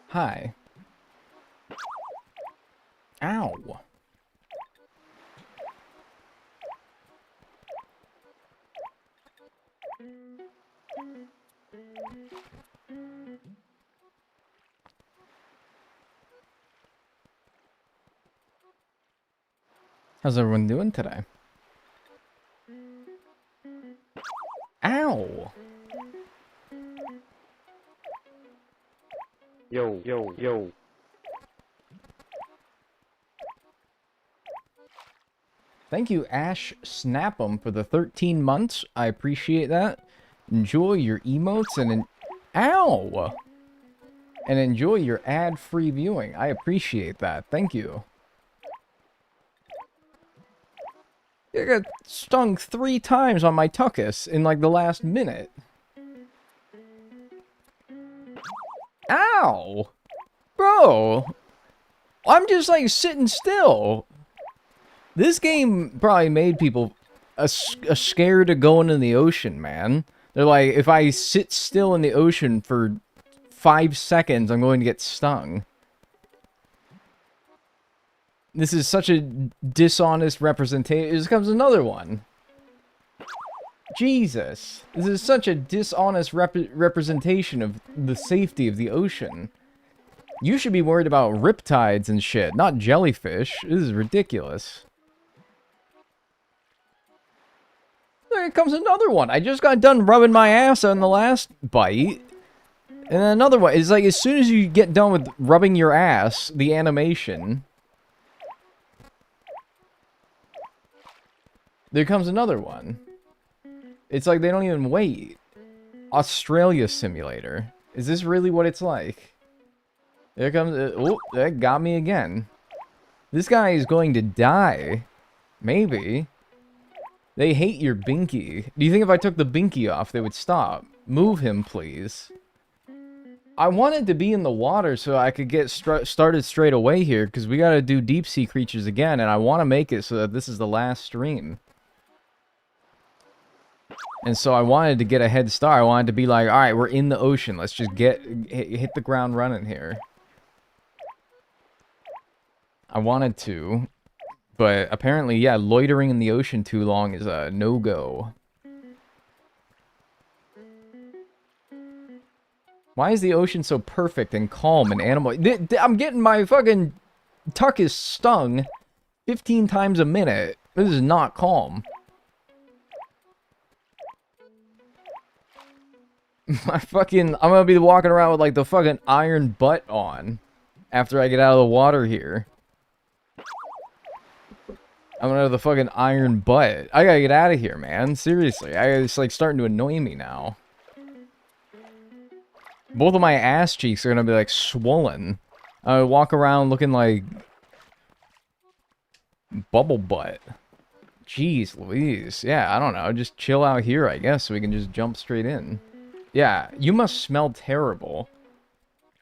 Hi. Ow. How's everyone doing today? Ow! Yo, yo, yo. Thank you, Ash Snap'em, for the 13 months. I appreciate that. Enjoy your emotes and ow! And enjoy your ad-free viewing. I appreciate that. Thank you. I got stung 3 times on my tuchus in like the last minute. Ow! Bro! I'm just like sitting still. This game probably made people scared of going in the ocean, man. They're like, if I sit still in the ocean for 5 seconds, I'm going to get stung. This is such a dishonest representation. Here comes another one. Jesus. This is such a dishonest representation of the safety of the ocean. You should be worried about riptides and shit, not jellyfish. This is ridiculous. There comes another one. I just got done rubbing my ass on the last bite. And then another one. It's like as soon as you get done with rubbing your ass, the animation... There comes another one. It's like they don't even wait. Australia Simulator. Is this really what it's like? There comes... oh, that got me again. This guy is going to die. Maybe. They hate your binky. Do you think if I took the binky off, they would stop? Move him, please. I wanted to be in the water so I could get started straight away here, because we gotta do deep sea creatures again, and I want to make it so that this is the last stream. And so I wanted to get a head start. I wanted to be like, all right, we're in the ocean. Let's just hit the ground running here. I wanted to, but apparently, yeah, loitering in the ocean too long is a no-go. Why is the ocean so perfect and calm and animal? I'm getting my fucking tuck is stung 15 times a minute. This is not calm. I'm gonna be walking around with like the fucking iron butt on after I get out of the water here. I'm gonna have the fucking iron butt. I gotta get out of here, man. Seriously, it's like starting to annoy me now. Both of my ass cheeks are gonna be like swollen. I walk around looking like bubble butt. Jeez Louise. Yeah, I don't know. Just chill out here, I guess, so we can just jump straight in. Yeah, you must smell terrible.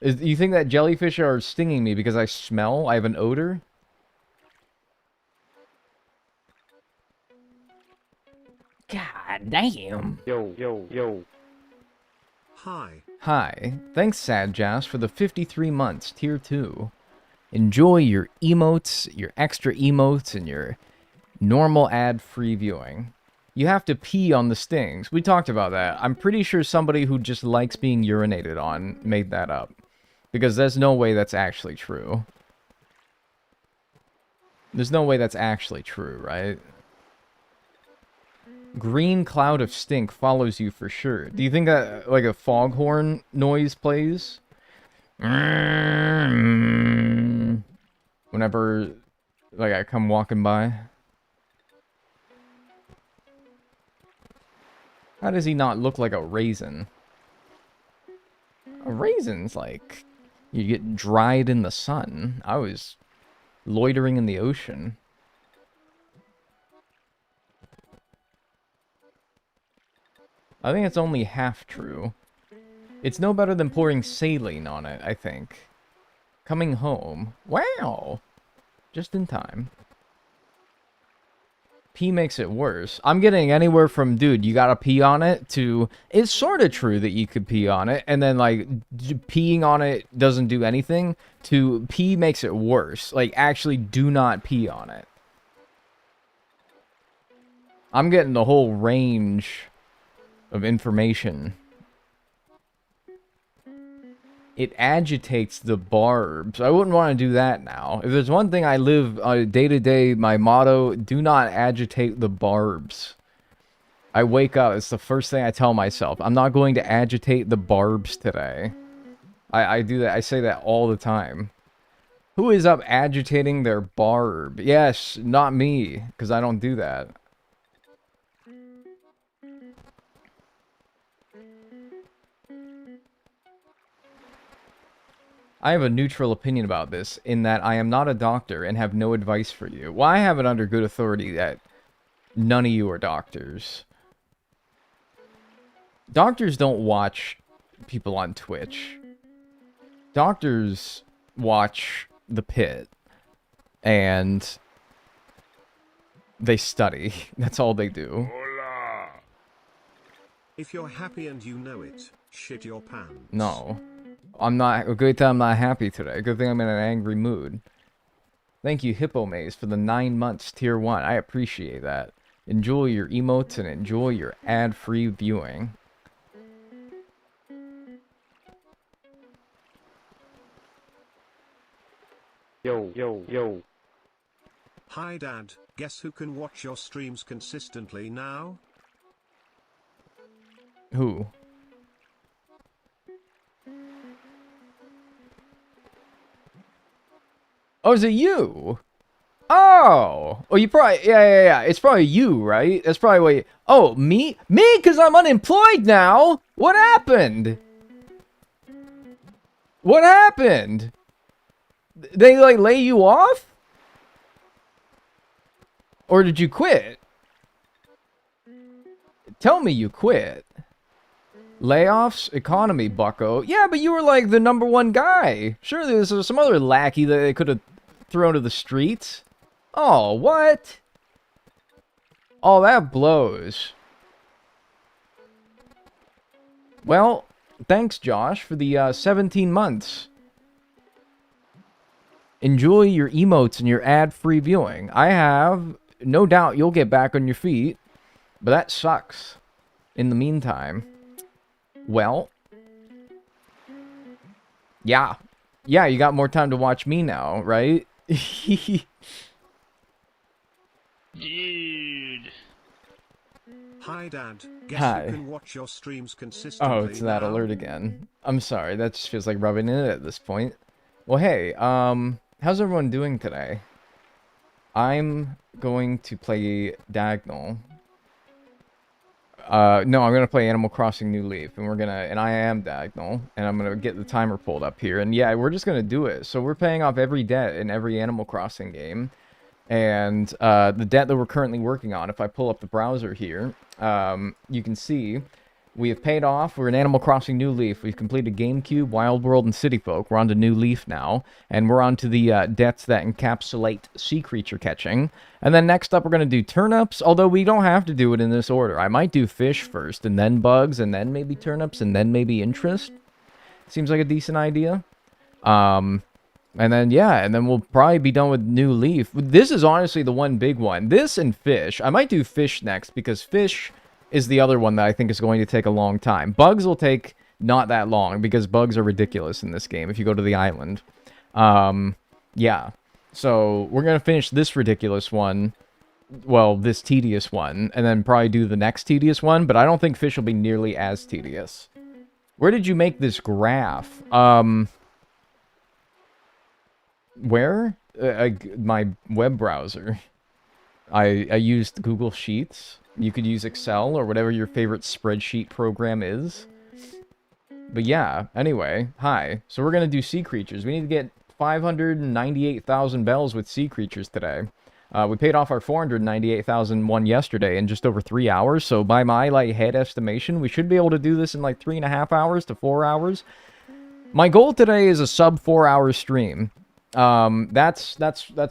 You think that jellyfish are stinging me because I smell? I have an odor? God damn. Yo. Hi. Hi. Thanks, Sad Jas, for the 53 months, Tier 2. Enjoy your emotes, your extra emotes, and your normal ad-free viewing. You have to pee on the stings. We talked about that. I'm pretty sure somebody who just likes being urinated on made that up. Because there's no way that's actually true. There's no way that's actually true, right? Green cloud of stink follows you for sure. Do you think that, like, a foghorn noise plays? Whenever, like, I come walking by. How does he not look like a raisin? A raisin's like, you get dried in the sun. I was loitering in the ocean. I think it's only half true. It's no better than pouring saline on it, I think. Coming home. Wow! Just in time. Pee makes it worse. I'm getting anywhere from, dude, you gotta pee on it, to, it's sort of true that you could pee on it, and then, like, peeing on it doesn't do anything, to pee makes it worse. Like, actually do not pee on it. I'm getting the whole range of information. It agitates the barbs. I wouldn't want to do that now. If there's one thing I live day to day, my motto, do not agitate the barbs. I wake up, it's the first thing I tell myself. I'm not going to agitate the barbs today. I do that. I say that all the time. Who is up agitating their barb? Yes, not me, because I don't do that. I have a neutral opinion about this, in that I am not a doctor and have no advice for you. Well, I have it under good authority that none of you are doctors. Doctors don't watch people on Twitch. Doctors watch The Pit, and they study. That's all they do. If you're happy and you know it, shit your pants. No. I'm not. A good thing I'm not happy today. Good thing I'm in an angry mood. Thank you, Hippo Maze, for the 9 months, Tier 1. I appreciate that. Enjoy your emotes and enjoy your ad-free viewing. Yo. Hi Dad, guess who can watch your streams consistently now? Who? Oh, is it you? Oh! Oh, you probably... Yeah. It's probably you, right? That's probably what you... Oh, me? Me? Because I'm unemployed now? What happened? What happened? They, like, lay you off? Or did you quit? Tell me you quit. Layoffs? Economy, bucko. Yeah, but you were, like, the #1 guy. Sure, there's some other lackey that they could have thrown to the streets. Oh, what? Oh, that blows. Well, thanks, Josh, for the 17 months. Enjoy your emotes and your ad-free viewing. I have no doubt you'll get back on your feet, but that sucks. In the meantime, well, yeah. Yeah, you got more time to watch me now, right? Dude. Hi Dad, guess Hi. who can watch your streams consistently Oh, it's that now? alert again. I'm sorry, that just feels like rubbing it in at this point. Well, hey, how's everyone doing today? I'm going to play Dagnel. No, I'm gonna play Animal Crossing New Leaf, and I am Dagnel, and I'm gonna get the timer pulled up here, and yeah, we're just gonna do it. So we're paying off every debt in every Animal Crossing game, and the debt that we're currently working on, if I pull up the browser here, you can see we have paid off. We're in Animal Crossing New Leaf. We've completed GameCube, Wild World, and City Folk. We're on to New Leaf now, and we're on to the debts that encapsulate sea creature catching. And then next up, we're going to do turnips, although we don't have to do it in this order. I might do fish first, and then bugs, and then maybe turnips, and then maybe interest. Seems like a decent idea. And then, yeah, and then we'll probably be done with New Leaf. This is honestly the one big one. This and fish. I might do fish next, because fish is the other one that I think is going to take a long time. Bugs will take not that long, because bugs are ridiculous in this game if you go to the island. Yeah. So, we're going to finish this ridiculous one, well, this tedious one, and then probably do the next tedious one, but I don't think fish will be nearly as tedious. Where did you make this graph? Where? My web browser. I used Google Sheets. You could use Excel or whatever your favorite spreadsheet program is. But yeah, anyway, hi. So we're going to do sea creatures. We need to get 598,000 bells with sea creatures today. We paid off our 498,000 one yesterday in just over 3 hours. So by my head estimation, we should be able to do this in 3.5 hours to 4 hours. My goal today is a sub 4 hour stream. That's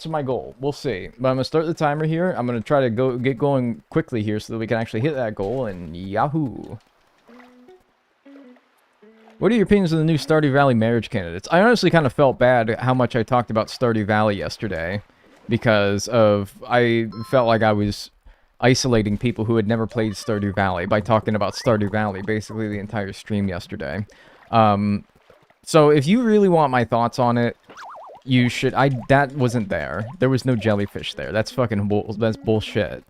my goal. We'll see. But I'm gonna start the timer here. I'm gonna try to get going quickly here so that we can actually hit that goal, and yahoo! What are your opinions on the new Stardew Valley marriage candidates? I honestly kind of felt bad how much I talked about Stardew Valley yesterday, because I felt like I was isolating people who had never played Stardew Valley by talking about Stardew Valley basically the entire stream yesterday. So if you really want my thoughts on it, you should. That wasn't there. There was no jellyfish there. That's fucking that's bullshit.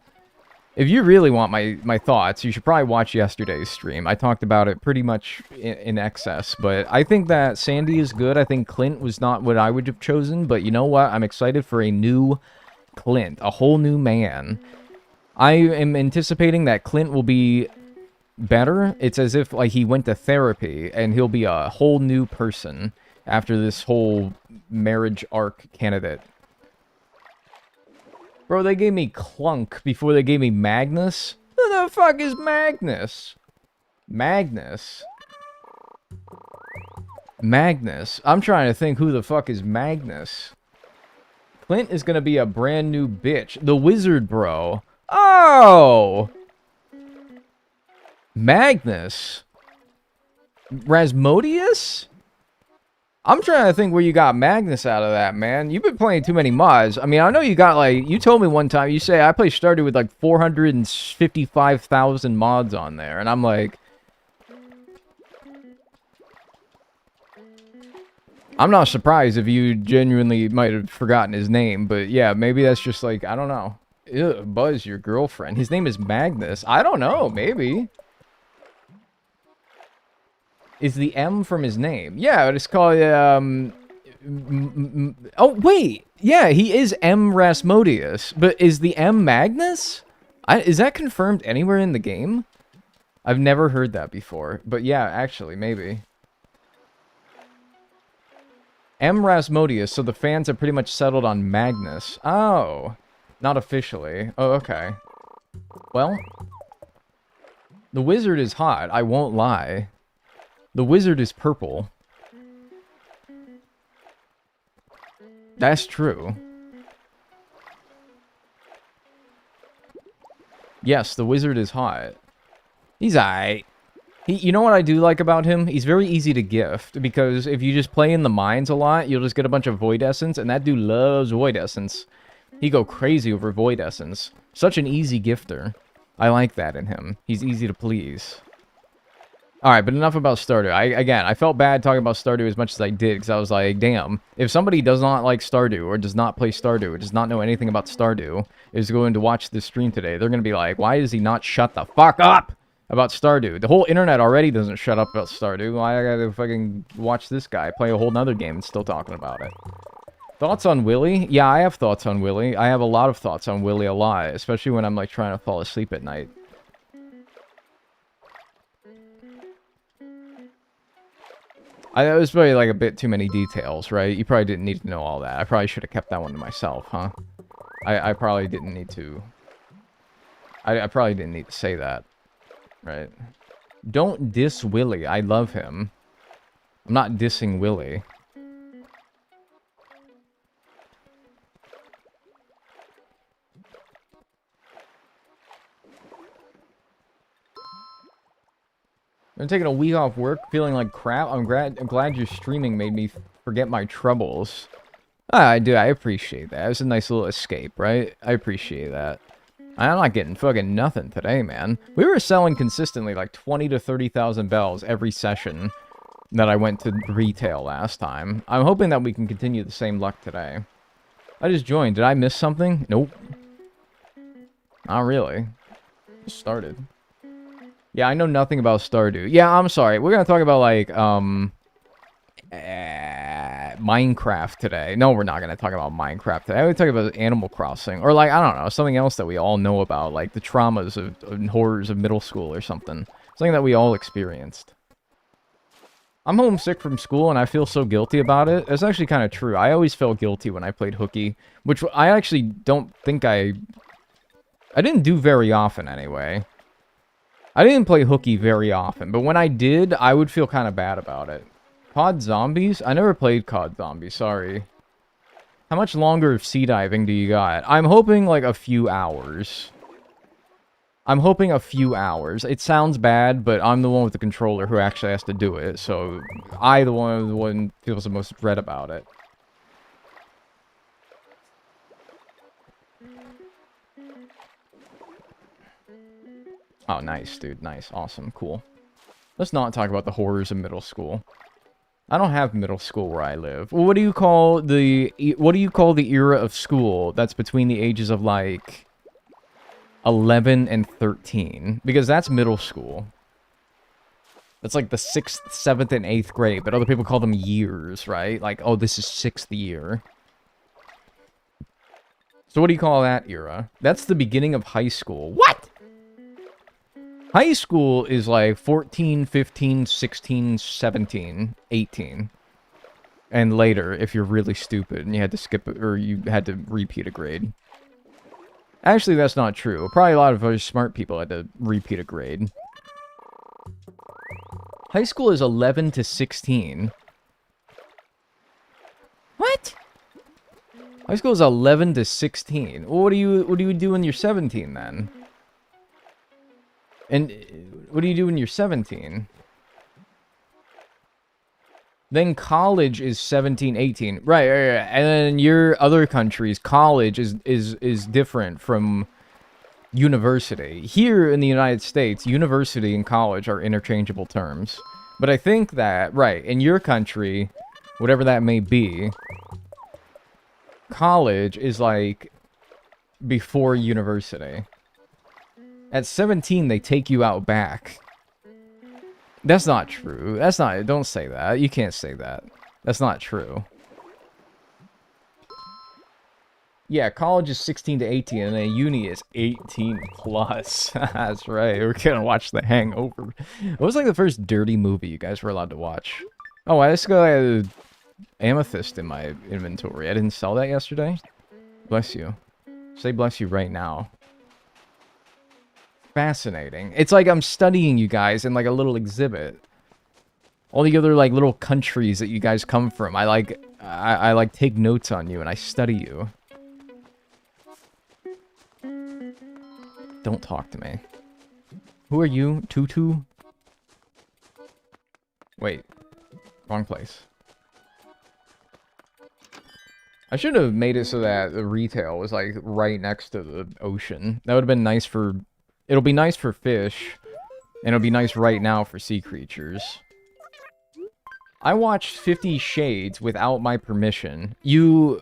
If you really want my thoughts, you should probably watch yesterday's stream. I talked about it pretty much in excess, but I think that Sandy is good. I think Clint was not what I would have chosen, but you know what? I'm excited for a new Clint, a whole new man. I am anticipating that Clint will be better. It's as if he went to therapy and he'll be a whole new person after this whole marriage arc candidate. Bro, they gave me Clunk before they gave me Magnus? Who the fuck is Magnus? Magnus? Magnus? I'm trying to think who the fuck is Magnus. Clint is gonna be a brand new bitch. The wizard bro. Oh! Magnus? Rasmodius? I'm trying to think where you got Magnus out of that, man. You've been playing too many mods. I mean, I know you got, you told me one time, you say, I play Stardew with, 455,000 mods on there. And I'm like... I'm not surprised if you genuinely might have forgotten his name. But, yeah, maybe that's just, I don't know. Ew, Buzz, your girlfriend. His name is Magnus. I don't know, maybe. Is the M from his name? Yeah, it's called, oh, wait! Yeah, he is M. Rasmodius. But is the M Magnus? Is that confirmed anywhere in the game? I've never heard that before. But yeah, actually, maybe. M. Rasmodius, so the fans have pretty much settled on Magnus. Oh. Not officially. Oh, okay. Well. The wizard is hot, I won't lie. The wizard is purple. That's true. Yes, the wizard is hot. He's aight. You know what I do like about him? He's very easy to gift, because if you just play in the mines a lot, you'll just get a bunch of Void Essence, and that dude loves Void Essence. He go crazy over Void Essence. Such an easy gifter. I like that in him. He's easy to please. Alright, but enough about Stardew. Again, I felt bad talking about Stardew as much as I did, because I was like, damn, if somebody does not like Stardew, or does not play Stardew, or does not know anything about Stardew, is going to watch this stream today, they're going to be like, why does he not shut the fuck up about Stardew? The whole internet already doesn't shut up about Stardew. Why I gotta fucking watch this guy play a whole nother game and still talking about it? Thoughts on Willy? Yeah, I have thoughts on Willy. I have a lot of thoughts on Willy a lot, especially when I'm like trying to fall asleep at night. That was probably like a bit too many details, right? You probably didn't need to know all that. I probably should have kept that one to myself, huh? I probably didn't need to... I probably didn't need to say that. Right. Don't diss Willy. I love him. I'm not dissing Willy. I'm taking a week off work, feeling like crap. I'm glad your streaming made me forget my troubles. I do. I appreciate that. It was a nice little escape, right? I appreciate that. I'm not getting fucking nothing today, man. We were selling consistently like 20 to 30,000 bells every session that I went to retail last time. I'm hoping that we can continue the same luck today. I just joined. Did I miss something? Nope. Not really. Just started. Yeah, I know nothing about Stardew. Yeah, I'm sorry. We're gonna talk about, like, Minecraft today. No, we're not gonna talk about Minecraft today. We're talking about Animal Crossing. Or, like, I don't know, something else that we all know about. Like, the traumas and horrors of middle school or something. Something that we all experienced. I'm homesick from school, and I feel so guilty about it. It's actually kind of true. I always felt guilty when I played hooky. Which I actually don't think I didn't do very often, anyway. I didn't play hooky very often, but when I did, I would feel kind of bad about it. COD Zombies? I never played COD Zombies, sorry. How much longer of sea diving do you got? I'm hoping, like, a few hours. I'm hoping a few hours. It sounds bad, but I'm the one with the controller who actually has to do it, so the one feels the most dread about it. Oh, nice, dude. Nice. Awesome. Cool. Let's not talk about the horrors of middle school. I don't have middle school where I live. What do you call the era of school that's between the ages of, like, 11 and 13? Because that's middle school. That's like the 6th, 7th, and 8th grade, but other people call them years, right? Like, oh, this is 6th year. So what do you call that era? That's the beginning of high school. What? High school is like 14, 15, 16, 17, 18. And later, if you're really stupid and you had to skip it, or you had to repeat a grade. Actually, that's not true. Probably a lot of very smart people had to repeat a grade. High school is 11 to 16. What? High school is 11 to 16. Well, what do you do when you're 17 then? And what do you do when you're 17? Then college is 17, 18. Right. And then your other countries, college is different from university. Here in the United States, university and college are interchangeable terms. But I think that, right, in your country, whatever that may be, college is like before university. At 17, they take you out back. That's not true. Don't say that. You can't say that. That's not true. Yeah, college is 16 to 18, and then uni is 18 plus. That's right. We're gonna watch The Hangover. What was like the first dirty movie you guys were allowed to watch? Oh, I just got a amethyst in my inventory. I didn't sell that yesterday. Bless you. Say bless you right now. Fascinating. It's like I'm studying you guys in like a little exhibit. All the other like little countries that you guys come from. I like take notes on you and I study you. Don't talk to me. Who are you? Tutu? Wait. Wrong place. I should have made it so that the retail was, like, right next to the ocean. That would have been nice for... It'll be nice for fish. And it'll be nice right now for sea creatures. I watched 50 Shades without my permission. You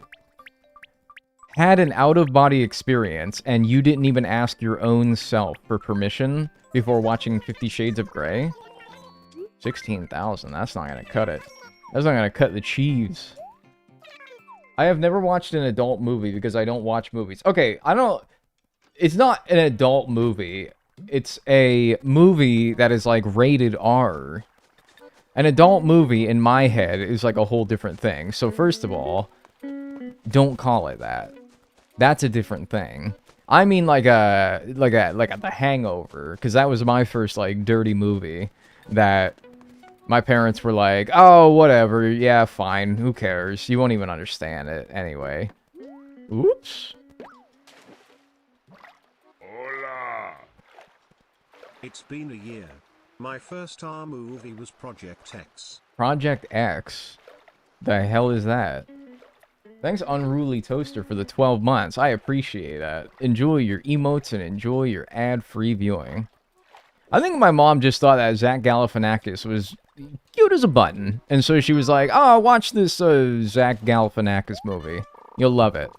had an out-of-body experience, and you didn't even ask your own self for permission before watching 50 Shades of Grey? 16,000, that's not gonna cut it. That's not gonna cut the cheese. I have never watched an adult movie because I don't watch movies. Okay, I don't... It's not an adult movie. It's a movie that is, like, rated R. An adult movie, in my head, is, like, a whole different thing. So, first of all, don't call it that. That's a different thing. I mean, like The Hangover, because that was my first, like, dirty movie that my parents were like, oh, whatever, yeah, fine, who cares? You won't even understand it anyway. Oops. Hola. It's been a year. My first R movie was Project X. Project X? The hell is that? Thanks, Unruly Toaster, for the 12 months. I appreciate that. Enjoy your emotes and enjoy your ad-free viewing. I think my mom just thought that Zach Galifianakis was cute as a button. And so she was like, oh, watch this Zach Galifianakis movie. You'll love it.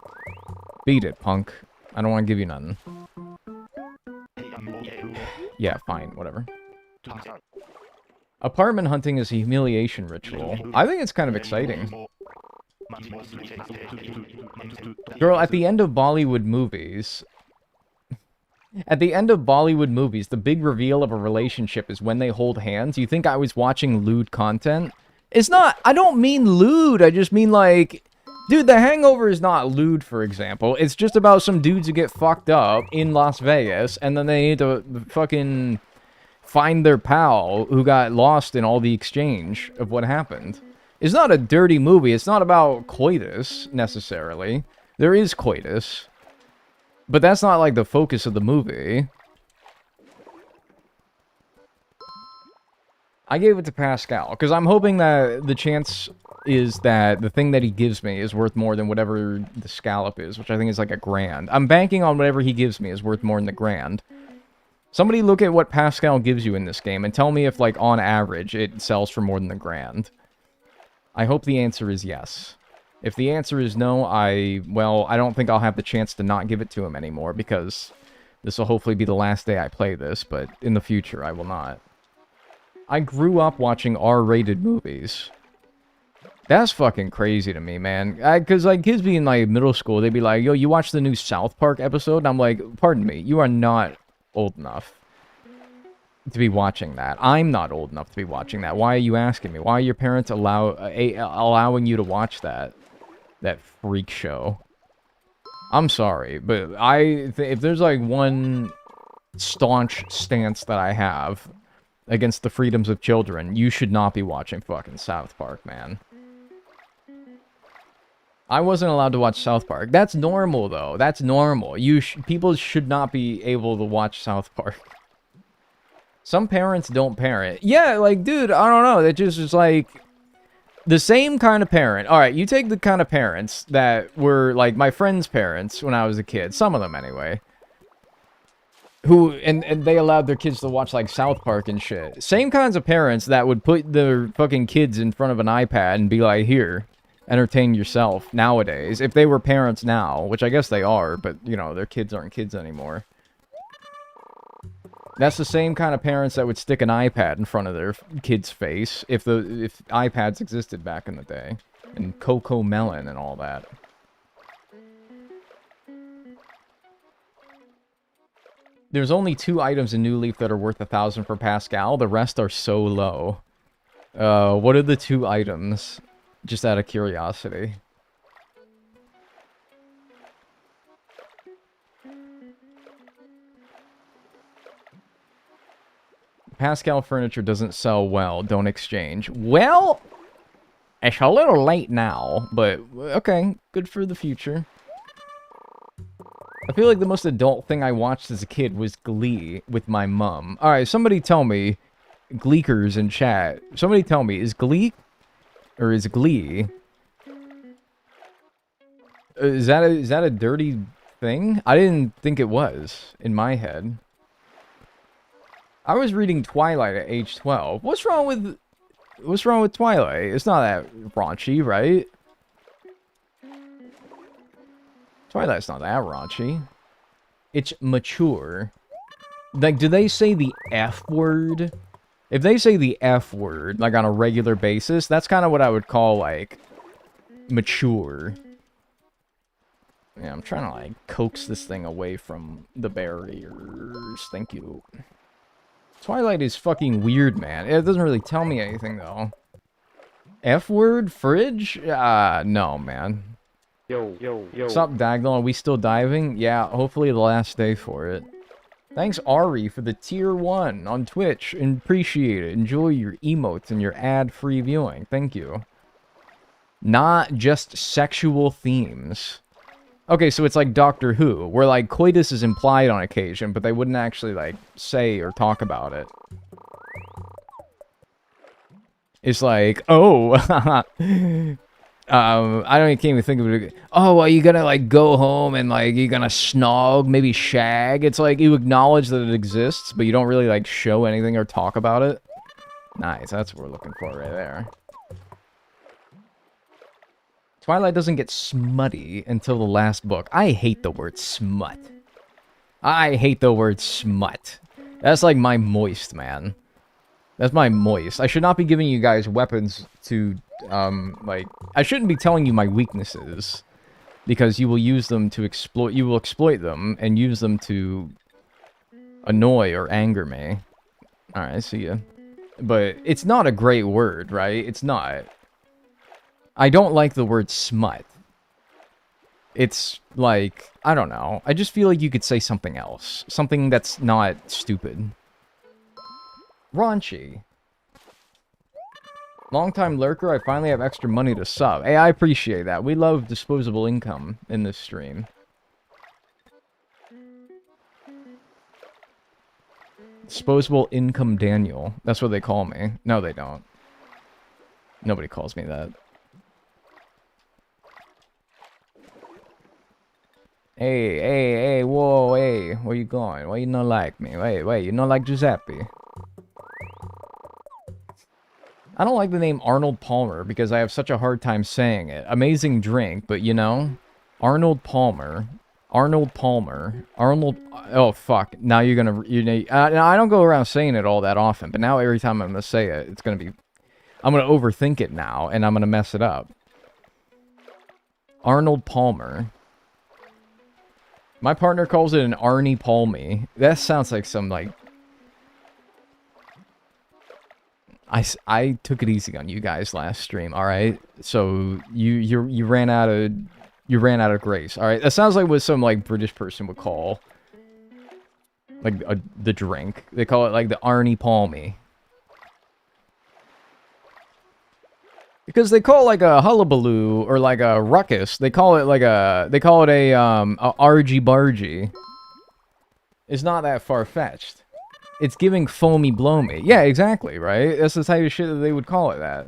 Beat it, punk. I don't want to give you nothing. Yeah, fine, whatever. Apartment hunting is a humiliation ritual. I think it's kind of exciting. Girl, at the end of Bollywood movies... At the end of Bollywood movies, the big reveal of a relationship is when they hold hands. You think I was watching lewd content? It's not... I don't mean lewd, I just mean like... Dude, The Hangover is not lewd, for example. It's just about some dudes who get fucked up in Las Vegas, and then they need to fucking find their pal who got lost in all the exchange of what happened. It's not a dirty movie. It's not about coitus, necessarily. There is coitus. But that's not, like, the focus of the movie. I gave it to Pascal, because I'm hoping that the chance is that the thing that he gives me is worth more than whatever the scallop is, which I think is like $1,000. I'm banking on whatever he gives me is worth more than $1,000. Somebody look at what Pascal gives you in this game and tell me if, like, on average, it sells for more than $1,000. I hope the answer is yes. If the answer is no, well, I don't think I'll have the chance to not give it to him anymore, because this will hopefully be the last day I play this, but in the future, I will not. I grew up watching R-rated movies. That's fucking crazy to me, man. Because, like, kids be in, like, middle school, they'd be like, yo, you watched the new South Park episode? And I'm like, pardon me, you are not old enough to be watching that. I'm not old enough to be watching that. Why are you asking me? Why are your parents allowing you to watch that? That freak show. I'm sorry, but if there's, like, one staunch stance that I have against the freedoms of children, you should not be watching fucking South Park, man. I wasn't allowed to watch South Park. That's normal, though. That's normal. People should not be able to watch South Park. Some parents don't parent. Yeah, like, dude, I don't know. That just is like... The same kind of parent. Alright, you take the kind of parents that were, like, my friend's parents when I was a kid. Some of them, anyway. Who, and they allowed their kids to watch, like, South Park and shit. Same kinds of parents that would put their fucking kids in front of an iPad and be like, here, entertain yourself, nowadays. If they were parents now, which I guess they are, but, you know, their kids aren't kids anymore. That's the same kind of parents that would stick an iPad in front of their kid's face if iPads existed back in the day. And Coco Melon and all that. There's only 2 items in New Leaf that are worth 1,000 for Pascal. The rest are so low. What are the 2 items? Just out of curiosity. Pascal furniture doesn't sell well. Don't exchange. Well, it's a little late now, but okay. Good for the future. I feel like the most adult thing I watched as a kid was Glee with my mum. Alright, somebody tell me, Gleekers in chat. Somebody tell me, is Gleek or is Glee? Is that a dirty thing? I didn't think it was in my head. I was reading Twilight at age 12. What's wrong with Twilight? It's not that raunchy, right? Twilight's not that raunchy. It's mature. Like, do they say the F word? If they say the F word, like, on a regular basis, that's kind of what I would call, like, mature. Yeah, I'm trying to, like, coax this thing away from the barriers. Thank you. Twilight is fucking weird, man. It doesn't really tell me anything, though. F word? Fridge? No, man. Yo, yo, yo. What's up, Dagnel? Are we still diving? Yeah, hopefully the last day for it. Thanks, Ari, for the tier 1 on Twitch. Appreciate it. Enjoy your emotes and your ad-free viewing. Thank you. Not just sexual themes. Okay, so it's like Doctor Who, where, like, coitus is implied on occasion, but they wouldn't actually, like, say or talk about it. It's like, oh, can't even think of it. Oh, are you gonna, like, go home and, like, you gonna snog, maybe shag? It's like, you acknowledge that it exists, but you don't really, like, show anything or talk about it. Nice, that's what we're looking for right there. Twilight doesn't get smutty until the last book. I hate the word smut. I hate the word smut. That's like my moist, man. That's my moist. I should not be giving you guys weapons to, like... I shouldn't be telling you my weaknesses. Because you will use them to exploit... You will exploit them and use them to annoy or anger me. Alright, see ya. But it's not a great word, right? It's not. I don't like the word smut. It's like, I don't know. I just feel like you could say something else. Something that's not stupid. Raunchy. Long-time lurker, I finally have extra money to sub. Hey, I appreciate that. We love disposable income in this stream. Disposable income Daniel. That's what they call me. No, they don't. Nobody calls me that. Hey, whoa, hey, where you going? Why you not like me? Wait, you not like Giuseppe? I don't like the name Arnold Palmer because I have such a hard time saying it. Amazing drink, but you know, Arnold Palmer. Oh fuck! Now you're gonna, I don't go around saying it all that often, but now every time I'm gonna say it, it's gonna be, I'm gonna overthink it now, and I'm gonna mess it up. Arnold Palmer. My partner calls it an Arnie Palmy. That sounds like some, like... I took it easy on you guys last stream, alright? So, you ran out of grace, alright? That sounds like what some, like, British person would call, like, the drink. They call it, like, the Arnie Palmy. Because they call it like a hullabaloo or like a ruckus. They call it like a argy bargy. It's not that far-fetched. It's giving foamy blowmy. Yeah, exactly, right? That's the type of shit that they would call it that.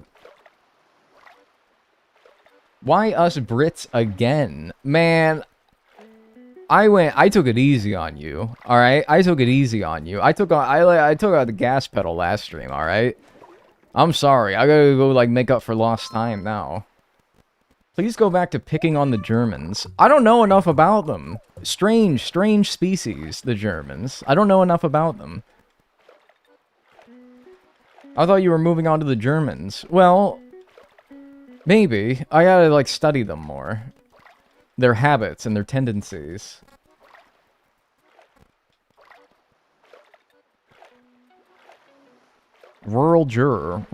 Why us Brits again? Man, I took it easy on you, alright? I took it easy on you. I took out the gas pedal last stream, alright? I'm sorry, I gotta go, like, make up for lost time now. Please go back to picking on the Germans. I don't know enough about them. Strange species, the Germans. I don't know enough about them. I thought you were moving on to the Germans. Well, maybe. I gotta, like, study them more. Their habits and their tendencies. Rural juror.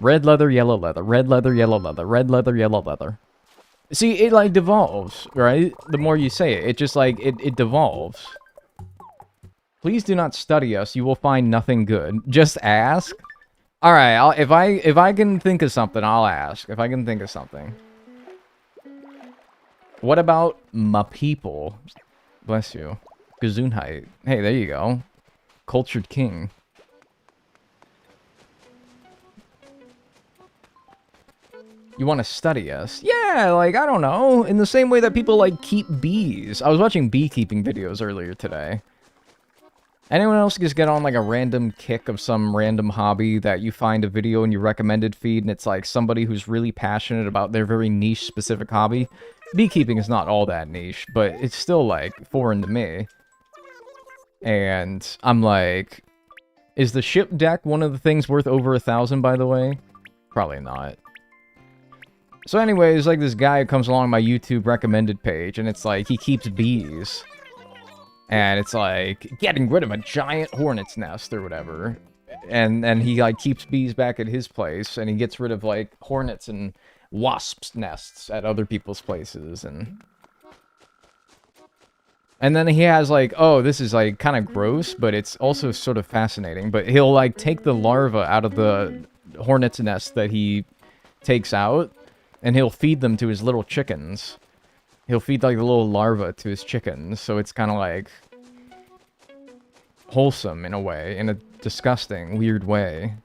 Red leather, yellow leather. Red leather, yellow leather. Red leather, yellow leather. See, it, like, devolves, right? The more you say it, it just, like, it devolves. Please do not study us. You will find nothing good. Just ask. Alright, if I can think of something, I'll ask. If I can think of something. What about my people? Bless you. Gesundheit. Hey, there you go. cultured king. You want to study us? Yeah, like, I don't know. In the same way that people, like, keep bees. I was watching beekeeping videos earlier today. Anyone else just get on, like, a random kick of some random hobby that you find a video in your recommended feed, and it's, like, somebody who's really passionate about their very niche specific hobby? Beekeeping is not all that niche, but it's still, like, foreign to me. And I'm like, is the ship deck one of the things worth over 1,000, by the way? Probably not. So anyways, like this guy comes along my YouTube recommended page, and it's like, he keeps bees. And it's like, getting rid of a giant hornet's nest or whatever. And he, like, keeps bees back at his place, and he gets rid of, like, hornets and wasps' nests at other people's places, and then he has, like, oh, this is, like, kind of gross, but it's also sort of fascinating. But he'll, like, take the larva out of the hornet's nest that he takes out, and he'll feed them to his little chickens. He'll feed, like, the little larva to his chickens, so it's kind of, like, wholesome in a way, in a disgusting, weird way.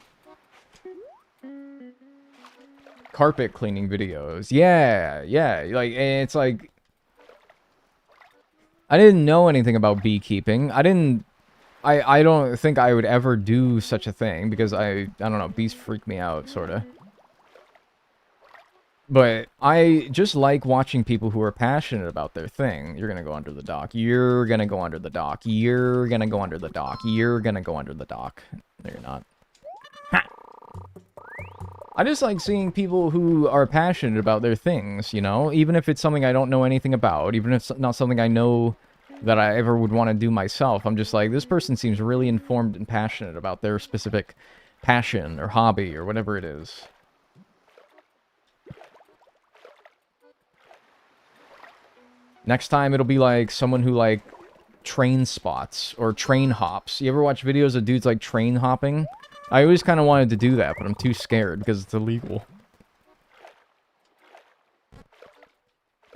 Carpet cleaning videos. Yeah, like, it's like, I didn't know anything about beekeeping. I don't think I would ever do such a thing, because I don't know, bees freak me out, sorta. But I just like watching people who are passionate about their thing. You're gonna go under the dock. You're gonna go under the dock. You're gonna go under the dock. You're gonna go under the dock. No, you're not. Ha! I just like seeing people who are passionate about their things, you know? Even if it's something I don't know anything about. Even if it's not something I know that I ever would want to do myself. I'm just like, this person seems really informed and passionate about their specific passion or hobby or whatever it is. Next time, it'll be, like, someone who, like, train spots or train hops. You ever watch videos of dudes, like, train hopping? I always kind of wanted to do that, but I'm too scared because it's illegal.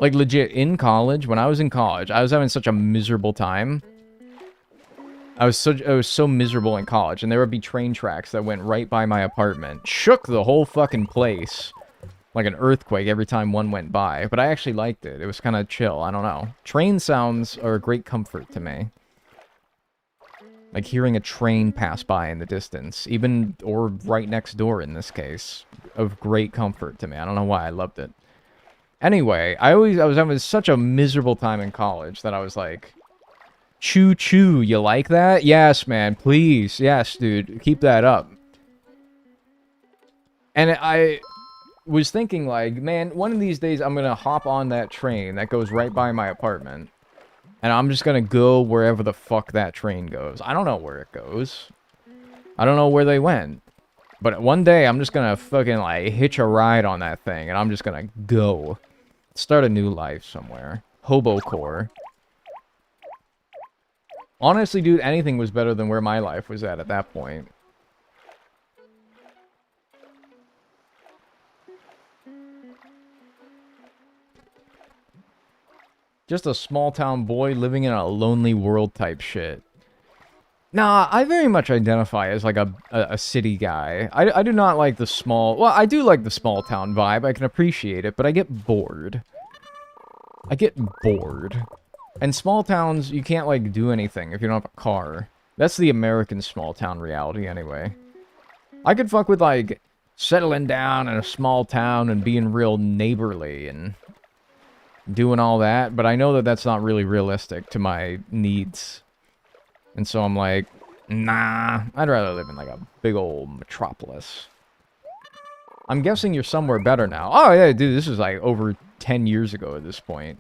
Like, legit, in college, when I was in college, I was having such a miserable time. I was so miserable in college, and there would be train tracks that went right by my apartment. Shook the whole fucking place. Like an earthquake every time one went by. But I actually liked it. It was kind of chill. I don't know. Train sounds are a great comfort to me. Like hearing a train pass by in the distance. Even, or right next door in this case. Of great comfort to me. I don't know why. I loved it. Anyway, I was having such a miserable time in college that I was like, choo choo, you like that? Yes, man. Please. Yes, dude. Keep that up. And I was thinking, like, man, one of these days I'm gonna hop on that train that goes right by my apartment, and I'm just gonna go wherever the fuck that train goes. I don't know where it goes. I don't know where they went. But one day I'm just gonna fucking, like, hitch a ride on that thing, and I'm just gonna go. Start a new life somewhere. Hobocore. Honestly, dude, anything was better than where my life was at that point. Just a small-town boy living in a lonely world type shit. Nah, I very much identify as, like, a city guy. I do not like the small... Well, I do like the small-town vibe. I can appreciate it, but I get bored. I get bored. And small towns, you can't, like, do anything if you don't have a car. That's the American small-town reality, anyway. I could fuck with, like, settling down in a small town and being real neighborly and doing all that, but I know that that's not really realistic to my needs. And so I'm like, nah, I'd rather live in, like, a big old metropolis. I'm guessing you're somewhere better now. Oh, yeah, dude, this is, like, over 10 years ago at this point.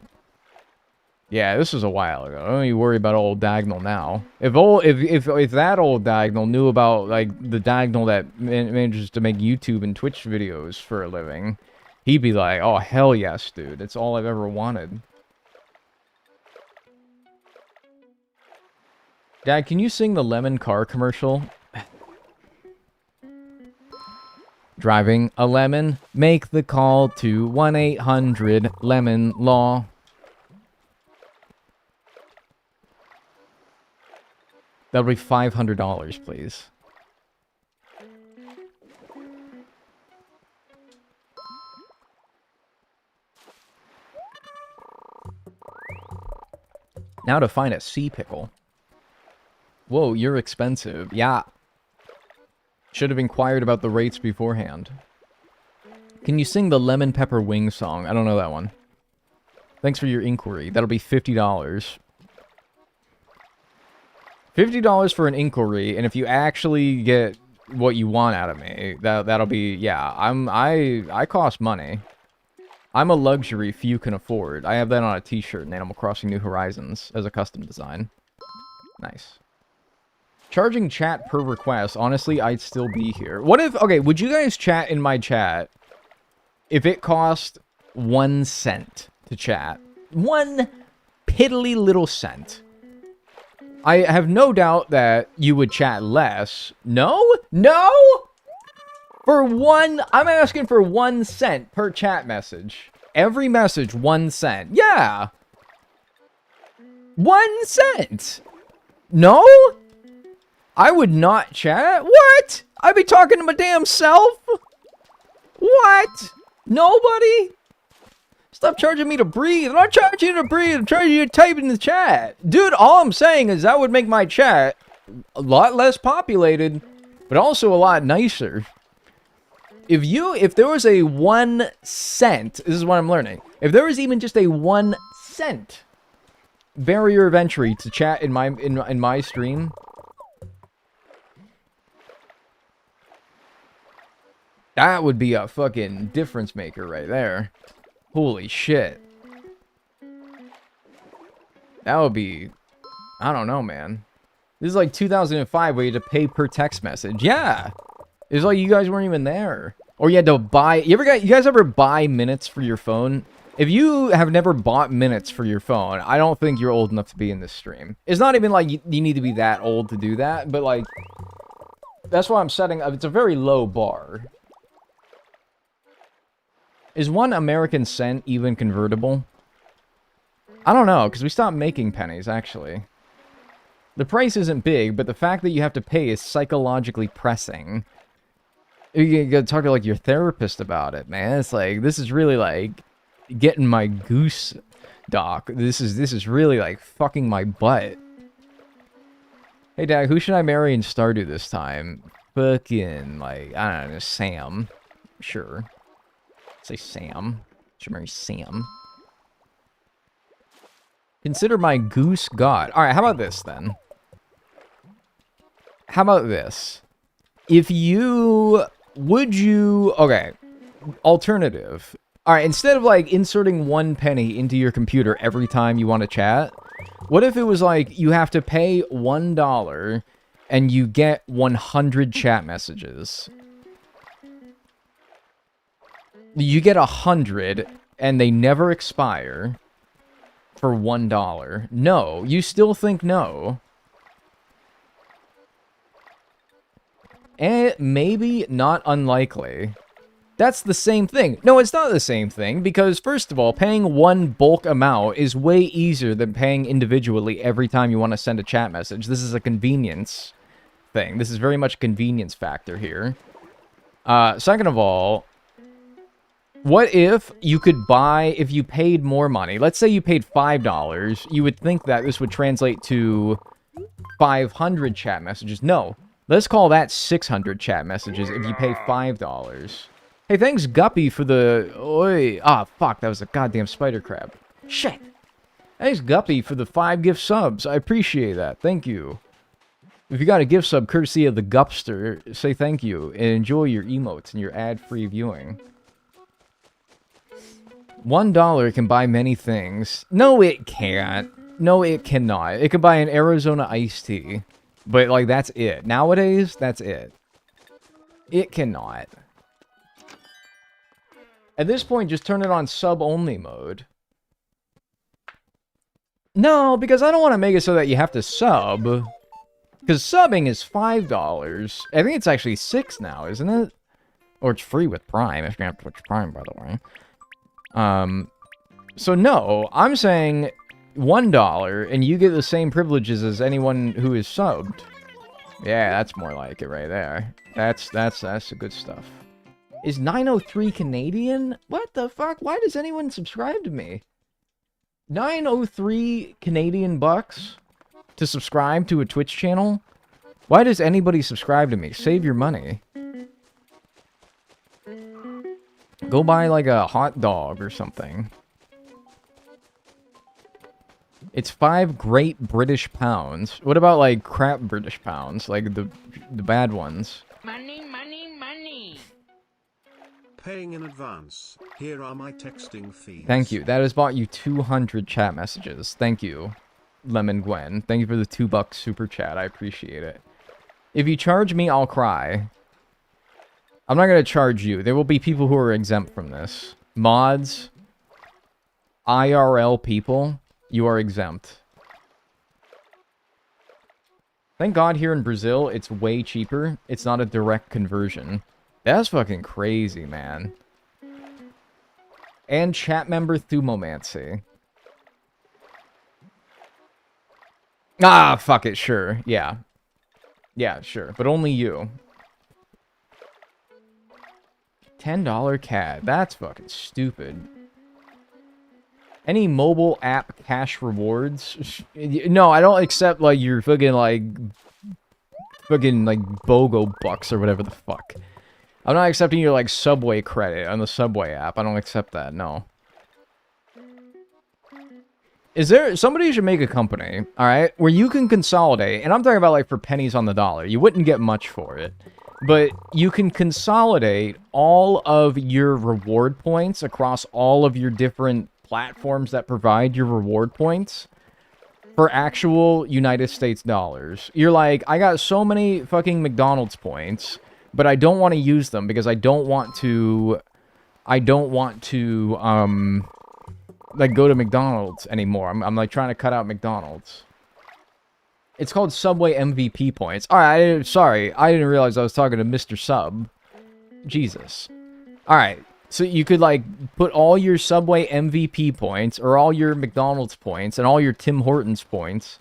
Yeah, this was a while ago. Don't you worry about old Dagnel now. If that old Dagnel knew about, like, the Dagnel that manages to make YouTube and Twitch videos for a living, he'd be like, oh, hell yes, dude. It's all I've ever wanted. Dad, can you sing the lemon car commercial? Driving a lemon, make the call to 1-800-LEMON-LAW. That'll be $500, please. Now to find a sea pickle. Whoa, you're expensive. Yeah. Should have inquired about the rates beforehand. Can you sing the Lemon Pepper Wing song? I don't know that one. Thanks for your inquiry. That'll be $50. $50 for an inquiry, and if you actually get what you want out of me, that'll be, yeah, I cost money. I'm a luxury few can afford. I have that on a t-shirt in Animal Crossing New Horizons as a custom design. Nice. Charging chat per request, honestly, I'd still be here. What if, okay, would you guys chat in my chat if it cost 1 cent to chat? 1 piddly little cent. I have no doubt that you would chat less. No? No? For one, I'm asking for 1 cent per chat message. Every message, 1 cent. Yeah. 1 cent. No? I would not chat? What? I'd be talking to my damn self? What? Nobody? Stop charging me to breathe. I'm not charging you to breathe. I'm charging you to type in the chat. Dude, all I'm saying is that would make my chat a lot less populated, but also a lot nicer. If there was a 1 cent, this is what I'm learning. If there was even just a 1 cent barrier of entry to chat in my stream, that would be a fucking difference maker right there. Holy shit. That would be, I don't know, man. This is like 2005 where you had to pay per text message. Yeah. It's like you guys weren't even there. Or you had to buy... You guys ever buy minutes for your phone? If you have never bought minutes for your phone, I don't think you're old enough to be in this stream. It's not even like you need to be that old to do that, but like... That's why I'm setting up. It's a very low bar. Is 1 American cent even convertible? I don't know, because we stopped making pennies, actually. The price isn't big, but the fact that you have to pay is psychologically pressing. You gotta talk to, like, your therapist about it, man. It's like, this is really, like, getting my goose, doc. This is really, like, fucking my butt. Hey, Dad, who should I marry in Stardew this time? Fucking, like, I don't know, Sam. Sure. Say Sam. Should marry Sam. Consider my goose god. Alright, how about this, then? How about this? If you... Would you... Okay. Alternative. Alright, instead of, like, inserting 1 penny into your computer every time you want to chat, what if it was, like, you have to pay $1 and you get 100 chat messages? You get 100 and they never expire for $1. No. You still think no. And maybe not unlikely. That's the same thing. No, it's not the same thing, because first of all, paying 1 bulk amount is way easier than paying individually every time you want to send a chat message. This is a convenience thing. This is very much a convenience factor here. Second of all, what if you could buy, if you paid more money, let's say you paid $5, you would think that this would translate to 500 chat messages. No. Let's call that 600 chat messages if you pay $5. Hey, thanks, Guppy, for the... Oi. Ah, fuck, that was a goddamn spider crab. Shit. Thanks, Guppy, for the 5 gift subs. I appreciate that. Thank you. If you got a gift sub courtesy of the Gupster, say thank you and enjoy your emotes and your ad-free viewing. $1 can buy many things. No, it can't. No, it cannot. It can buy an Arizona iced tea. But, like, that's it. Nowadays, that's it. It cannot. At this point, just turn it on sub-only mode. No, because I don't want to make it so that you have to sub. Because subbing is $5. I think it's actually $6 now, isn't it? Or it's free with Prime, if you're going to Twitch Prime, by the way. So no, I'm saying $1, and you get the same privileges as anyone who is subbed. Yeah, that's more like it right there. That's the good stuff. Is 903 Canadian? What the fuck? Why does anyone subscribe to me? 903 Canadian bucks to subscribe to a Twitch channel? Why does anybody subscribe to me? Save your money. Go buy like a hot dog or something. It's 5 great British pounds. What about like crap British pounds? Like the bad ones. Money, money, money. Paying in advance. Here are my texting fees. Thank you. That has bought you 200 chat messages. Thank you, Lemon Gwen. Thank you for the $2 super chat. I appreciate it. If you charge me, I'll cry. I'm not going to charge you. There will be people who are exempt from this. Mods, IRL people, you are exempt. Thank God here in Brazil, it's way cheaper. It's not a direct conversion. That's fucking crazy, man. And chat member Thumomancy. Ah, fuck it, sure. Yeah. Yeah, sure. But only you. $10 CAD. That's fucking stupid. Any mobile app cash rewards? No, I don't accept, like, your fucking, like, BOGO bucks or whatever the fuck. I'm not accepting your, like, Subway credit on the Subway app. I don't accept that, no. Is there... Somebody should make a company, alright, where you can consolidate, and I'm talking about, like, for pennies on the dollar. You wouldn't get much for it. But you can consolidate all of your reward points across all of your different platforms that provide your reward points for actual United States dollars. You're like, I got so many fucking McDonald's points, but I don't want to use them because I don't want to, like, go to McDonald's anymore. I'm like, trying to cut out McDonald's. It's called Subway MVP points. Alright, sorry. I didn't realize I was talking to Mr. Sub. Jesus. Alright. So you could, like, put all your Subway MVP points, or all your McDonald's points, and all your Tim Hortons points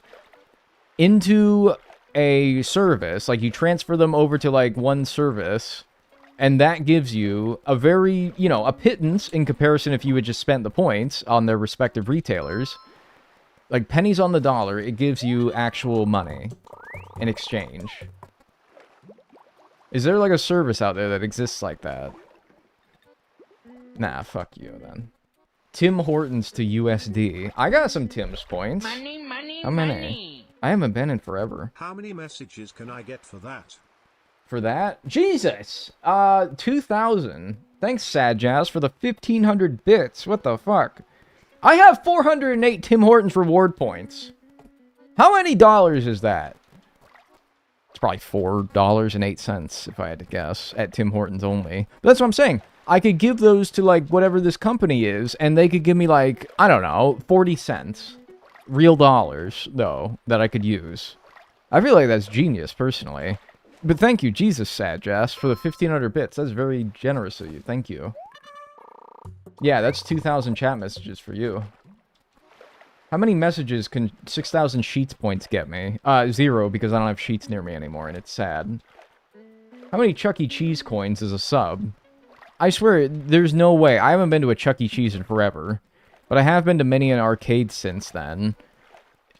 into a service. Like, you transfer them over to, like, one service, and that gives you a very, you know, a pittance in comparison if you had just spent the points on their respective retailers. Like, pennies on the dollar, it gives you actual money in exchange. Is there, like, a service out there that exists like that? Nah, fuck you, then. Tim Hortons to USD. I got some Tim's points. Money, money, How many? money. I haven't been in forever. How many messages can I get for that? For that? Jesus! 2,000. Thanks, Sad Jazz, for the 1,500 bits. What the fuck? I have 408 Tim Hortons reward points. How many dollars is that? It's probably $4.08 if I had to guess, at Tim Hortons only. But that's what I'm saying. I could give those to, like, whatever this company is, and they could give me, like, I don't know, 40 cents. Real dollars, though, that I could use. I feel like that's genius, personally. But thank you, Jesus Sad Jazz, for the 1,500 bits. That's very generous of you. Thank you. Yeah, that's 2,000 chat messages for you. How many messages can 6,000 sheets points get me? 0, because I don't have sheets near me anymore, and it's sad. How many Chuck E. Cheese coins is a sub? I swear, there's no way. I haven't been to a Chuck E. Cheese in forever. But I have been to many an arcade since then.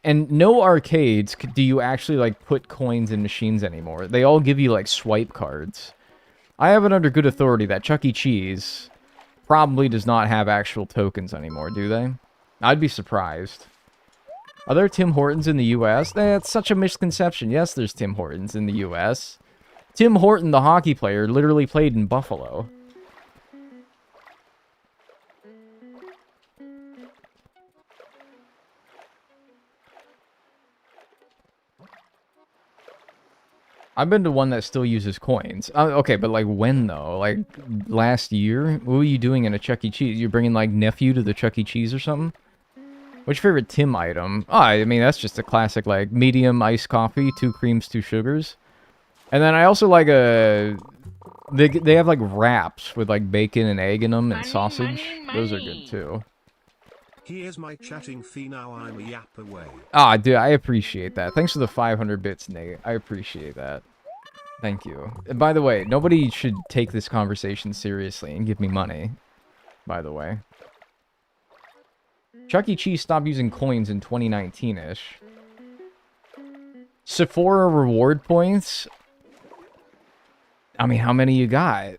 And no arcades do you actually, like, put coins in machines anymore. They all give you, like, swipe cards. I have it under good authority that Chuck E. Cheese probably does not have actual tokens anymore, do they? I'd be surprised. Are there Tim Hortons in the U.S.? That's such a misconception. Yes, there's Tim Hortons in the U.S. Tim Horton, the hockey player, literally played in Buffalo. I've been to one that still uses coins. Okay, but, like, when, though? Like, last year? What were you doing in a Chuck E. Cheese? You're bringing, like, nephew to the Chuck E. Cheese or something? What's your favorite Tim item? Oh, I mean, that's just a classic, like, medium iced coffee, 2 creams, 2 sugars. And then I also like a... They have, like, wraps with, like, bacon and egg in them and Money, sausage. money, Those are money. good, too. Here's my chatting fee, now I'm a yap away. Ah, dude, I appreciate that. Thanks for the 500 bits, Nate. I appreciate that. Thank you. And by the way, nobody should take this conversation seriously and give me money. By the way. Chuck E. Cheese stopped using coins in 2019-ish. Sephora reward points? I mean, how many you got?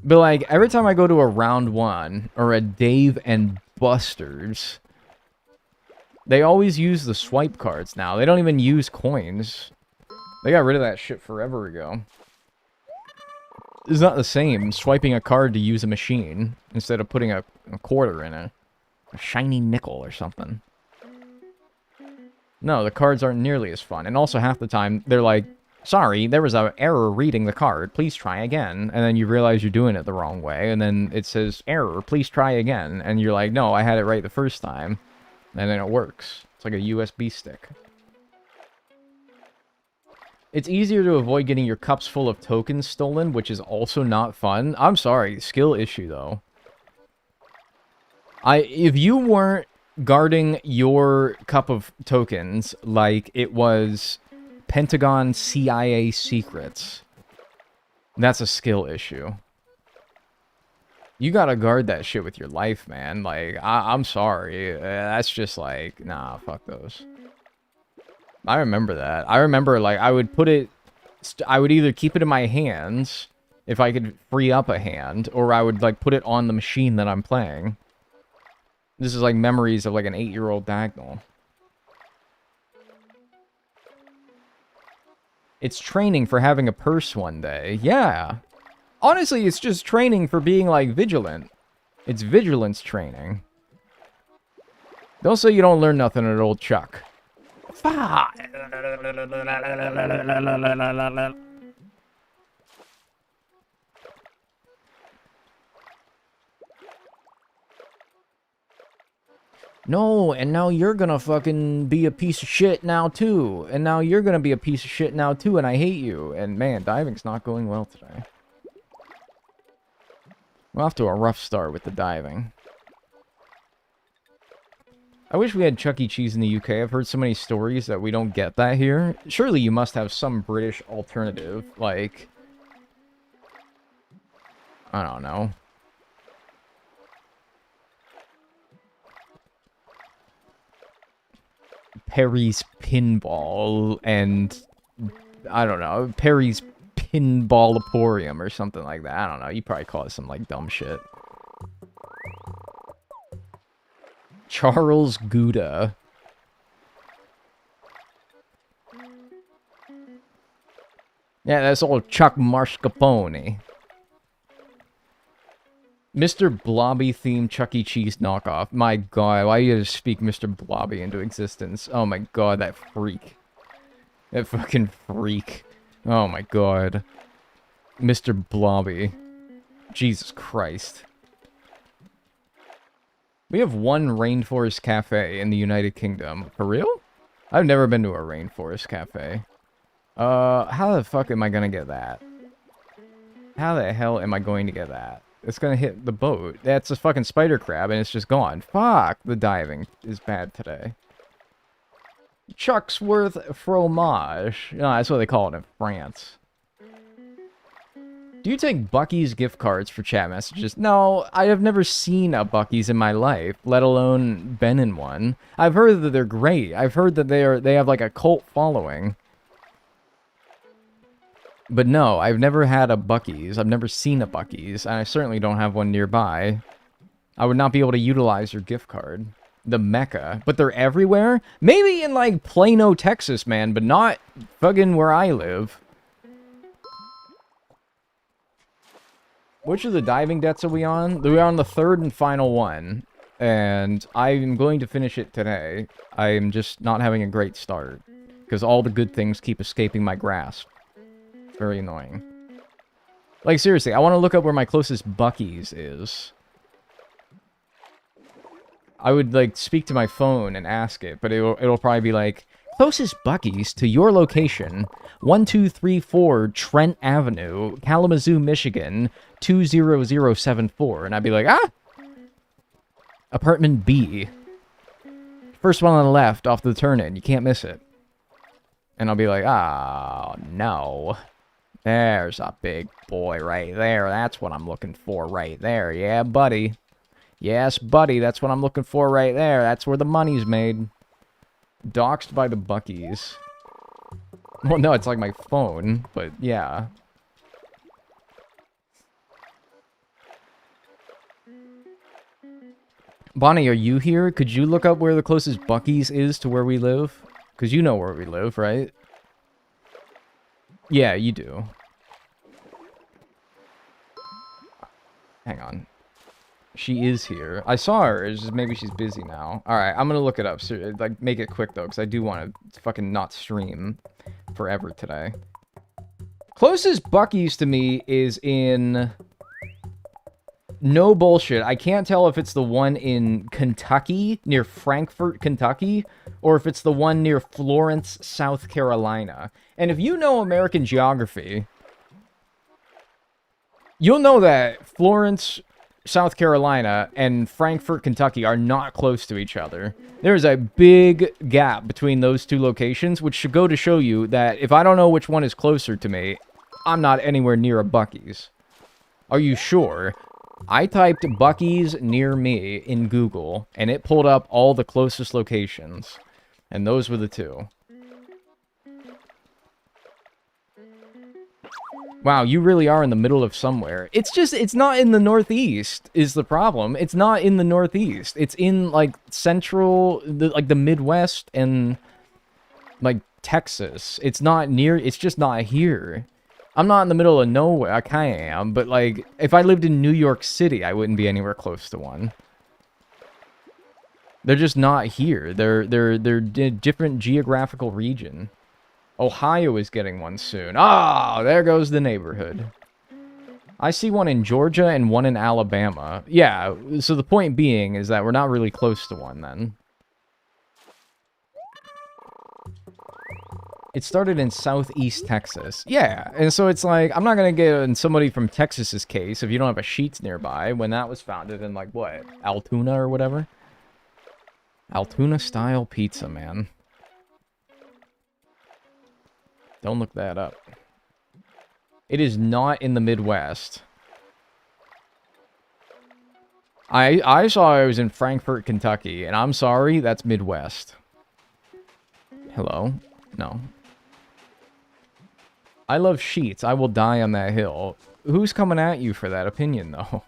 But, like, every time I go to a Round 1 or a Dave and Buster's, they always use the swipe cards now. They don't even use coins. They got rid of that shit forever ago. It's not the same swiping a card to use a machine instead of putting a quarter in it. A shiny nickel or something. No, the cards aren't nearly as fun. And also half the time, they're like, sorry, there was an error reading the card. Please try again. And then you realize you're doing it the wrong way. And then it says, error, please try again. And you're like, no, I had it right the first time. And then it works. It's like a USB stick. It's easier to avoid getting your cups full of tokens stolen, which is also not fun. I'm sorry, skill issue though. If you weren't guarding your cup of tokens like it was Pentagon CIA secrets, that's a skill issue. You gotta guard that shit with your life, man. Like, I'm sorry. That's just like, nah, fuck those. I remember that. I remember, like, I would put it... I would either keep it in my hands, if I could free up a hand, or I would, like, put it on the machine that I'm playing. This is, like, memories of, like, an 8-year-old Dagnel. It's training for having a purse one day. Yeah. Honestly, it's just training for being, like, vigilant. It's vigilance training. Don't say you don't learn nothing at old Chuck. Fuck. No, and now you're gonna fucking be a piece of shit now too. And now you're gonna be a piece of shit now too, and I hate you. And man, diving's not going well today. We're off to a rough start with the diving. I wish we had Chuck E. Cheese in the UK. I've heard so many stories that we don't get that here. Surely you must have some British alternative, like... I don't know. Perry's Pinball and... I don't know, Perry's Pinball Emporium or something like that. I don't know, you probably call it some, like, dumb shit. Charles Gouda. Yeah, that's old Chuck Mascarpone. Mr. Blobby themed Chuck E. Cheese knockoff. My god, why you gotta speak Mr. Blobby into existence? Oh my god, that freak. That fucking freak. Oh my god. Mr. Blobby. Jesus Christ. We have one rainforest cafe in the United Kingdom. For real? I've never been to a rainforest cafe. How the fuck am I gonna get that? How the hell am I going to get that? It's gonna hit the boat. That's a fucking spider crab and it's just gone. Fuck, the diving is bad today. Chucksworth fromage. No, that's what they call it in France. Do you take Buc-ee's gift cards for chat messages? No, I have never seen a Buc-ee's in my life, let alone been in one. I've heard that they're great. I've heard that they have like a cult following. But no, I've never had a Buc-ee's. I've never seen a Buc-ee's, and I certainly don't have one nearby. I would not be able to utilize your gift card. The Mecca. But they're everywhere? Maybe in like Plano, Texas, man, but not fucking where I live. Which of the diving debts are we on? We're on the third and final one. And I'm going to finish it today. I am just not having a great start. Because all the good things keep escaping my grasp. It's very annoying. Like, seriously, I want to look up where my closest Buc-ee's is. I would, like, speak to my phone and ask it. But it'll probably be like, Closest Buc-ee's to your location, 1234 Trent Avenue, Kalamazoo, Michigan, 20074. And I'd be like, ah! Apartment B. First one on the left, off the turn-in. You can't miss it. And I'll be like, oh, no. There's a big boy right there. That's what I'm looking for right there. Yeah, buddy. Yes, buddy, that's what I'm looking for right there. That's where the money's made. Doxed by the Buc-ee's. Well, no, it's like my phone, but yeah. Bonnie, are you here? Could you look up where the closest Buc-ee's is to where we live? Because you know where we live, right? Yeah, you do. Hang on. She is here. I saw her. It's just maybe she's busy now. Alright, I'm gonna look it up. So, like, make it quick, though, because I do want to fucking not stream forever today. Closest Buc-ee's to me is in... No bullshit. I can't tell if it's the one in Kentucky, near Frankfort, Kentucky, or if it's the one near Florence, South Carolina. And if you know American geography, you'll know that Florence, South Carolina, and Frankfort, Kentucky are not close to each other. There's a big gap between those two locations, which should go to show you that if I don't know which one is closer to me, I'm not anywhere near a Buc-ee's. Are you sure? I typed Buc-ee's near me in Google, and it pulled up all the closest locations. And those were the two. Wow, you really are in the middle of somewhere. It's just, it's not in the Northeast, is the problem. It's not in the Northeast. It's in, like, central, like, the Midwest and, like, Texas. It's not near, it's just not here. I'm not in the middle of nowhere. I kind of am, but, like, if I lived in New York City, I wouldn't be anywhere close to one. They're just not here. They're a different geographical region. Ohio is getting one soon. Ah, there goes the neighborhood. I see one in Georgia and one in Alabama. Yeah, so the point being is that we're not really close to one, then. It started in southeast Texas. Yeah, and so it's like, I'm not going to get in somebody from Texas's case if you don't have a Sheetz nearby, when that was founded in, like, what? Altoona or whatever? Altoona-style pizza, man. Don't look that up. It is not in the Midwest. I saw it was in Frankfort, Kentucky, and I'm sorry, that's Midwest. Hello? No. I love Sheetz. I will die on that hill. Who's coming at you for that opinion, though?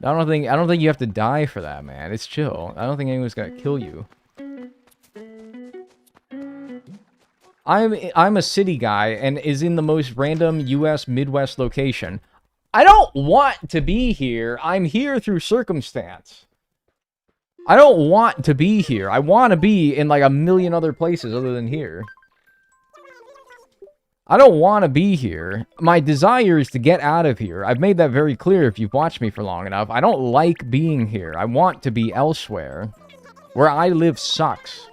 I don't think you have to die for that, man. It's chill. I don't think anyone's gonna kill you. I'm a city guy and is in the most random US Midwest location. I don't want to be here. I'm here through circumstance. I don't want to be here. I want to be in like a million other places other than here. I don't want to be here. My desire is to get out of here. I've made that very clear if you've watched me for long enough. I don't like being here. I want to be elsewhere. Where I live sucks.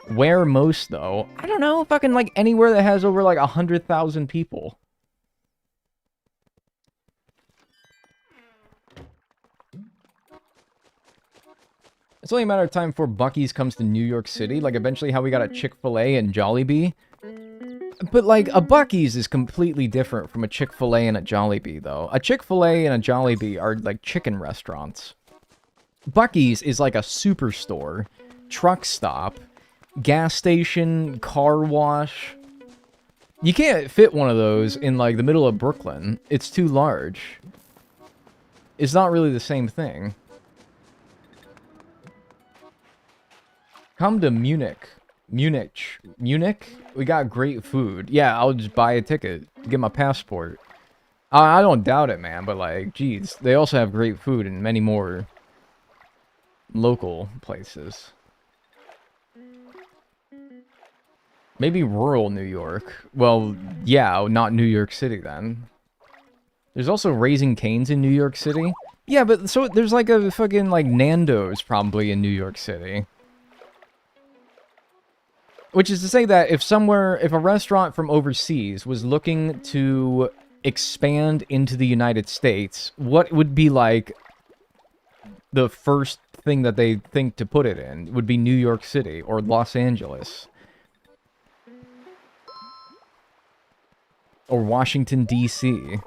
Where most, though? I don't know. Fucking, like, anywhere that has over, like, 100,000 people. It's only a matter of time before Buc-ee's comes to New York City. Like, eventually how we got a Chick-fil-A and Jollibee. But, like, a Buc-ee's is completely different from a Chick-fil-A and a Jollibee, though. A Chick-fil-A and a Jollibee are, like, chicken restaurants. Buc-ee's is like a superstore, truck stop, gas station, car wash. You can't fit one of those in, like, the middle of Brooklyn. It's too large. It's not really the same thing. Come to Munich. Munich? We got great food. Yeah, I'll just buy a ticket. Get my passport. I don't doubt it, man, but, like, geez. They also have great food in many more local places. Maybe rural New York. Well, yeah, not New York City, then. There's also Raising Cane's in New York City. Yeah, but so there's like a fucking, like, Nando's probably in New York City. Which is to say that if a restaurant from overseas was looking to expand into the United States, what would be like the first thing that they think to put it in? Would be New York City or Los Angeles. Or Washington, D.C.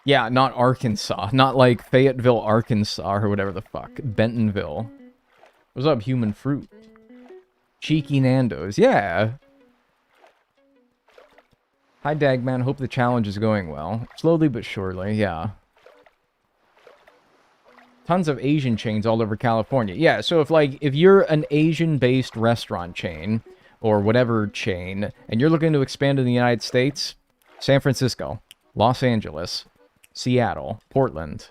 Yeah, not Arkansas. Not like Fayetteville, Arkansas, or whatever the fuck. Bentonville. What's up, human fruit? Cheeky Nando's. Yeah. Hi, Dagman. Hope the challenge is going well. Slowly but surely, yeah. Tons of Asian chains all over California. Yeah, so if you're an Asian-based restaurant chain, or whatever chain, and you're looking to expand in the United States, San Francisco, Los Angeles, Seattle, Portland.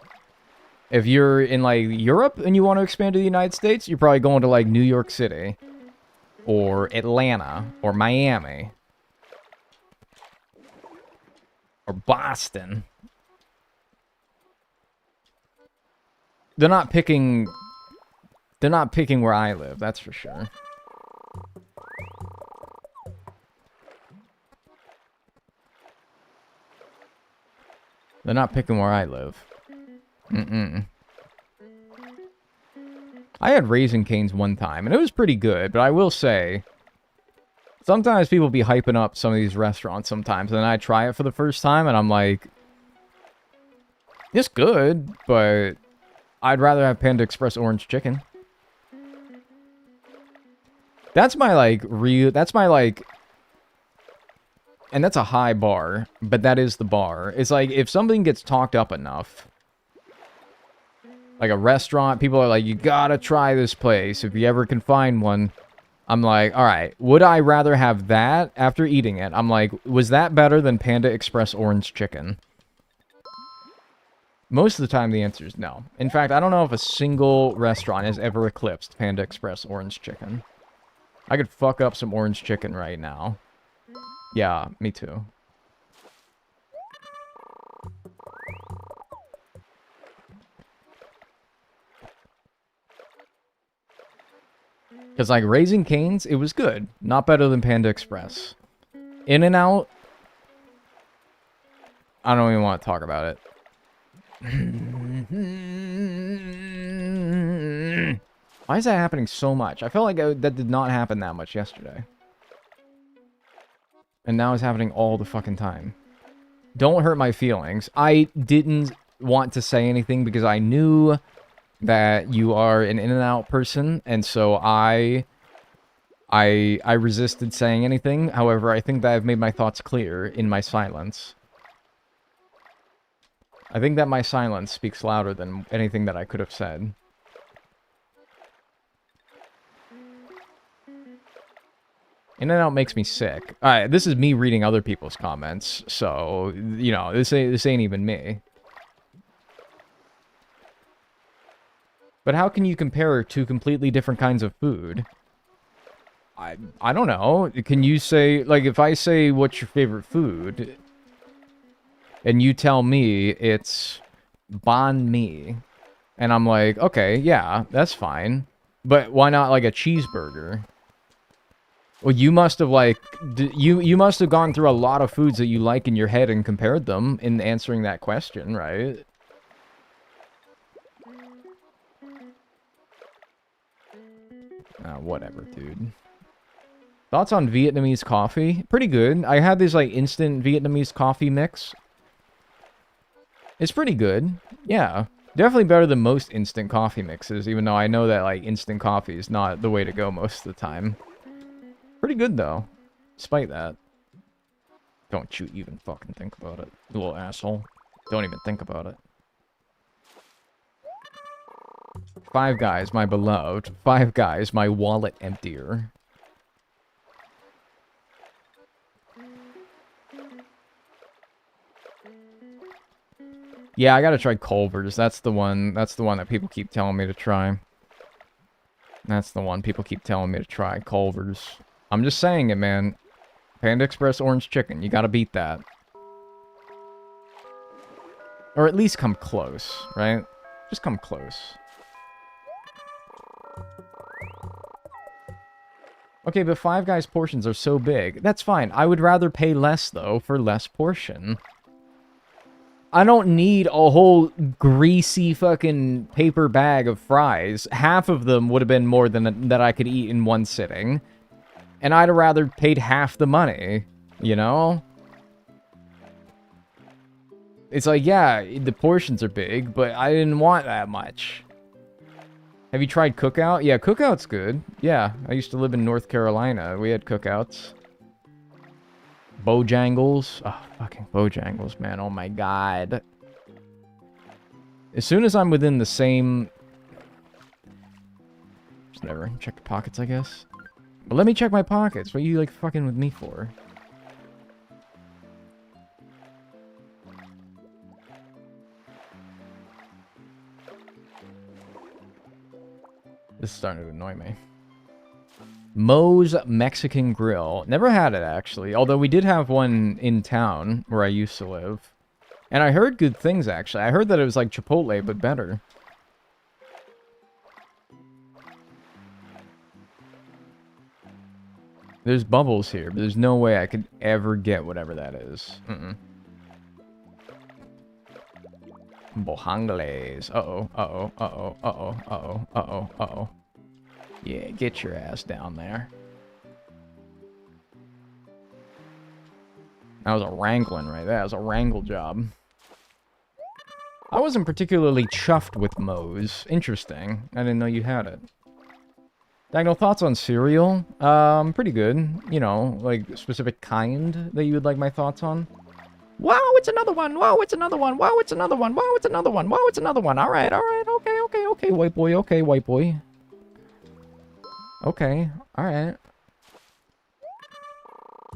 If you're in, like, Europe and you want to expand to the United States, you're probably going to, like, New York City, or Atlanta, or Miami, or Boston. They're not picking where I live, that's for sure. They're not picking where I live. I had Raisin Cane's one time, and it was pretty good, but I will say, sometimes people be hyping up some of these restaurants sometimes, and then I try it for the first time, and I'm like, it's good, but I'd rather have Panda Express orange chicken. That's my, like, and that's a high bar, but that is the bar. It's like, if something gets talked up enough, like a restaurant, people are like, you gotta try this place if you ever can find one. I'm like, alright, would I rather have that after eating it? I'm like, was that better than Panda Express orange chicken? Most of the time, the answer is no. In fact, I don't know if a single restaurant has ever eclipsed Panda Express orange chicken. I could fuck up some orange chicken right now. Yeah, me too. Because, like, Raising Cane's, it was good. Not better than Panda Express. In-N-Out, I don't even want to talk about it. Why is that happening so much? I felt like that did not happen that much yesterday. And now it's happening all the fucking time. Don't hurt my feelings. I didn't want to say anything because I knew that you are an In-N-Out person, and so I resisted saying anything. However, I think that I've made my thoughts clear in my silence. I think that my silence speaks louder than anything that I could have said. In-N-Out makes me sick. Alright, this is me reading other people's comments, so, you know, this ain't even me. But how can you compare two completely different kinds of food? I don't know. Can you say, like, if I say, what's your favorite food? And you tell me it's banh mi. And I'm like, okay, yeah, that's fine. But why not, like, a cheeseburger? Well, you must have, like, you must have gone through a lot of foods that you like in your head and compared them in answering that question, right? Whatever, dude. Thoughts on Vietnamese coffee? Pretty good. I had this, like, instant Vietnamese coffee mix. It's pretty good. Yeah. Definitely better than most instant coffee mixes, even though I know that, like, instant coffee is not the way to go most of the time. Pretty good, though. Despite that. Don't you even fucking think about it, you little asshole. Don't even think about it. Five Guys, my beloved. Five Guys, my wallet emptier. Yeah, I gotta try Culver's. That's the one that people keep telling me to try. That's the one people keep telling me to try, Culver's. I'm just saying it, man. Panda Express orange chicken, you gotta beat that. Or at least come close, right? Just come close. Okay, but Five Guys portions are so big. That's fine. I would rather pay less, though, for less portion. I don't need a whole greasy fucking paper bag of fries. Half of them would have been more than that I could eat in one sitting. And I'd have rather paid half the money, you know? It's like, yeah, the portions are big, but I didn't want that much. Have you tried Cookout? Yeah, Cookout's good. Yeah, I used to live in North Carolina. We had Cookouts. Bojangles. Oh, fucking Bojangles, man. Oh my god. As soon as I'm within the same... Just never. Check the pockets, I guess. But let me check my pockets. What are you, like, fucking with me for? This is starting to annoy me. Moe's Mexican Grill. Never had it, actually. Although we did have one in town where I used to live. And I heard good things, actually. I heard that it was like Chipotle, but better. There's bubbles here, but there's no way I could ever get whatever that is. Bojangles. Uh-oh, uh-oh, uh-oh, uh-oh, uh-oh, uh-oh, uh-oh. Yeah, get your ass down there. That was a wrangling right there. That was a wrangle job. I wasn't particularly chuffed with Moe's. Interesting. I didn't know you had it. Dagnel, thoughts on cereal? Pretty good. You know, like, specific kind that you would like my thoughts on? Wow, it's another one! Wow, it's another one! Wow, it's another one! Wow, it's another one! Wow, it's another one! Alright, alright, okay, okay, okay, white boy, okay, white boy. Okay, alright.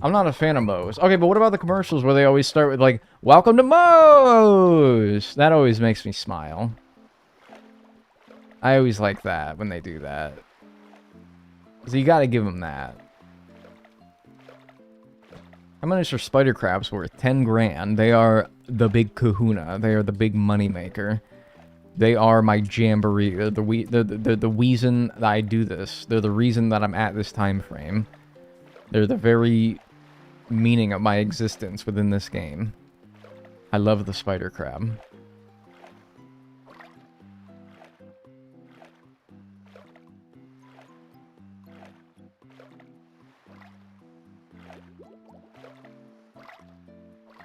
I'm not a fan of Moe's. Okay, but what about the commercials where they always start with, like, welcome to Moe's? That always makes me smile. I always like that when they do that. So you gotta give them that. How much are spider crabs worth? 10 grand. They are the big kahuna. They are the big money maker. They are my jamboree. They're the reason that I do this. They're the reason that I'm at this time frame. They're the very meaning of my existence within this game. I love the spider crab.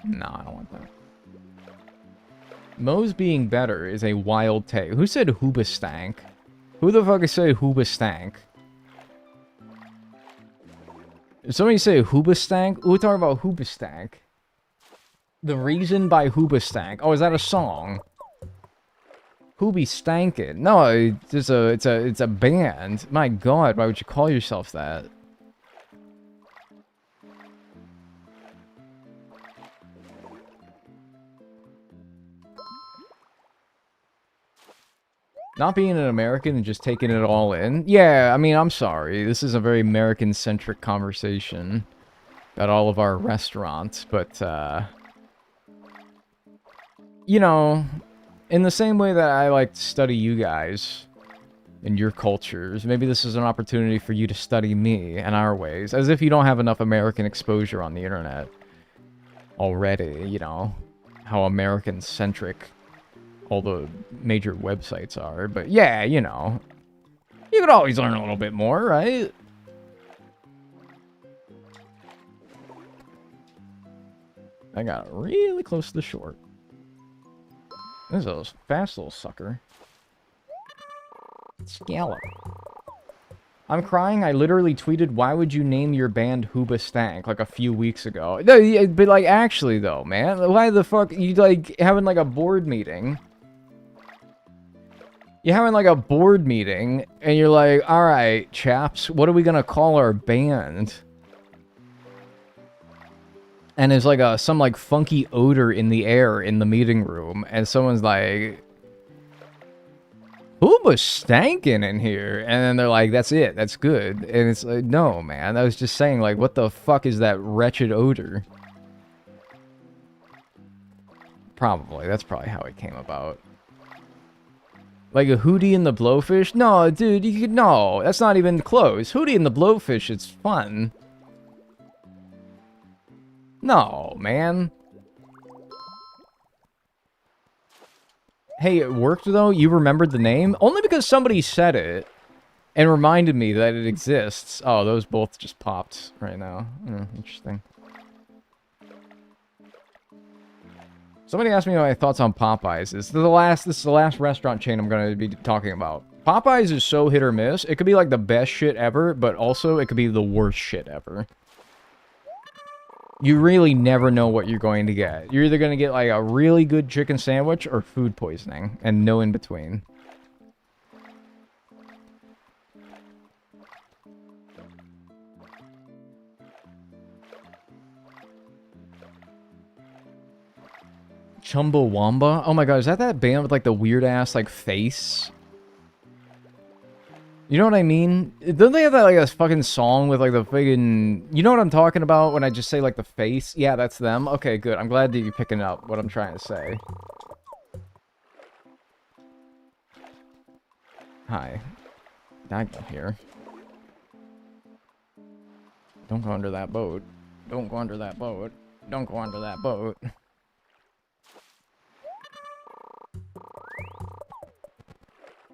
No, I don't want that. Moe's being better is a wild take. Who said Hoobastank? Who the fuck is say Hoobastank? If somebody say Hoobastank, we're talking about Hoobastank. The Reason by Hoobastank. Oh, is that a song? Hoobie Stankin'. No, it's a band. My god, why would you call yourself that? Not being an American and just taking it all in. Yeah, I mean, I'm sorry. This is a very American-centric conversation about all of our restaurants, but, you know, in the same way that I like to study you guys and your cultures, maybe this is an opportunity for you to study me and our ways, as if you don't have enough American exposure on the internet already, you know, how American-centric all the major websites are. But yeah, you know, you could always learn a little bit more, right? I got really close to the short. This is a fast little sucker. Scallop. I'm crying. I literally tweeted, why would you name your band Hoobastank like a few weeks ago? No, but like, actually though, man, why the fuck you like having like a board meeting? You're having like a board meeting and you're like, all right, chaps, what are we gonna call our band? And there's like some like funky odor in the air in the meeting room, and someone's like, Hoobastankin' in here, and then they're like, that's it, that's good. And it's like, no, man, I was just saying, like, what the fuck is that wretched odor? Probably, that's probably how it came about. Like a Hootie and the Blowfish? No, dude, you could, no, that's not even close. Hootie and the Blowfish, it's fun. No, man. Hey, it worked though? You remembered the name? Only because somebody said it and reminded me that it exists. Oh, those both just popped right now. Interesting. Somebody asked me my thoughts on Popeyes. This is the last restaurant chain I'm going to be talking about. Popeyes is so hit or miss. It could be like the best shit ever, but also it could be the worst shit ever. You really never know what you're going to get. You're either going to get like a really good chicken sandwich or food poisoning, and no in between. Chumbawamba? Oh my god, is that band with like the weird ass like face? You know what I mean? Don't they have that like a fucking song with like the fucking... You know what I'm talking about when I just say like the face? Yeah, that's them. Okay, good. I'm glad that you're picking up what I'm trying to say. Hi. Dagnel here. Don't go under that boat. Don't go under that boat. Don't go under that boat.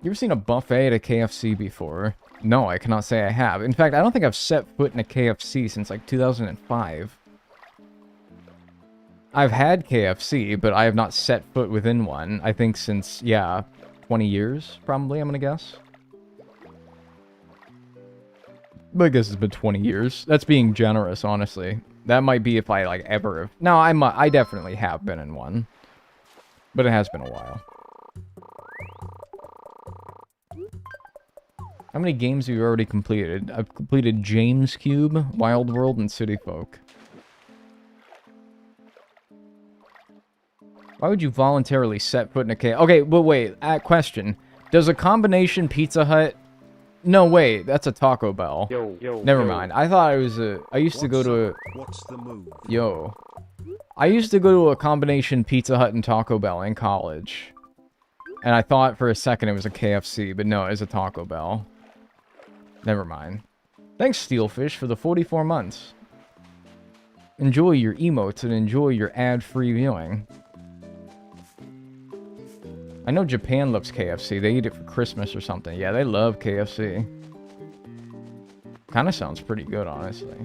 You ever seen a buffet at a KFC before? No, I cannot say I have. In fact, I don't think I've set foot in a KFC since like 2005. I've had KFC, but I have not set foot within one. I think since, yeah, 20 years, probably, I'm gonna guess. But I guess it's been 20 years. That's being generous, honestly. That might be if I, like, ever... No, I definitely have been in one. But it has been a while. How many games have you already completed? I've completed James Cube, Wild World, and City Folk. Why would you voluntarily set foot in a cave? Okay, but wait, question. Does a combination Pizza Hut... No, wait, that's a Taco Bell. Never mind. I thought it was a... I used to go to a... What's the move? Yo. I used to go to a combination Pizza Hut and Taco Bell in college. And I thought for a second it was a KFC, but no, it was a Taco Bell. Never mind. Thanks, Steelfish, for the 44 months. Enjoy your emotes and enjoy your ad-free viewing. I know Japan loves KFC. They eat it for Christmas or something. Yeah, they love KFC. Kinda sounds pretty good, honestly.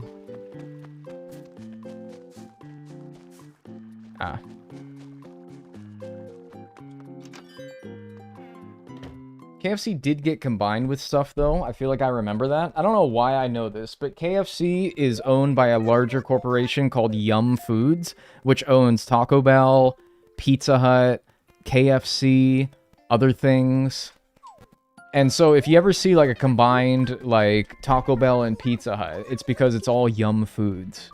Ah. KFC did get combined with stuff, though. I feel like I remember that. I don't know why I know this, but KFC is owned by a larger corporation called Yum Foods, which owns Taco Bell, Pizza Hut, KFC, other things. And so if you ever see, like, a combined, like, Taco Bell and Pizza Hut, it's because it's all Yum Foods.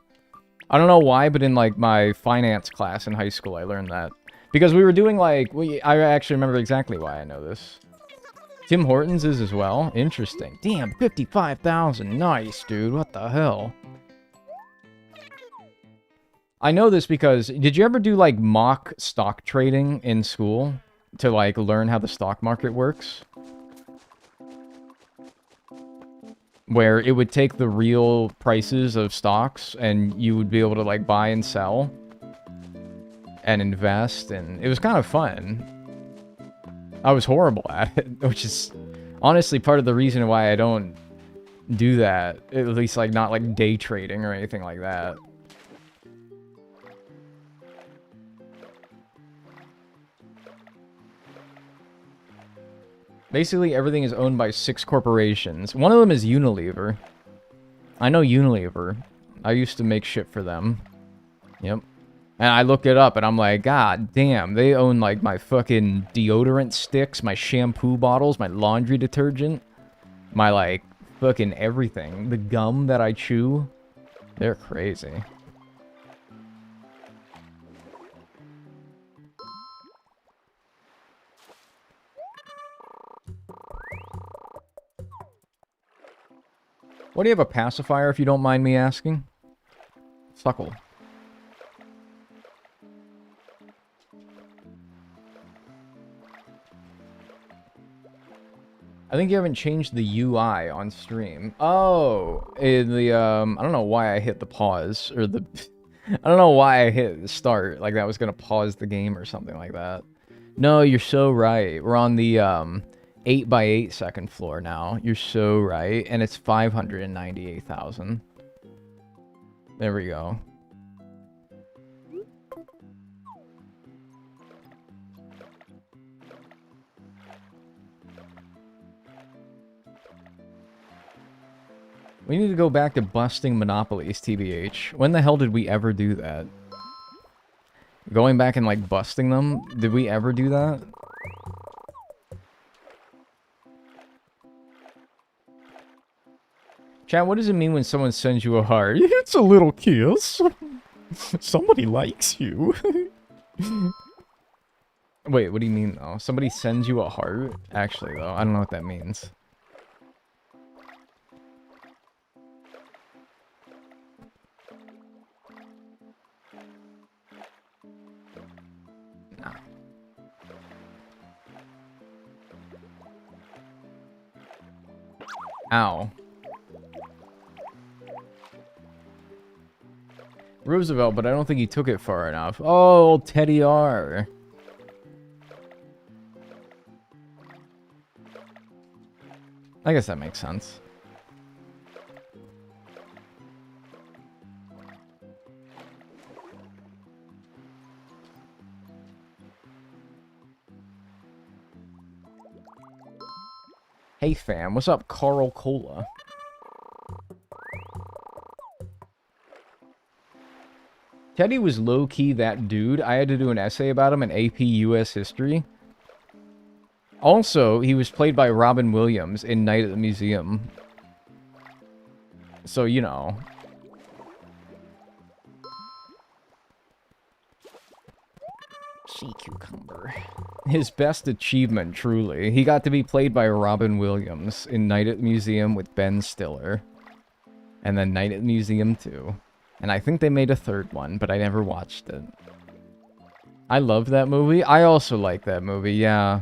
I don't know why, but in, like, my finance class in high school, I learned that. Because we were doing, like... I actually remember exactly why I know this. Tim Hortons is as well. Interesting. Damn, 55,000. Nice, dude. What the hell? I know this because... Did you ever do, like, mock stock trading in school? To, like, learn how the stock market works? Where it would take the real prices of stocks and you would be able to, like, buy and sell. And invest. And it was kind of fun. I was horrible at it, which is honestly part of the reason why I don't do that. At least, like, not, like, day trading or anything like that. Basically, everything is owned by 6 corporations. One of them is Unilever. I know Unilever. I used to make shit for them. Yep. And I look it up, and I'm like, God damn, they own, like, my fucking deodorant sticks, my shampoo bottles, my laundry detergent, my, like, fucking everything. The gum that I chew. They're crazy. What do you have a pacifier, if you don't mind me asking? Suckle. I think you haven't changed the UI on stream. Oh, in the, I don't know why I hit the pause, or the, I don't know why I hit the start, like that was gonna pause the game or something like that. No, you're so right. We're on the, 8 by 8 second floor now. You're so right, and it's 598,000. There we go. We need to go back to busting monopolies, TBH. When the hell did we ever do that? Going back and, like, busting them? Did we ever do that? Chat, what does it mean when someone sends you a heart? It's a little kiss. Somebody likes you. Wait, what do you mean, though? Somebody sends you a heart? Actually, though, I don't know what that means. Ow. Roosevelt, but I don't think he took it far enough. Oh, Teddy R. I guess that makes sense. Hey fam, what's up, Carl Cola? Teddy was low-key that dude. I had to do an essay about him in AP US History. Also, he was played by Robin Williams in Night at the Museum. So, you know. Sea cucumber. His best achievement, truly. He got to be played by Robin Williams in Night at the Museum with Ben Stiller. And then Night at the Museum 2. And I think they made a third one, but I never watched it. I love that movie. I also like that movie, yeah.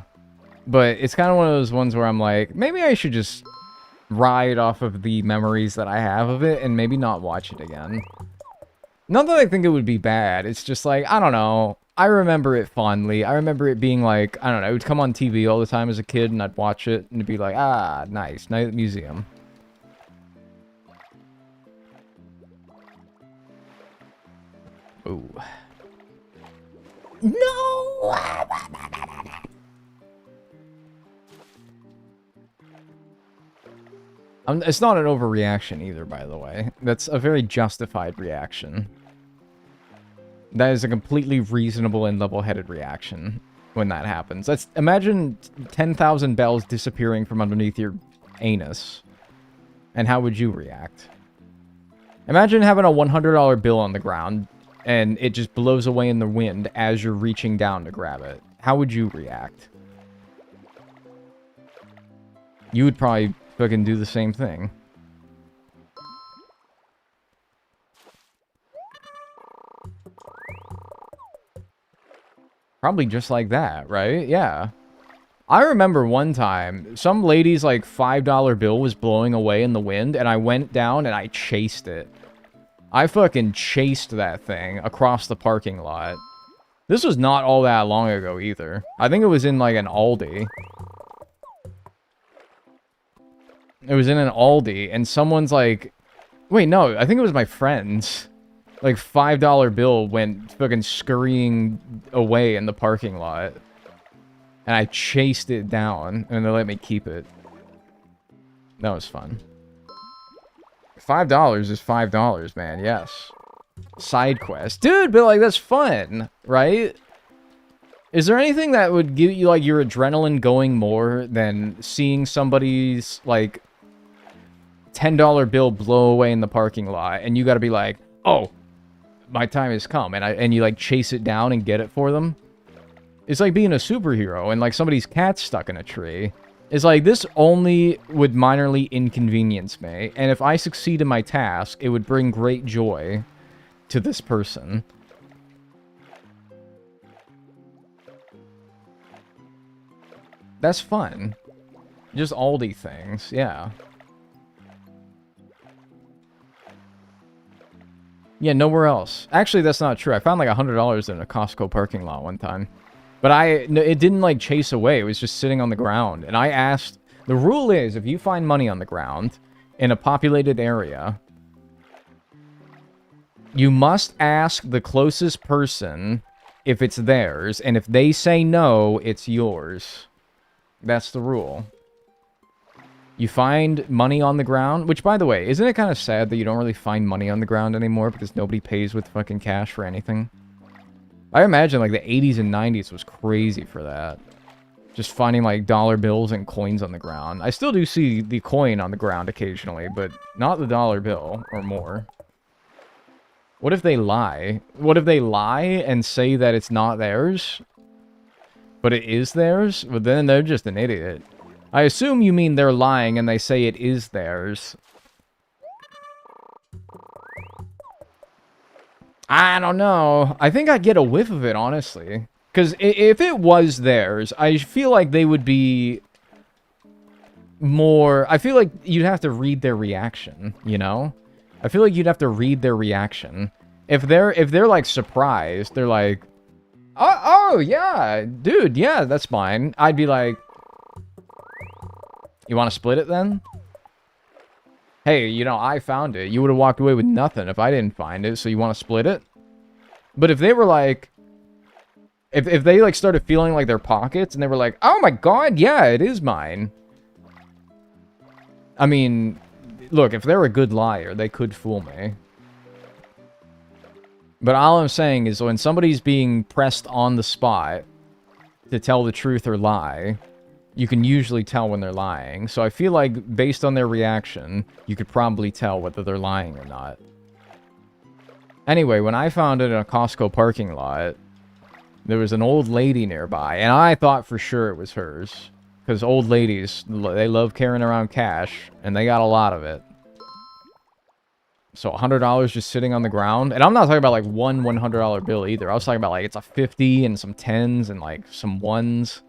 But it's kind of one of those ones where I'm like, maybe I should just ride off of the memories that I have of it and maybe not watch it again. Not that I think it would be bad. It's just like, I don't know. I remember it fondly. I remember it being like, I don't know, it would come on TV all the time as a kid and I'd watch it and it'd be like, ah, nice, Night at the Museum. Ooh. No! It's not an overreaction either, by the way. That's a very justified reaction. That is a completely reasonable and level-headed reaction when that happens. Imagine 10,000 bells disappearing from underneath your anus. And how would you react? Imagine having a $100 bill on the ground and it just blows away in the wind as you're reaching down to grab it. How would you react? You would probably fucking do the same thing. Probably just like that, right? Yeah. I remember one time, some lady's like $5 bill was blowing away in the wind, and I went down and I chased it. I fucking chased that thing across the parking lot. This was not all that long ago either. I think it was in like an Aldi. It was in an Aldi, and someone's like... Wait, no, I think it was my friend's. Like, $5 bill went fucking scurrying away in the parking lot. And I chased it down, and they let me keep it. That was fun. $5 is $5, man, yes. Side quest. Dude, but like, that's fun, right? Is there anything that would give you, like, your adrenaline going more than seeing somebody's, like, $10 bill blow away in the parking lot, and you gotta be like, oh, my time has come, and you, like, chase it down and get it for them? It's like being a superhero, and, like, somebody's cat's stuck in a tree. It's like, this only would minorly inconvenience me, and if I succeed in my task, it would bring great joy to this person. That's fun. Just Aldi things, yeah. Yeah, nowhere else. Actually, that's not true. I found like $100 in a Costco parking lot one time. But it didn't like chase away. It was just sitting on the ground. And I asked, the rule is if you find money on the ground in a populated area, you must ask the closest person if it's theirs. And if they say no, it's yours. That's the rule. You find money on the ground, which, by the way, isn't it kind of sad that you don't really find money on the ground anymore because nobody pays with fucking cash for anything? I imagine, like, the 80s and 90s was crazy for that. Just finding, like, dollar bills and coins on the ground. I still do see the coin on the ground occasionally, but not the dollar bill or more. What if they lie? What if they lie and say that it's not theirs, but it is theirs? Well, then they're just an idiot. I assume you mean they're lying and they say it is theirs. I don't know. I think I'd get a whiff of it, honestly. Because if it was theirs, I feel like they would be more... I feel like you'd have to read their reaction, you know? I feel like you'd have to read their reaction. If they're like, surprised, they're like, oh, yeah, dude, yeah, that's mine. I'd be like... You want to split it then? Hey, you know, I found it. You would have walked away with nothing if I didn't find it, so you want to split it? But if they were like... If they, like, started feeling like their pockets, and they were like, oh my god, yeah, it is mine. I mean, look, if they're a good liar, they could fool me. But all I'm saying is when somebody's being pressed on the spot to tell the truth or lie... You can usually tell when they're lying. So I feel like, based on their reaction, you could probably tell whether they're lying or not. Anyway, when I found it in a Costco parking lot, there was an old lady nearby, and I thought for sure it was hers. Because old ladies, they love carrying around cash, and they got a lot of it. So $100 just sitting on the ground. And I'm not talking about, like, one $100 bill either. I was talking about, like, it's a 50 and some 10s and, like, some 1s.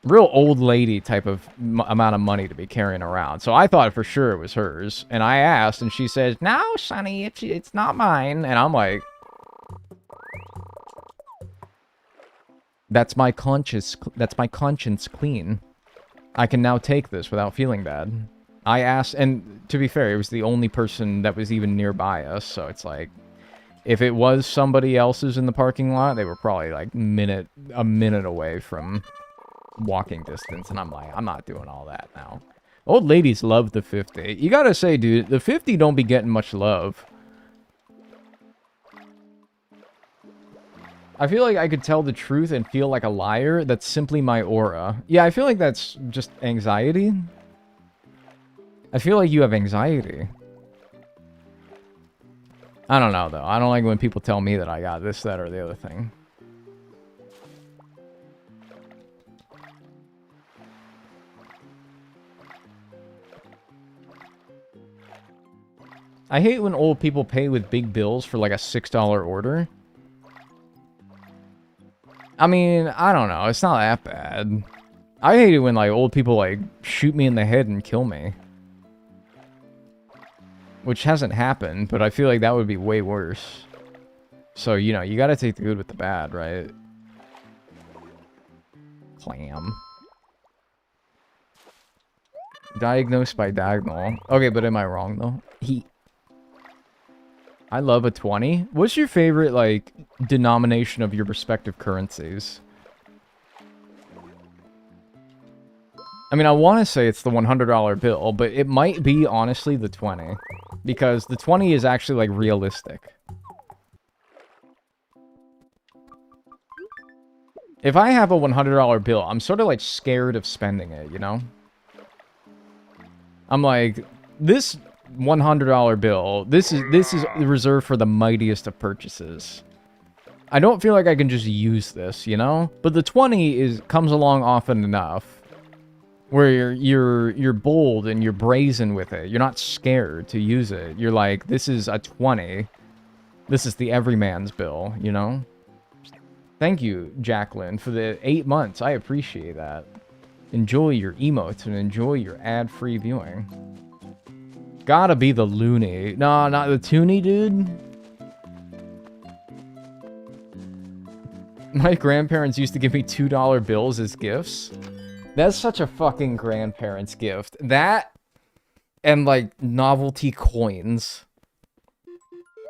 Real old lady type of amount of money to be carrying around. So I thought for sure it was hers. And I asked, and she says, no, Sonny, it's not mine. And I'm like... That's my conscience clean. I can now take this without feeling bad. I asked, and to be fair, it was the only person that was even nearby us. So it's like... If it was somebody else's in the parking lot, they were probably like a minute away from... walking distance, and I'm like, I'm not doing all that now. Old ladies love the 50. You gotta say, dude, the 50 don't be getting much love. I feel like I could tell the truth and feel like a liar. That's simply my aura. Yeah, I feel like that's just anxiety. I feel like you have anxiety. I don't know, though. I don't like when people tell me that I got this, that, or the other thing. I hate when old people pay with big bills for like a $6 order. I mean, I don't know. It's not that bad. I hate it when like old people like shoot me in the head and kill me. Which hasn't happened, but I feel like that would be way worse. So, you know, you gotta take the good with the bad, right? Clam. Diagnosed by Dagnel. Okay, but am I wrong though? I love a 20. What's your favorite, like, denomination of your respective currencies? I mean, I want to say it's the $100 bill, but it might be, honestly, the 20. Because the 20 is actually, like, realistic. If I have a $100 bill, I'm sort of, like, scared of spending it, you know? I'm like, this... $100 bill. This is reserved for the mightiest of purchases. I don't feel like I can just use this, you know? But the 20 comes along often enough where you're bold and you're brazen with it. You're not scared to use it. You're like, this is a 20. This is the everyman's bill, you know? Thank you, Jacqueline, for the 8 months. I appreciate that. Enjoy your emotes and enjoy your ad-free viewing. Gotta be the loony. Nah, not the toonie, dude. My grandparents used to give me $2 bills as gifts. That's such a fucking grandparents gift. That and like novelty coins.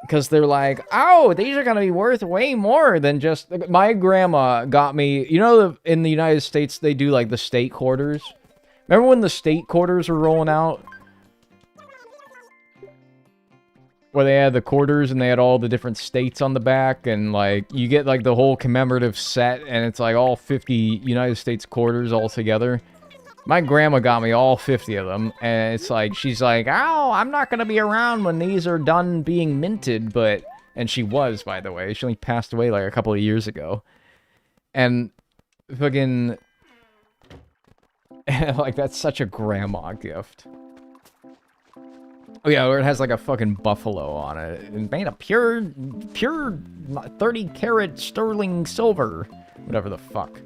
Because they're like, oh, these are going to be worth way more than just... My grandma got me... You know, in the United States, they do, like, the state quarters? Remember when the state quarters were rolling out? Where they had the quarters and they had all the different states on the back. And, like, you get, like, the whole commemorative set. And it's, like, all 50 United States quarters all together. My grandma got me all 50 of them, and it's like, she's like, oh, I'm not going to be around when these are done being minted, but... And she was, by the way. She only passed away, like, a couple of years ago. And fucking... like, that's such a grandma gift. Oh, yeah, where it has, like, a fucking buffalo on it. And made of pure 30-carat sterling silver. Whatever the fuck.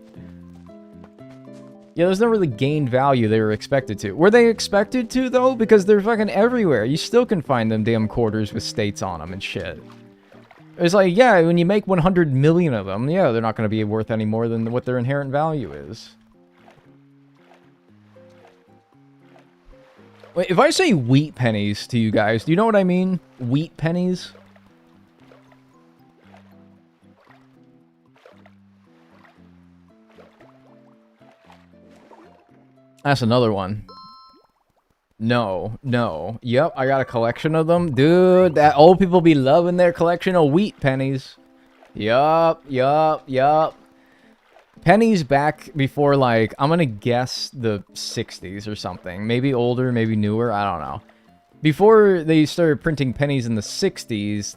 Yeah, there's no really gained value they were expected to. Were they expected to, though? Because they're fucking everywhere. You still can find them damn quarters with states on them and shit. It's like, yeah, when you make 100 million of them, yeah, they're not going to be worth any more than what their inherent value is. Wait, if I say wheat pennies to you guys, do you know what I mean? Wheat pennies? That's another one. No. Yep, I got a collection of them. Dude, that old people be loving their collection of wheat pennies. Yup. Pennies back before, like, I'm gonna guess the 60s or something. Maybe older, maybe newer, I don't know. Before they started printing pennies in the 60s,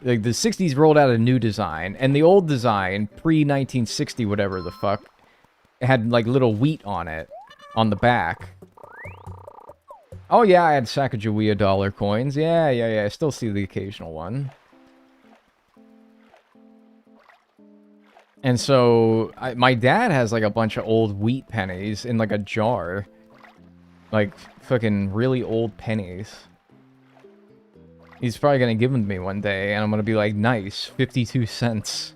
like, the 60s rolled out a new design. And the old design, pre-1960, whatever the fuck, had, like, little wheat on it. On the back. Oh, yeah, I had Sacagawea dollar coins. Yeah, I still see the occasional one. And so, my dad has, like, a bunch of old wheat pennies in, like, a jar. Like, fucking really old pennies. He's probably gonna give them to me one day, and I'm gonna be like, nice, 52 cents.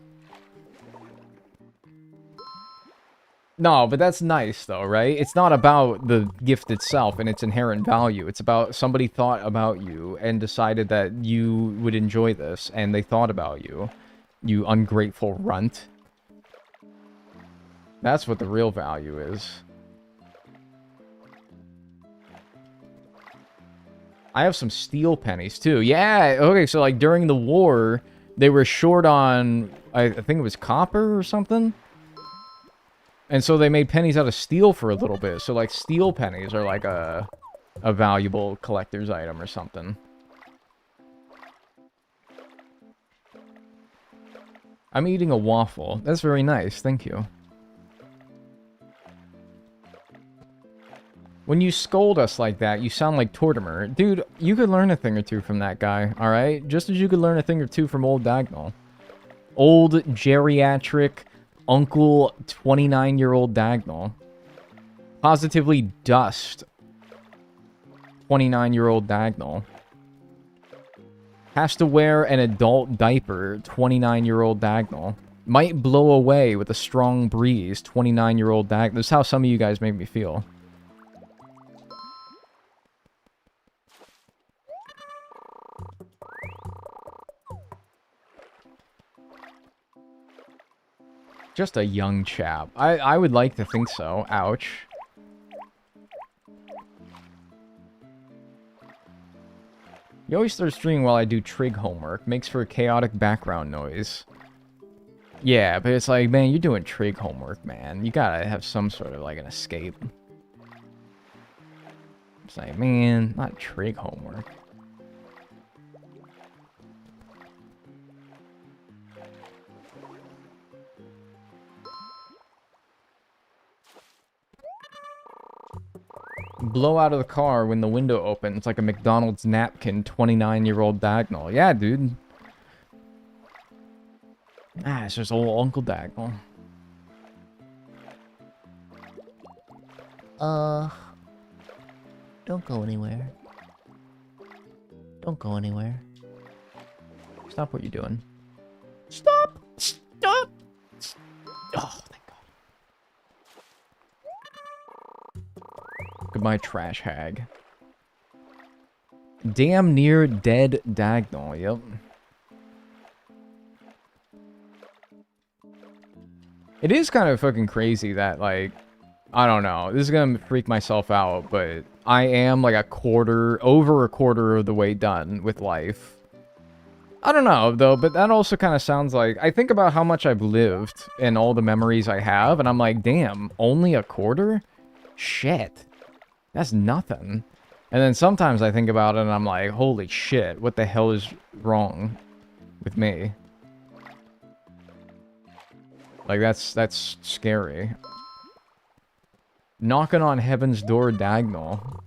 No, but that's nice, though, right? It's not about the gift itself and its inherent value. It's about somebody thought about you and decided that you would enjoy this, and they thought about you. You ungrateful runt. That's what the real value is. I have some steel pennies, too. Yeah, okay, so, like, during the war, they were short on, I think it was copper or something? And so they made pennies out of steel for a little bit. So, like, steel pennies are, like, a valuable collector's item or something. I'm eating a waffle. That's very nice. Thank you. When you scold us like that, you sound like Tortimer. Dude, you could learn a thing or two from that guy, alright? Just as you could learn a thing or two from old Dagnel. Old, geriatric... Uncle 29-year-old Dagnel. Positively dust 29-year-old Dagnel. Has to wear an adult diaper 29-year-old Dagnel. Might blow away with a strong breeze 29-year-old Dagnel. This is how some of you guys make me feel. Just a young chap. I would like to think so. Ouch. You always start streaming while I do trig homework. Makes for a chaotic background noise. Yeah, but it's like, man, you're doing trig homework, man. You gotta have some sort of, like, an escape. It's like, man, not trig homework. Blow out of the car when the window opens like a McDonald's napkin, 29-year-old Dagnel. Yeah, dude. Ah, it's just old Uncle Dagnel. Don't go anywhere. Don't go anywhere. Stop what you're doing. Stop! Stop! Oh, thank God. Goodbye, trash hag. Damn near dead Dagnel, yep. It is kind of fucking crazy that, like, I don't know, this is gonna freak myself out, but I am, like, over a quarter of the way done with life. I don't know, though, but that also kind of sounds like, I think about how much I've lived and all the memories I have, and I'm like, damn, only a quarter? Shit. That's nothing. And then sometimes I think about it and I'm like, holy shit, what the hell is wrong with me? Like, that's scary. Knocking on heaven's door, Dagnel.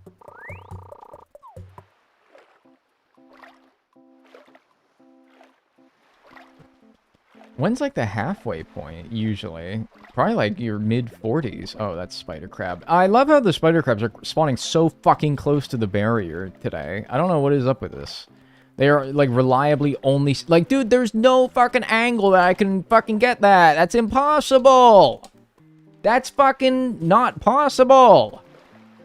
When's, like, the halfway point, usually? Probably, like, your mid-40s. Oh, that's spider crab. I love how the spider crabs are spawning so fucking close to the barrier today. I don't know what is up with this. They are, like, reliably only... Like, dude, there's no fucking angle that I can fucking get that. That's impossible! That's fucking not possible!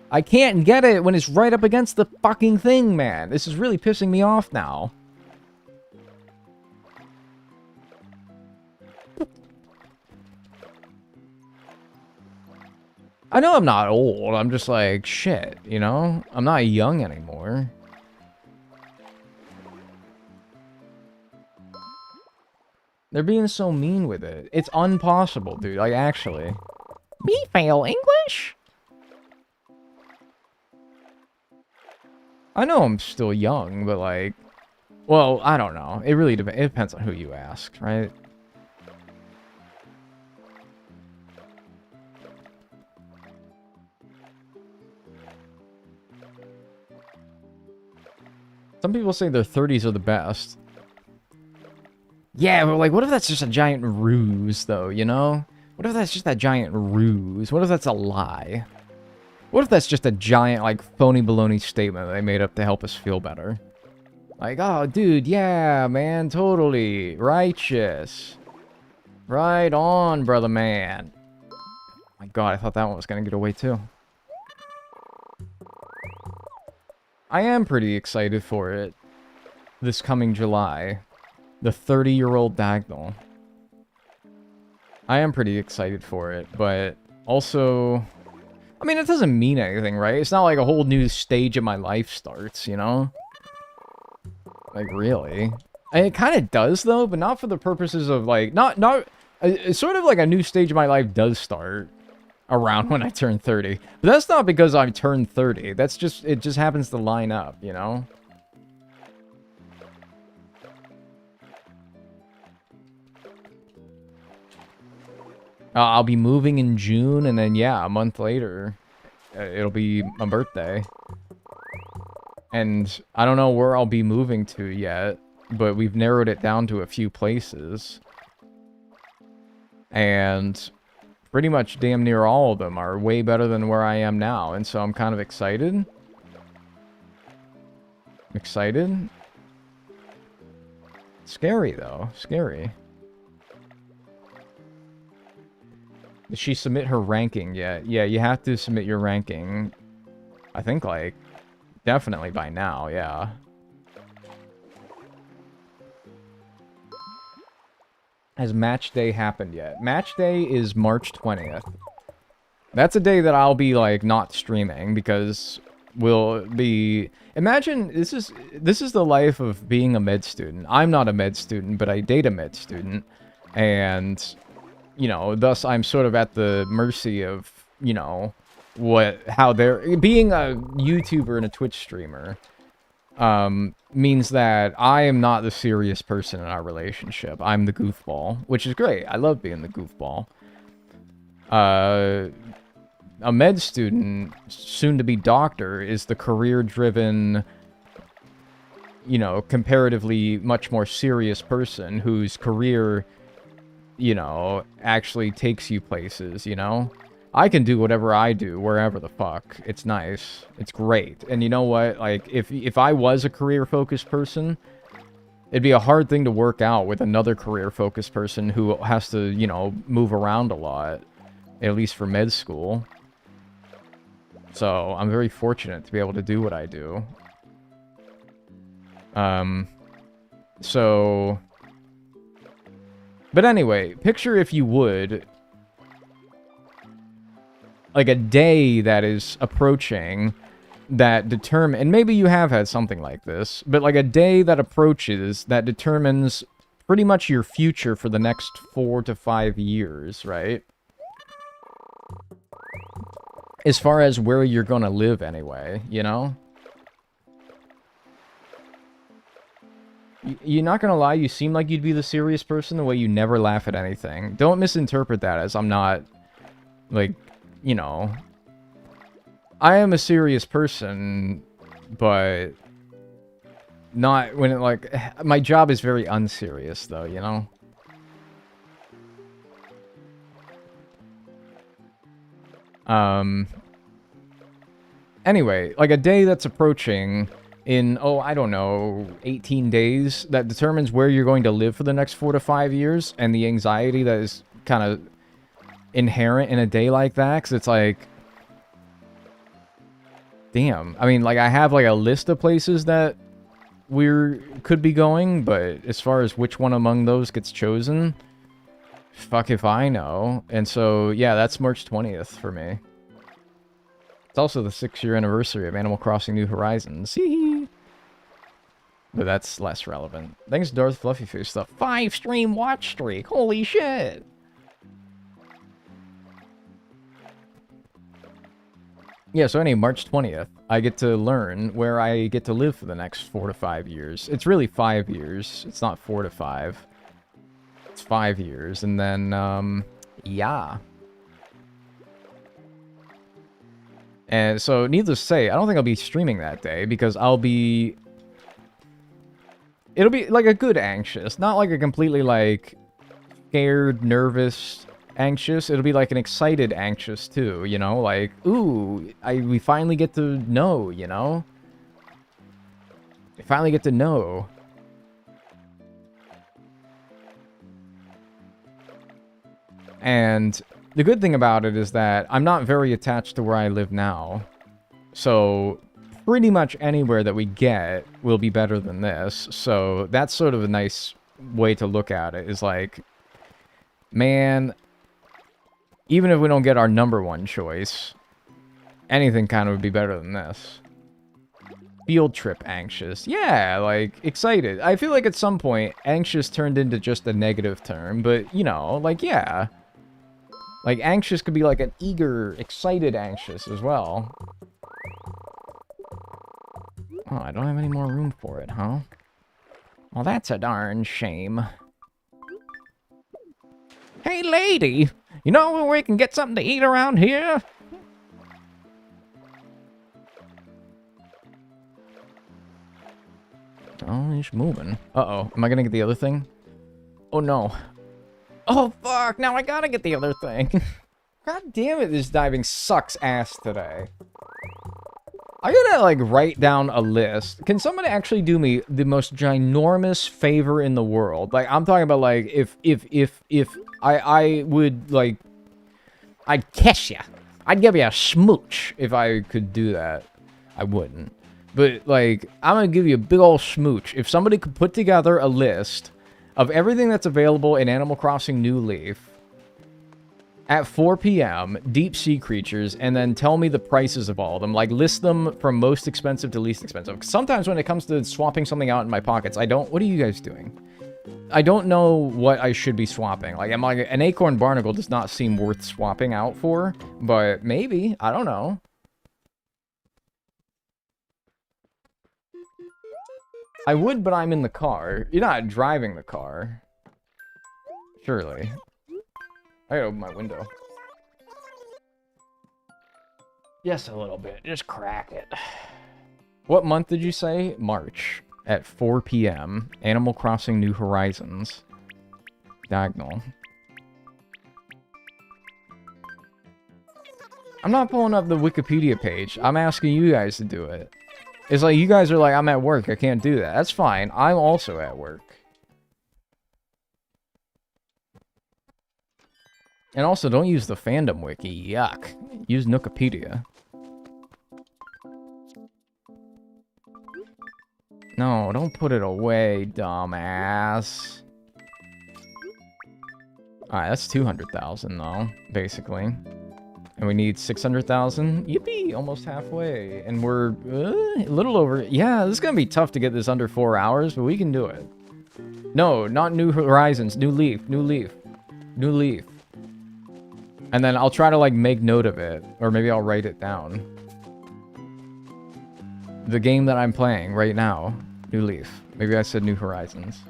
I can't get it when it's right up against the fucking thing, man. This is really pissing me off now. I know I'm not old, I'm just like, shit, you know? I'm not young anymore. They're being so mean with it. It's impossible, dude, like, actually. Me fail English? I know I'm still young, but like... Well, I don't know. It really depends. It depends on who you ask, right? Some people say their 30s are the best. Yeah, but like, what if that's just a giant ruse, though, you know? What if that's just a giant ruse? What if that's a lie? What if that's just a giant, like, phony baloney statement that they made up to help us feel better? Like, oh, dude, yeah, man, totally. Righteous. Right on, brother man. My God, I thought that one was gonna get away, too. I am pretty excited for it. This coming July. The 30-year-old Dagnel. I am pretty excited for it, but also... I mean, it doesn't mean anything, right? It's not like a whole new stage of my life starts, you know? Like, really? And it kind of does, though, but not for the purposes of, like... It's sort of like a new stage of my life does start around when I turn 30. But that's not because I turned 30. That's just... It just happens to line up, you know? I'll be moving in June, and then, yeah, a month later, it'll be my birthday. And I don't know where I'll be moving to yet, but we've narrowed it down to a few places. And pretty much damn near all of them are way better than where I am now, and so I'm kind of excited. Excited? Scary, though. Scary. Did she submit her ranking yet? Yeah, you have to submit your ranking. I think, like, definitely by now, yeah. Has match day happened yet? Match day is March 20th. That's a day that I'll be, like, not streaming, because we'll be... Imagine, this is the life of being a med student. I'm not a med student, but I date a med student. And... you know, thus I'm sort of at the mercy of, you know, how they're... Being a YouTuber and a Twitch streamer means that I am not the serious person in our relationship. I'm the goofball, which is great. I love being the goofball. A med student, soon-to-be doctor, is the career-driven, you know, comparatively much more serious person whose career... you know, actually takes you places, you know? I can do whatever I do, wherever the fuck. It's nice. It's great. And you know what? Like, if I was a career-focused person, it'd be a hard thing to work out with another career-focused person who has to, you know, move around a lot. At least for med school. So, I'm very fortunate to be able to do what I do. So... But anyway, picture if you would... like a day that is approaching that determine, and maybe you have had something like this, but like a day that approaches that determines pretty much your future for the next 4 to 5 years, right? As far as where you're gonna live anyway, you know? You're not gonna lie, you seem like you'd be the serious person the way you never laugh at anything. Don't misinterpret that as I'm not, like, you know... I am a serious person, but... not when it, like... my job is very unserious, though, you know? Anyway, like a day that's approaching in, oh, I don't know, 18 days, that determines where you're going to live for the next 4 to 5 years, and the anxiety that is kind of inherent in a day like that, because it's like, damn. I mean, like, I have, like, a list of places that could be going, but as far as which one among those gets chosen, fuck if I know. And so, yeah, that's March 20th for me. It's also the 6-year anniversary of Animal Crossing New Horizons. But that's less relevant. Thanks, Darth Fluffyface. The 5-stream watch streak. Holy shit. Yeah, so anyway, March 20th, I get to learn where I get to live for the next 4 to 5 years. It's really 5 years. It's not 4 to 5. It's 5 years. And then, yeah. And so, needless to say, I don't think I'll be streaming that day, because I'll be... it'll be, like, a good anxious. Not, like, a completely, like, scared, nervous, anxious. It'll be, like, an excited anxious, too, you know? Like, ooh, we finally get to know, you know? We finally get to know. And... the good thing about it is that I'm not very attached to where I live now. So, pretty much anywhere that we get will be better than this. So, that's sort of a nice way to look at it. Is like, man, even if we don't get our #1 choice, anything kind of would be better than this. Field trip anxious. Yeah, like, excited. I feel like at some point, anxious turned into just a negative term. But, you know, like, yeah. Like, anxious could be like an eager, excited anxious as well. Oh, I don't have any more room for it, huh? Well, that's a darn shame. Hey, lady! You know where we can get something to eat around here? Oh, he's moving. Uh-oh. Am I gonna get the other thing? Oh, no. Oh, fuck! Now I gotta get the other thing. God damn it, this diving sucks ass today. I gotta, like, write down a list. Can somebody actually do me the most ginormous favor in the world? Like, I'm talking about, like, if I would, like... I'd kiss you. I'd give you a smooch if I could do that. I wouldn't. But, like, I'm gonna give you a big ol' smooch. If somebody could put together a list of everything that's available in Animal Crossing New Leaf at 4 p.m., deep sea creatures, and then tell me the prices of all of them. Like, list them from most expensive to least expensive. Sometimes when it comes to swapping something out in my pockets, I don't... what are you guys doing? I don't know what I should be swapping. Like, an acorn barnacle does not seem worth swapping out for, but maybe. I don't know. I would, but I'm in the car. You're not driving the car. Surely. I gotta open my window. Yes, a little bit. Just crack it. What month did you say? March. At 4 p.m. Animal Crossing New Horizons. Dagnel. I'm not pulling up the Wikipedia page. I'm asking you guys to do it. It's like you guys are like, I'm at work. I can't do that. That's fine. I'm also at work. And also, don't use the fandom wiki. Yuck. Use Nookopedia. No, don't put it away, dumbass. Alright, that's 200,000 though, basically. And we need 600,000. Yippee! Almost halfway. And we're a little over. Yeah, this is gonna be tough to get this under 4 hours, but we can do it. No, not New Horizons. New Leaf. New Leaf. New Leaf. And then I'll try to, like, make note of it. Or maybe I'll write it down. The game that I'm playing right now. New Leaf. Maybe I said New Horizons.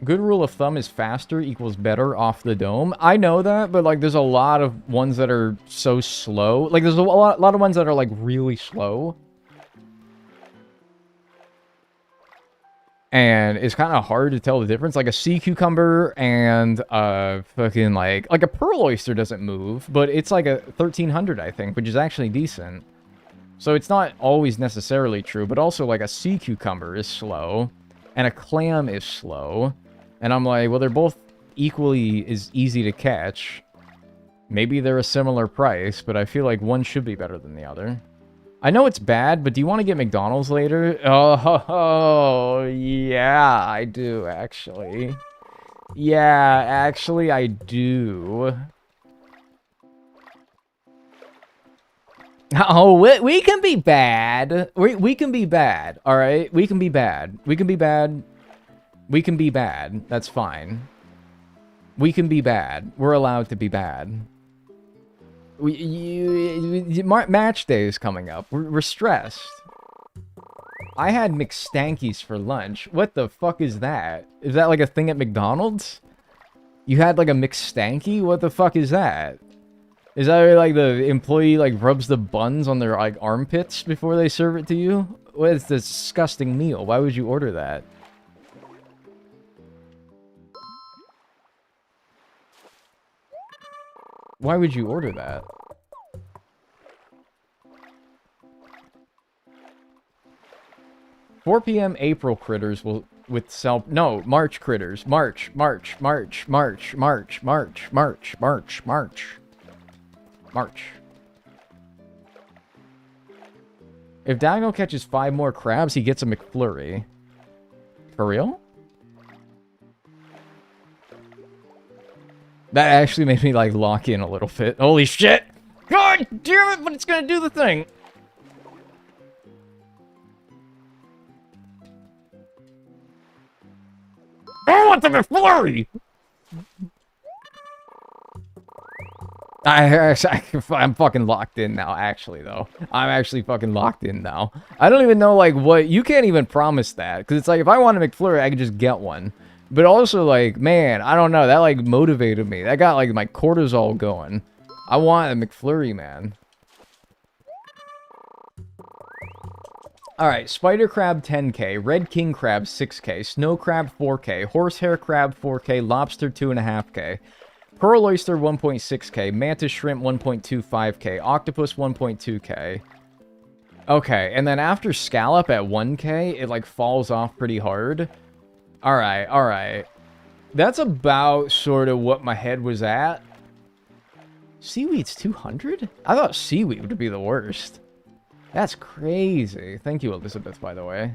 Good rule of thumb is faster equals better off the dome. I know that, but like there's a lot of ones that are so slow. Like there's a lot of ones that are like really slow. And it's kind of hard to tell the difference. Like a sea cucumber and fucking like a pearl oyster doesn't move, but it's like a 1300, I think, which is actually decent. So it's not always necessarily true, but also like a sea cucumber is slow and a clam is slow. And I'm like, well, they're both equally as easy to catch. Maybe they're a similar price, but I feel like one should be better than the other. I know it's bad, but do you want to get McDonald's later? Oh, yeah, I do, actually. Yeah, actually, I do. Oh, we can be bad. We can be bad, all right? We can be bad. We can be bad. We can be bad. That's fine. We can be bad. We're allowed to be bad. Match day is coming up. We're stressed. I had McStankies for lunch. What the fuck is that? Is that like a thing at McDonald's? You had like a McStanky? What the fuck is that? Is that like the employee like rubs the buns on their like armpits before they serve it to you? What is this disgusting meal? Why would you order that? Why would you order that? "4 p.m. April critters will with self no March critters March. If Dagnel catches 5 more crabs, he gets a McFlurry. For real? That actually made me, like, lock in a little bit. Holy shit! God damn it, but it's gonna do the thing! I want the McFlurry! I'm fucking locked in now, actually, though. I'm actually fucking locked in now. I don't even know, like, what... You can't even promise that. Because it's like, if I want a McFlurry, I can just get one. But also, like, man, I don't know. That, like, motivated me. That got, like, my cortisol going. I want a McFlurry, man. Alright, spider crab 10k, red king crab 6k, snow crab 4k, horsehair crab 4k, lobster 2.5k, pearl oyster 1.6k, mantis shrimp 1.25k, octopus 1.2k. Okay, and then after scallop at 1k, it, like, falls off pretty hard. Alright, alright. That's about sort of what my head was at. Seaweed's 200? I thought seaweed would be the worst. That's crazy. Thank you, Elizabeth, by the way.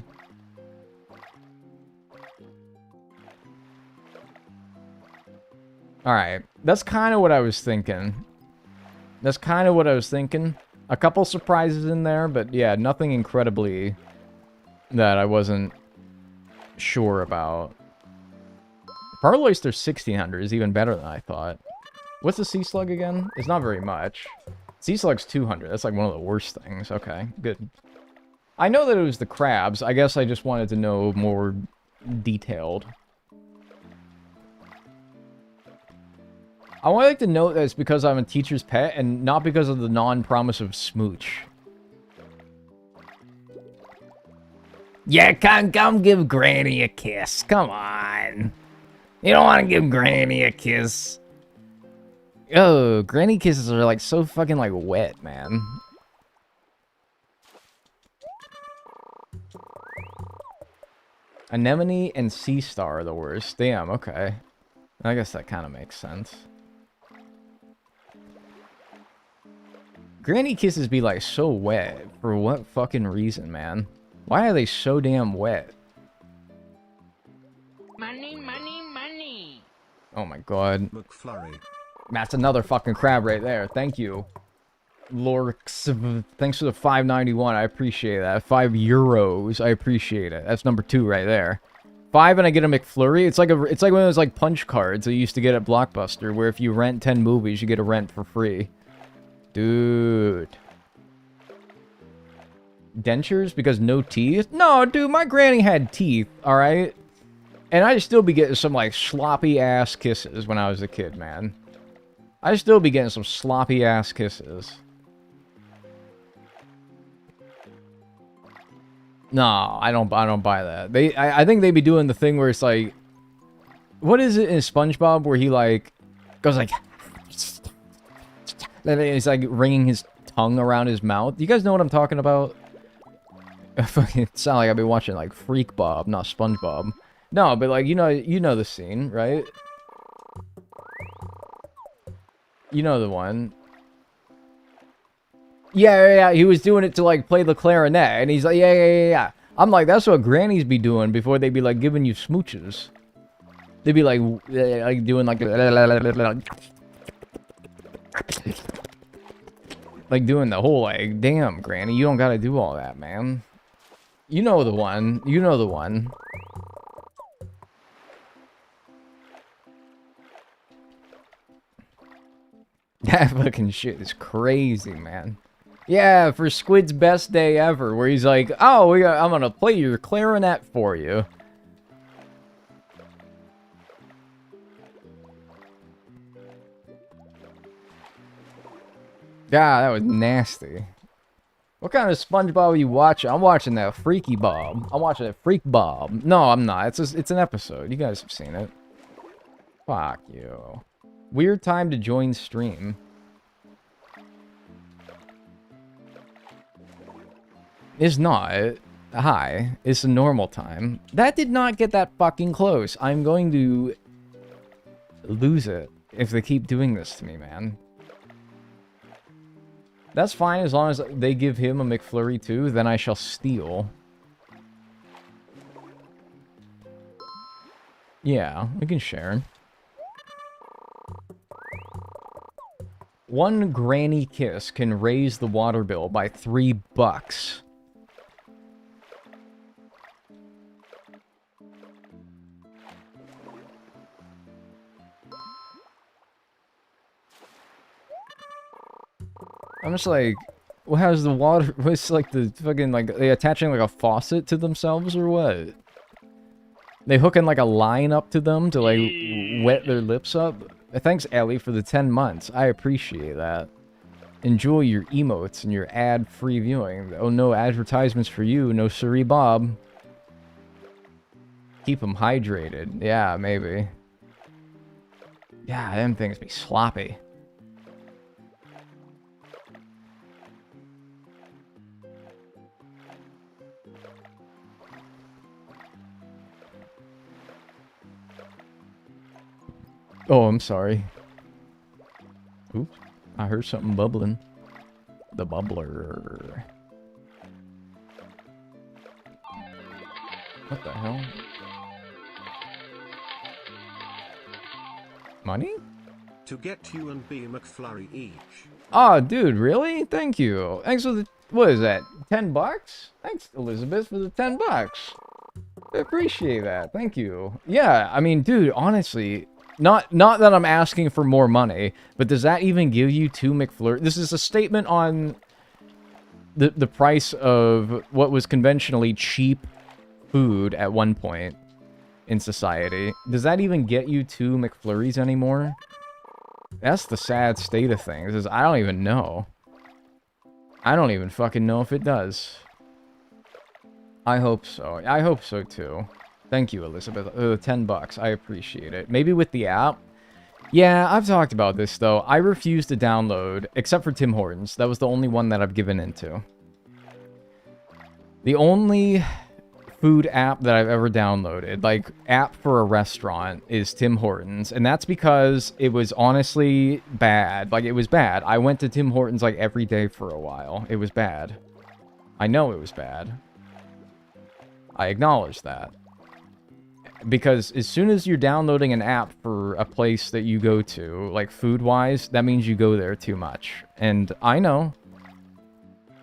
Alright. That's kind of what I was thinking. That's kind of what I was thinking. A couple surprises in there, but yeah, nothing incredibly that I wasn't sure about. Pearl oyster 1600 is even better than I thought. What's the sea slug again? It's not very much. Sea slug's 200. That's like one of the worst things. Okay, good. I know that it was the crabs. I guess I just wanted to know more detailed. I would like to note that it's because I'm a teacher's pet and not because of the non-promise of smooch. Yeah, come give Granny a kiss. Come on. You don't want to give Granny a kiss. Oh, Granny kisses are like so fucking like wet, man. Anemone and Sea Star are the worst. Damn, okay. I guess that kind of makes sense. Granny kisses be like so wet. For what fucking reason, man? Why are they so damn wet? Money, money, money. Oh my god. McFlurry. That's another fucking crab right there. Thank you. Lorx, thanks for the 5.91. I appreciate that. 5 euros. I appreciate it. That's number 2 right there. 5 and I get a McFlurry. It's like one of those like punch cards I used to get at Blockbuster, where if you rent 10 movies, you get a rent for free. Dude. Dentures because no teeth? No, dude, my granny had teeth, alright? And I'd still be getting some, like, sloppy-ass kisses when I was a kid, man. I'd still be getting some sloppy-ass kisses. No, I don't buy that. I think they be doing the thing where it's like... What is it in SpongeBob where he, like, goes like... He's like wringing his tongue around his mouth. You guys know what I'm talking about? It sound like I've been watching like Freak Bob, not SpongeBob. No, but like you know the scene, right? You know the one. Yeah. He was doing it to like play the clarinet, and he's like, yeah. I'm like, that's what grannies be doing before they be like giving you smooches. They'd be like doing like. Like doing the whole like, damn, Granny, you don't gotta do all that, man. You know the one. You know the one. That fucking shit is crazy, man. Yeah, for Squid's best day ever, where he's like, oh, I'm gonna play your clarinet for you. God, that was nasty. What kind of SpongeBob are you watching? I'm watching that Freaky Bob. I'm watching that Freak Bob. No, I'm not. It's an episode. You guys have seen it. Fuck you. Weird time to join stream. It's not. Hi. It's a normal time. That did not get that fucking close. I'm going to lose it if they keep doing this to me, man. That's fine as long as they give him a McFlurry too, then I shall steal. Yeah, we can share. One granny kiss can raise the water bill by $3. I'm just like, what has the water, what's like the fucking, like, they attaching like a faucet to themselves or what? They hooking like a line up to them to like wet their lips up? Thanks, Ellie, for the 10 months. I appreciate that. Enjoy your emotes and your ad-free viewing. Oh, no advertisements for you. No siree, Bob. Keep them hydrated. Yeah, maybe. Yeah, them things be sloppy. Oh, I'm sorry. Oops. I heard something bubbling. The bubbler. What the hell? Money? To get you and B McFlurry each. Oh, dude, really? Thank you. Thanks for the... What is that? 10 bucks? Thanks, Elizabeth, for the 10 bucks. I appreciate that. Thank you. Yeah, I mean, dude, honestly... Not that I'm asking for more money, but does that even give you 2 McFlurry? This is a statement on the price of what was conventionally cheap food at one point in society. Does that even get you 2 McFlurries anymore? That's the sad state of things, is I don't even know. I don't even fucking know if it does. I hope so. I hope so too. Thank you, Elizabeth. $10. I appreciate it. Maybe with the app. Yeah, I've talked about this though. I refuse to download, except for Tim Hortons. That was the only one that I've given into. The only food app that I've ever downloaded, like app for a restaurant, is Tim Hortons, and that's because it was honestly bad. Like, it was bad. I went to Tim Hortons like every day for a while. It was bad. I know it was bad. I acknowledge that. Because as soon as you're downloading an app for a place that you go to, like food-wise, that means you go there too much. And I know.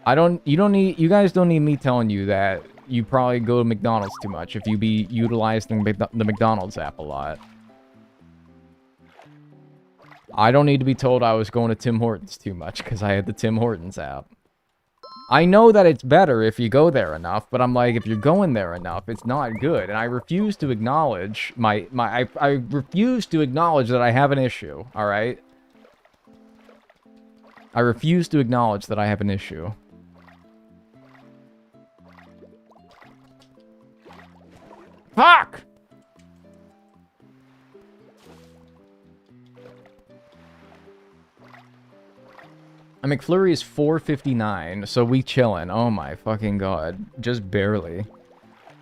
You guys don't need me telling you that you probably go to McDonald's too much if you be utilizing the McDonald's app a lot. I don't need to be told I was going to Tim Hortons too much because I had the Tim Hortons app. I know that it's better if you go there enough, but I'm like, if you're going there enough, it's not good. And I refuse to acknowledge I refuse to acknowledge that I have an issue, alright? I refuse to acknowledge that I have an issue. Fuck! A McFlurry is $4.59, so we chillin'. Oh my fucking god. Just barely.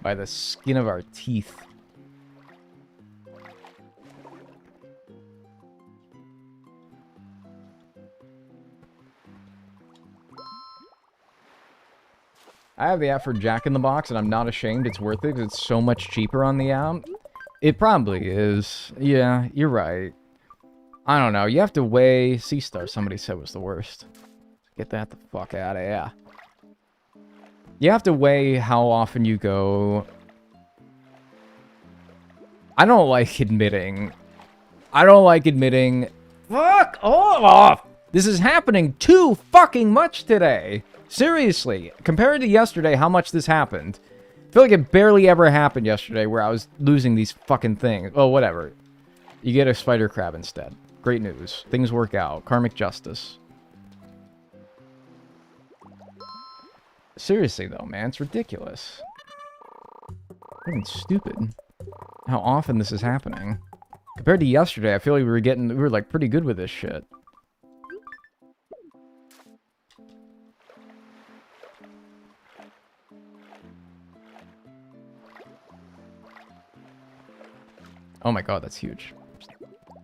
By the skin of our teeth. I have the app for Jack in the Box, and I'm not ashamed. It's worth it because it's so much cheaper on the app. It probably is. Yeah, you're right. I don't know. You have to weigh... C-Star, somebody said was the worst. Get that the fuck out of here. You have to weigh how often you go. I don't like admitting... Fuck off! This is happening too fucking much today. Seriously, compared to yesterday, how much this happened. I feel like it barely ever happened yesterday where I was losing these fucking things. Oh, whatever. You get a spider crab instead. Great news. Things work out. Karmic justice. Seriously, though, man. It's ridiculous. Fucking stupid. How often this is happening. Compared to yesterday, I feel like we were like pretty good with this shit. Oh my god, that's huge.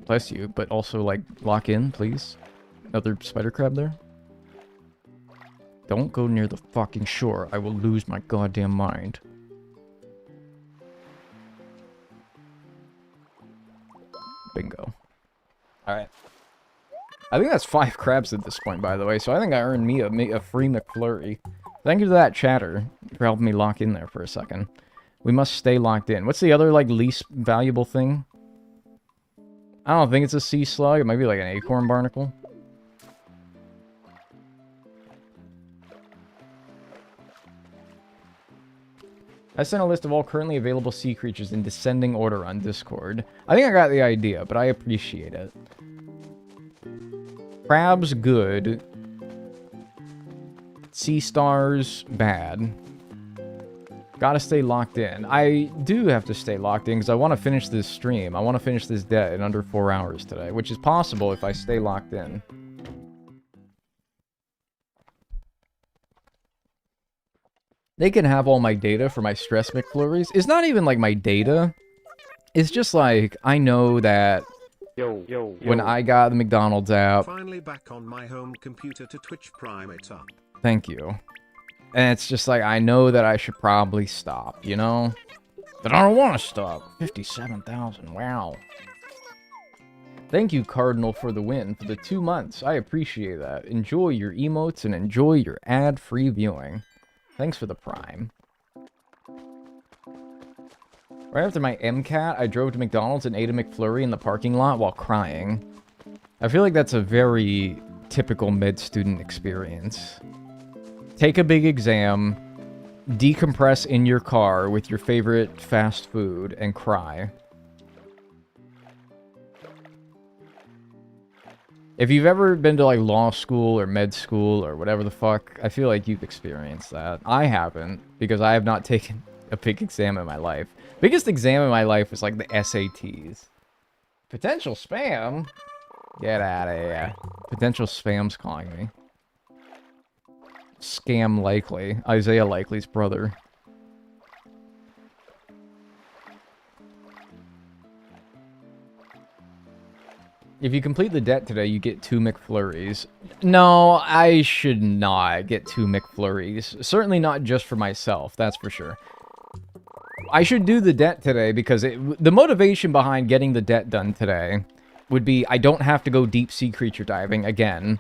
Bless you, but also, like, lock in, please. Another spider crab there. Don't go near the fucking shore. I will lose my goddamn mind. Bingo. Alright. I think that's 5 crabs at this point, by the way, so I think I earned me a free McFlurry. Thank you to that chatter for helping me lock in there for a second. We must stay locked in. What's the other, like, least valuable thing? I don't think it's a sea slug. It might be like an acorn barnacle. I sent a list of all currently available sea creatures in descending order on Discord. I think I got the idea, but I appreciate it. Crabs, good. Sea stars, bad. Gotta stay locked in. I do have to stay locked in because I want to finish this stream. I want to finish this debt in under 4 hours today, which is possible if I stay locked in. They can have all my data for my stress McFlurries. It's not even like my data. It's just like, I know that when I got the McDonald's app... Finally back on my home computer to Twitch Prime it up. Thank you. And it's just like, I know that I should probably stop, you know? But I don't want to stop. 57,000, wow. Thank you, Cardinal, for the win for the 2 months. I appreciate that. Enjoy your emotes and enjoy your ad-free viewing. Thanks for the Prime. Right after my MCAT, I drove to McDonald's and ate a McFlurry in the parking lot while crying. I feel like that's a very typical med student experience. Take a big exam, decompress in your car with your favorite fast food, and cry. If you've ever been to like law school or med school or whatever the fuck, I feel like you've experienced that. I haven't, because I have not taken a big exam in my life. Biggest exam in my life was like the SATs. Potential spam? Get out of here. Potential spam's calling me. Scam Likely. Isaiah Likely's brother. If you complete the debt today, you get 2 McFlurries. No, I should not get 2 McFlurries. Certainly not just for myself, that's for sure. I should do the debt today because the motivation behind getting the debt done today would be I don't have to go deep sea creature diving again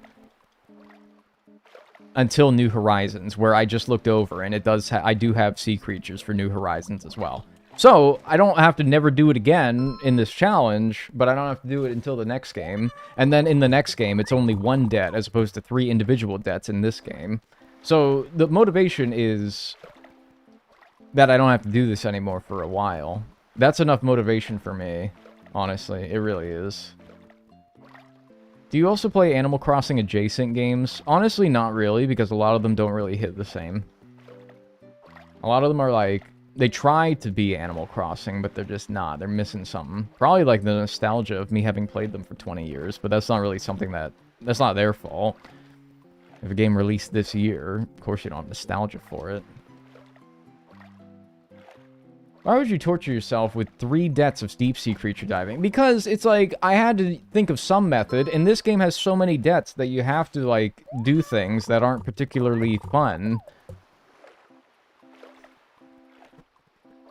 until New Horizons, where I just looked over and it does I do have sea creatures for New Horizons as well. So, I don't have to never do it again in this challenge, but I don't have to do it until the next game. And then in the next game, it's only 1 debt as opposed to 3 individual debts in this game. So, the motivation is that I don't have to do this anymore for a while. That's enough motivation for me, honestly. It really is. Do you also play Animal Crossing adjacent games? Honestly, not really, because a lot of them don't really hit the same. A lot of them are like, they try to be Animal Crossing, but they're just not. They're missing something. Probably like the nostalgia of me having played them for 20 years, but that's not really something that's not their fault. If a game released this year, of course you don't have nostalgia for it. Why would you torture yourself with 3 debts of deep sea creature diving? Because it's like, I had to think of some method, and this game has so many debts that you have to, like, do things that aren't particularly fun.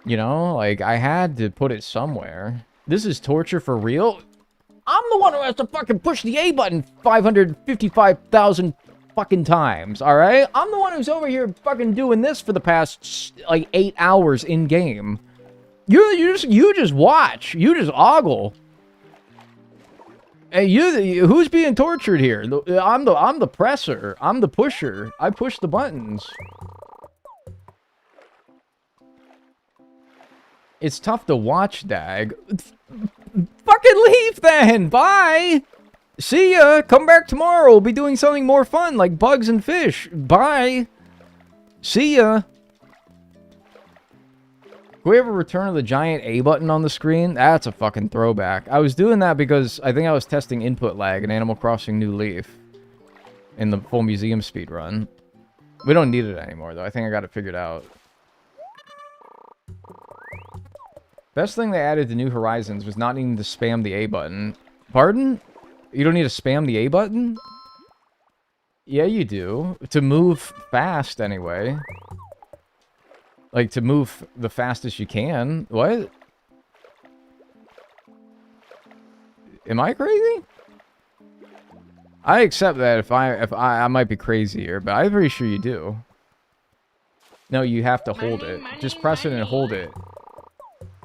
You know, like, I had to put it somewhere. This is torture for real? I'm the one who has to fucking push the A button 555,000 fucking times, alright? I'm the one who's over here fucking doing this for the past, like, 8 hours in-game. You just watch. You just ogle. Hey, who's being tortured here? I'm the presser. I'm the pusher. I push the buttons. It's tough to watch, Dag. Fucking leave then! Bye! See ya! Come back tomorrow! We'll be doing something more fun, like bugs and fish. Bye! See ya! Can we have a return of the giant A button on the screen? That's a fucking throwback. I was doing that because I think I was testing input lag in Animal Crossing New Leaf. In the full museum speedrun. We don't need it anymore, though. I think I got it figured out. Best thing they added to New Horizons was not needing to spam the A button. Pardon? You don't need to spam the A button? Yeah, you do. To move fast, anyway. Like, to move the fastest you can. What? Am I crazy? I accept that if I might be crazy here, but I'm pretty sure you do. No, you have to hold it. Just press it and hold it.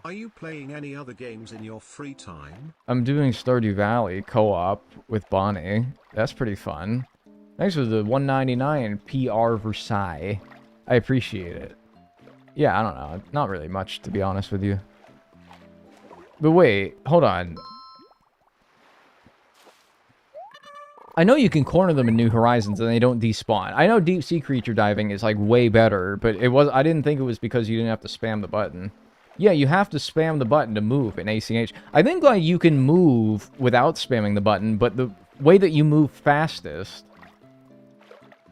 Are you playing any other games in your free time? I'm doing Stardew Valley co-op with Bonnie. That's pretty fun. Thanks for the $1.99 PR Versailles. I appreciate it. Yeah, I don't know. Not really much, to be honest with you. But wait, hold on. I know you can corner them in New Horizons and they don't despawn. I know deep sea creature diving is like way better, but I didn't think it was because you didn't have to spam the button. Yeah, you have to spam the button to move in ACH. I think, like, you can move without spamming the button, but the way that you move fastest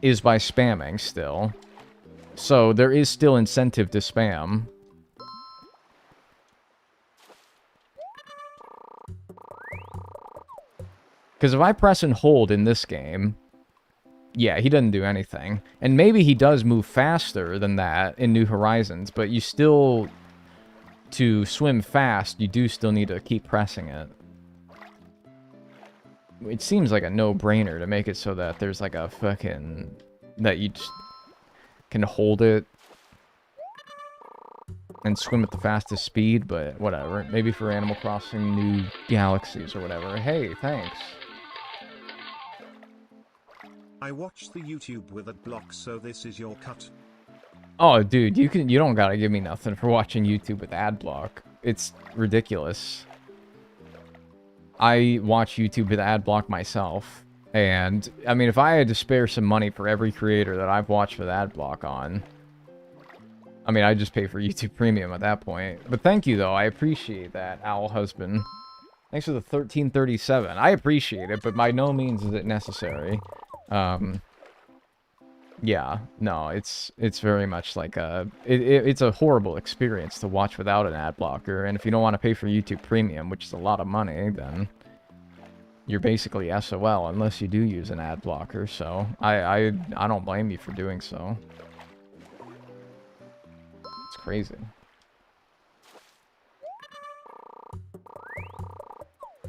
is by spamming still. So, there is still incentive to spam. Because if I press and hold in this game, yeah, he doesn't do anything. And maybe he does move faster than that in New Horizons, but you still... To swim fast, you do still need to keep pressing it. It seems like a no-brainer to make it so that there's like a fucking... That you just can hold it and swim at the fastest speed, but whatever. Maybe for Animal Crossing New Galaxies or whatever. Hey, thanks. I watched the YouTube with Adblock, so this is your cut. Oh, dude, you don't gotta give me nothing for watching YouTube with Adblock. It's ridiculous. I watch YouTube with Adblock myself. And, I mean, if I had to spare some money for every creator that I've watched with Adblock on, I mean, I'd just pay for YouTube Premium at that point. But thank you, though. I appreciate that, Owl Husband. Thanks for the 1337. I appreciate it, but by no means is it necessary. Yeah, no, it's very much like a... It's a horrible experience to watch without an ad blocker, and if you don't want to pay for YouTube Premium, which is a lot of money, then you're basically SOL unless you do use an ad blocker, so I don't blame you for doing so. It's crazy.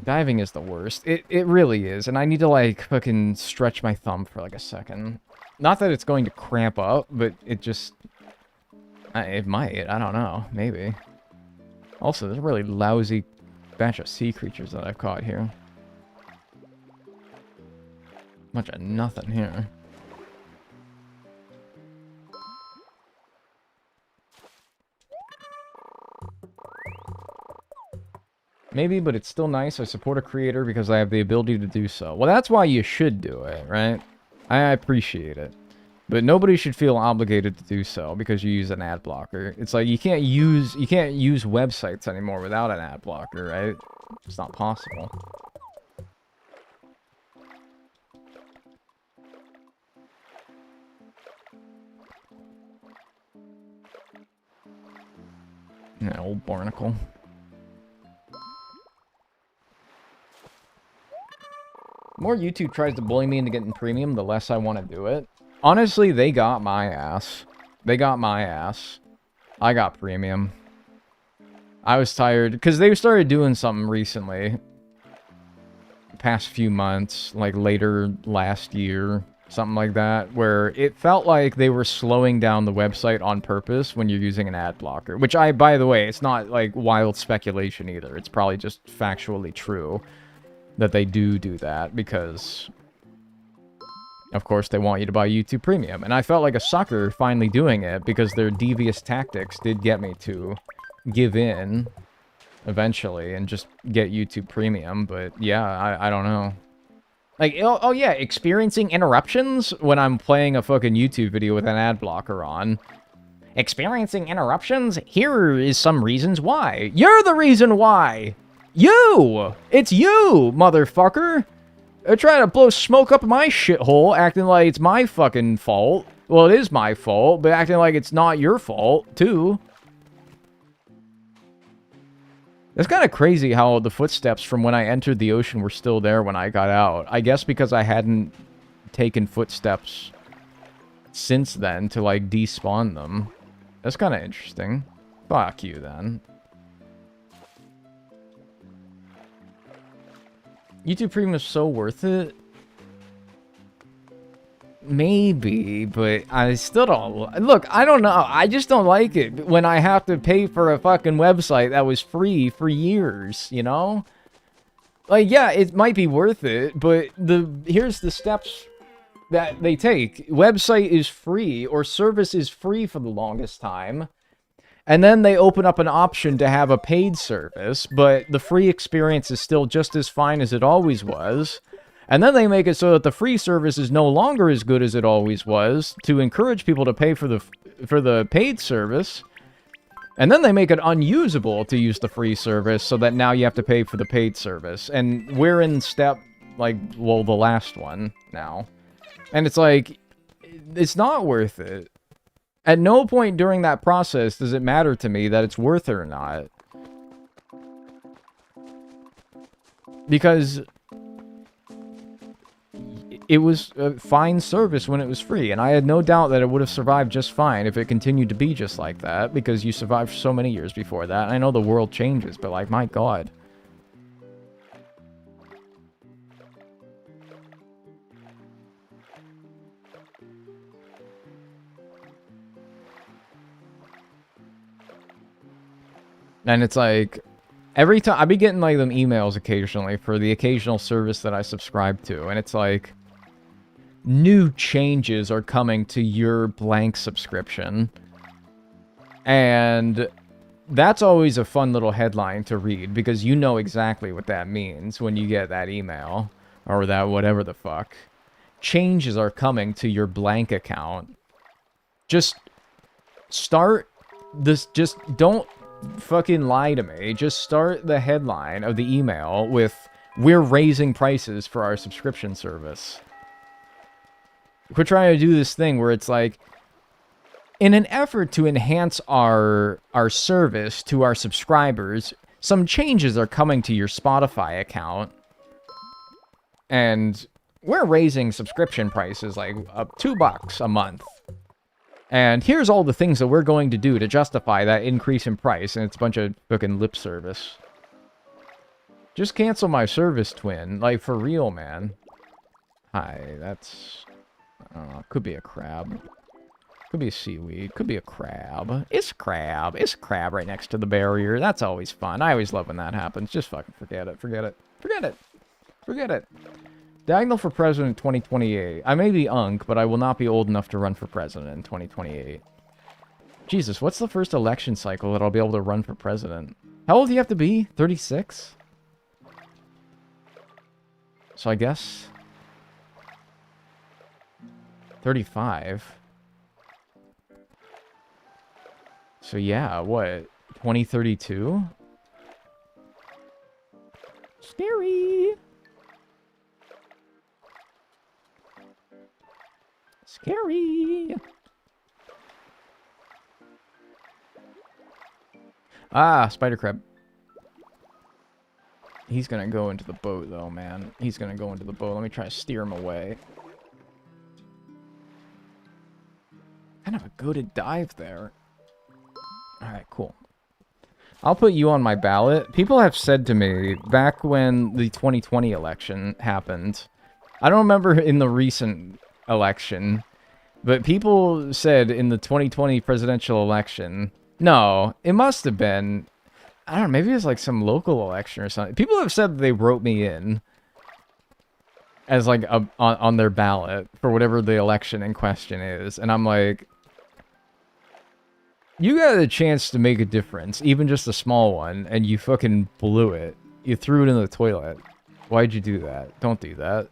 Diving is the worst. It really is, and I need to, like, fucking stretch my thumb for, like, a second. Not that it's going to cramp up, but it just... It might. I don't know. Maybe. Also, there's a really lousy batch of sea creatures that I've caught here. Bunch of nothing here. Maybe, but it's still nice. I support a creator because I have the ability to do so. Well, that's why you should do it, right? I appreciate it. But nobody should feel obligated to do so because you use an ad blocker. It's like you can't use websites anymore without an ad blocker, right? It's not possible. Yeah, old barnacle. The more YouTube tries to bully me into getting premium, the less I want to do it. Honestly, they got my ass. They got my ass. I got premium. I was tired, because they started doing something recently. Past few months, like later last year, something like that, where it felt like they were slowing down the website on purpose when you're using an ad blocker. Which by the way, it's not like wild speculation either. It's probably just factually true that they do that, because of course they want you to buy YouTube Premium. And I felt like a sucker finally doing it, because their devious tactics did get me to give in eventually and just get YouTube Premium. But yeah, I don't know. Like, oh yeah, experiencing interruptions when I'm playing a fucking YouTube video with an ad blocker on. Experiencing interruptions? Here is some reasons why. You're the reason why! You! It's you, motherfucker! They're trying to blow smoke up my shithole, acting like it's my fucking fault. Well, it is my fault, but acting like it's not your fault, too. It's kind of crazy how the footsteps from when I entered the ocean were still there when I got out. I guess because I hadn't taken footsteps since then to, like, despawn them. That's kind of interesting. Fuck you, then. YouTube Premium is so worth it. Maybe, but I still don't... Look, I don't know. I just don't like it when I have to pay for a fucking website that was free for years, you know? Like, yeah, it might be worth it, but here's the steps that they take. Website is free, or service is free for the longest time. And then they open up an option to have a paid service, but the free experience is still just as fine as it always was. And then they make it so that the free service is no longer as good as it always was, to encourage people to pay for the paid service. And then they make it unusable to use the free service, so that now you have to pay for the paid service. And we're in step, like, well, the last one now. And it's like, it's not worth it. At no point during that process does it matter to me that it's worth it or not. Because it was a fine service when it was free, and I had no doubt that it would have survived just fine if it continued to be just like that, because you survived so many years before that. I know the world changes, but, like, my God. And it's like, every time, I be getting, like, them emails occasionally for the occasional service that I subscribe to, and it's like, new changes are coming to your blank subscription. And that's always a fun little headline to read because you know exactly what that means when you get that email or that whatever the fuck. Changes are coming to your blank account. Just start this, just don't fucking lie to me. Just start the headline of the email with, "We're raising prices for our subscription service." We're trying to do this thing where it's like, in an effort to enhance our service to our subscribers, some changes are coming to your Spotify account. And we're raising subscription prices like $2 a month. And here's all the things that we're going to do to justify that increase in price. And it's a bunch of fucking lip service. Just cancel my service, twin. Like, for real, man. Hi, that's... I don't know. Could be a crab. Could be a seaweed. Could be a crab. It's crab. It's crab right next to the barrier. That's always fun. I always love when that happens. Just fucking forget it. Forget it. Forget it. Forget it. Dagnel for president 2028. I may be unk, but I will not be old enough to run for president in 2028. Jesus, what's the first election cycle that I'll be able to run for president? How old do you have to be? 36? So I guess... 35. So yeah, what? 2032? Scary! Scary! Ah, spider crab. He's gonna go into the boat though, man. He's gonna go into the boat. Let me try to steer him away. Kind of a goated dive there. Alright, cool. I'll put you on my ballot. People have said to me, back when the 2020 election happened, I don't remember in the recent election, but people said in the 2020 presidential election, no, it must have been, I don't know, maybe it was like some local election or something. People have said that they wrote me in as like on their ballot for whatever the election in question is, and I'm like, you got a chance to make a difference, even just a small one, and you fucking blew it. You threw it in the toilet. Why'd you do that? Don't do that.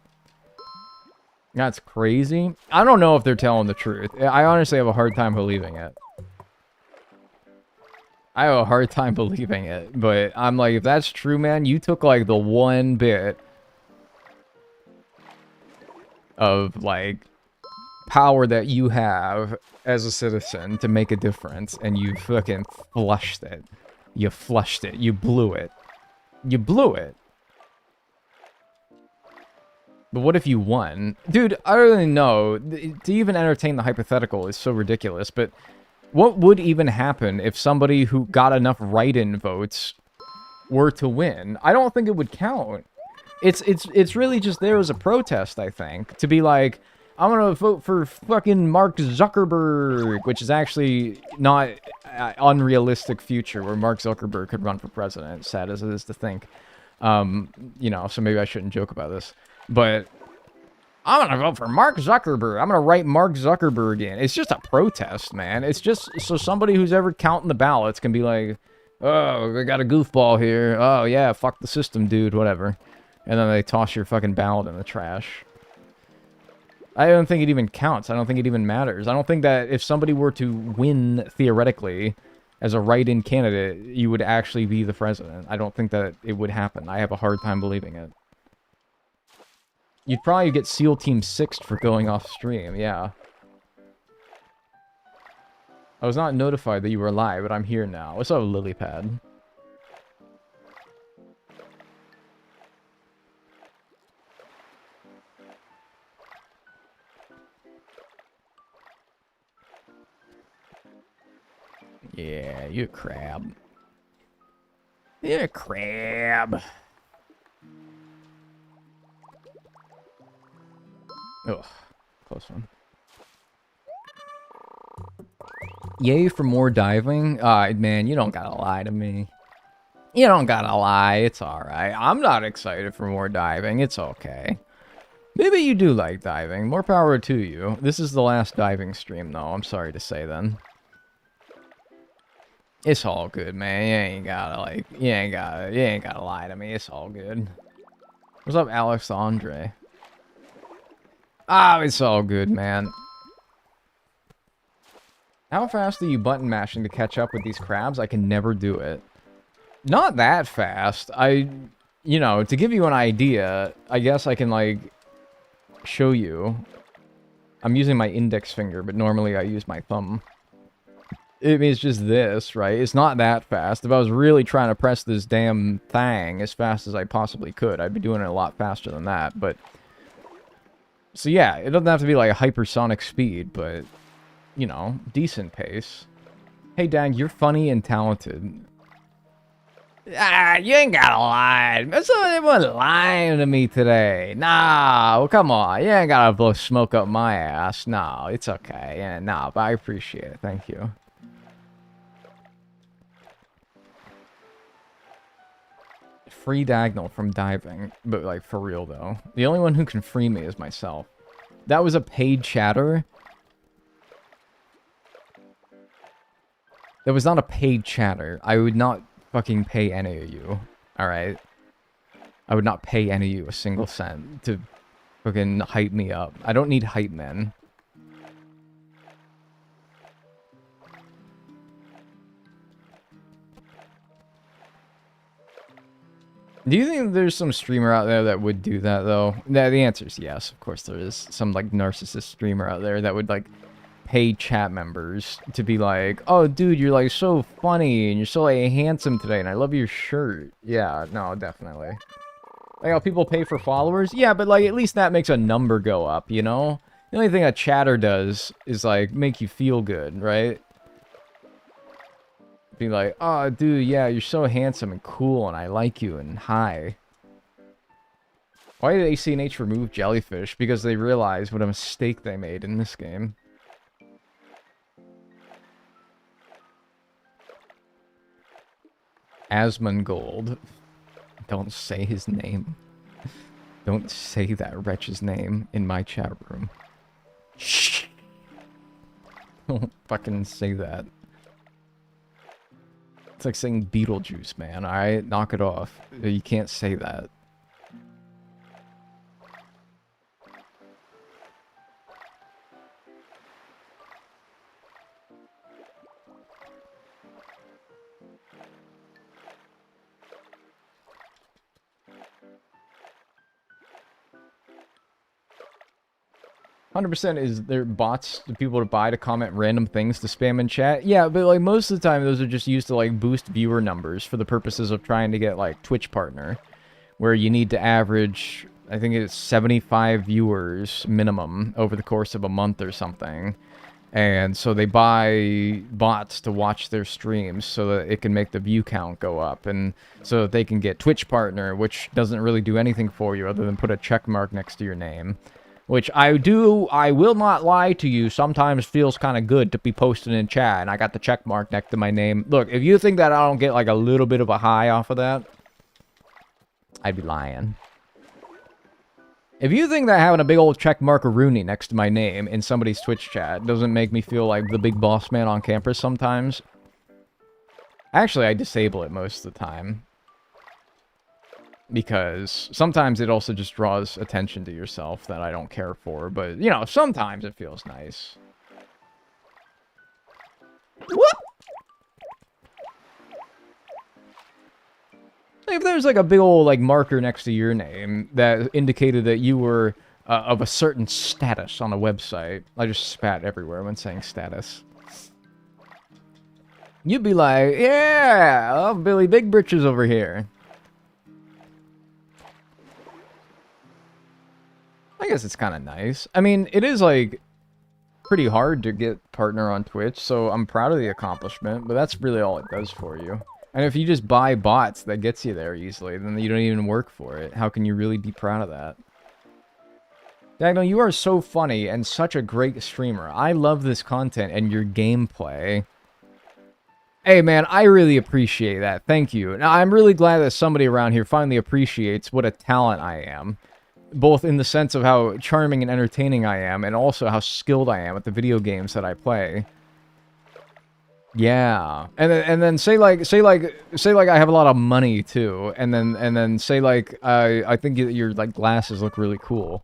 That's crazy. I don't know if they're telling the truth. I honestly have a hard time believing it. I have a hard time believing it, but I'm like, if that's true, man, you took like the one bit of like power that you have as a citizen to make a difference, and you fucking flushed it. You flushed it. You blew it. You blew it. But what if you won? Dude, I don't really know. To even entertain the hypothetical is so ridiculous, but what would even happen if somebody who got enough write-in votes were to win? I don't think it would count. It's really just there as a protest, I think. To be like, I'm gonna vote for fucking Mark Zuckerberg, which is actually not an unrealistic future where Mark Zuckerberg could run for president, sad as it is to think. You know, so maybe I shouldn't joke about this. But I'm gonna vote for Mark Zuckerberg. I'm gonna write Mark Zuckerberg in. It's just a protest, man. It's just so somebody who's ever counting the ballots can be like, oh, we got a goofball here. Oh, yeah, fuck the system, dude, whatever. And then they toss your fucking ballot in the trash. I don't think it even counts. I don't think it even matters. I don't think that if somebody were to win, theoretically, as a write-in candidate, you would actually be the president. I don't think that it would happen. I have a hard time believing it. You'd probably get SEAL Team 6'd for going off stream, yeah. I was not notified that you were live, but I'm here now. What's up, Lilypad? Yeah, you're a crab. You're a crab. Ugh, close one. Yay for more diving? Man, you don't gotta lie to me. You don't gotta lie, it's alright. I'm not excited for more diving, it's okay. Maybe you do like diving, more power to you. This is the last diving stream though, I'm sorry to say then. It's all good, man. You ain't gotta lie to me. It's all good. What's up, Alex Andre? Ah, it's all good, man. How fast are you button mashing to catch up with these crabs? I can never do it. Not that fast. You know, to give you an idea, I guess I can, like, show you. I'm using my index finger, but normally I use my thumb. I mean, it's just this, right? It's not that fast. If I was really trying to press this damn thing as fast as I possibly could, I'd be doing it a lot faster than that, but... So yeah, it doesn't have to be like a hypersonic speed, but, you know, decent pace. Hey, Dag, you're funny and talented. Ah, you ain't gotta lie. Somebody wasn't lying to me today. Nah, well, come on. You ain't gotta blow smoke up my ass. No, it's okay. Yeah, nah, but I appreciate it. Thank you. Free Dagnel from diving, but like for real though. The only one who can free me is myself. That was a paid chatter. That was not a paid chatter. I would not fucking pay any of you. Alright? I would not pay any of you a single cent to fucking hype me up. I don't need hype men. Do you think there's some streamer out there that would do that, though? The answer is yes. Of course there is. Some, like, narcissist streamer out there that would, like, pay chat members to be like, oh, dude, you're, like, so funny, and you're so, like, handsome today, and I love your shirt. Yeah, no, definitely. Like, how people pay for followers? Yeah, but, like, at least that makes a number go up, you know? The only thing a chatter does is, like, make you feel good, right? Be like, oh, dude, yeah, you're so handsome and cool, and I like you, and hi. Why did ACNH remove Jellyfish? Because they realized what a mistake they made in this game. Asmongold. Don't say his name. Don't say that wretch's name in my chat room. Shh. Don't fucking say that. It's like saying Beetlejuice, man. Alright? Knock it off. You can't say that. 100% is there bots to people to buy to comment random things to spam in chat? Yeah, but like most of the time those are just used to like boost viewer numbers for the purposes of trying to get like Twitch partner. Where you need to average, I think it's 75 viewers minimum over the course of a month or something. And so they buy bots to watch their streams so that it can make the view count go up. And so that they can get Twitch partner, which doesn't really do anything for you other than put a check mark next to your name. Which I will not lie to you, sometimes feels kind of good to be posted in chat, and I got the check mark next to my name. Look, if you think that I don't get like a little bit of a high off of that, I'd be lying. If you think that having a big old check mark Rooney next to my name in somebody's Twitch chat doesn't make me feel like the big boss man on campus sometimes, actually I disable it most of the time. Because sometimes it also just draws attention to yourself that I don't care for. But, you know, sometimes it feels nice. What? If there's like a big old like marker next to your name that indicated that you were of a certain status on a website. I just spat everywhere when saying status. You'd be like, yeah, oh, Billy Big Britches over here. I guess it's kind of nice. I mean, it is, like, pretty hard to get partner on Twitch, so I'm proud of the accomplishment, but that's really all it does for you. And if you just buy bots that gets you there easily, then you don't even work for it. How can you really be proud of that? Dagnel, you are so funny and such a great streamer. I love this content and your gameplay. Hey, man, I really appreciate that. Thank you. Now, I'm really glad that somebody around here finally appreciates what a talent I am. Both in the sense of how charming and entertaining I am, and also how skilled I am at the video games that I play. Yeah, and then say I have a lot of money too, and then say like I think your like glasses look really cool.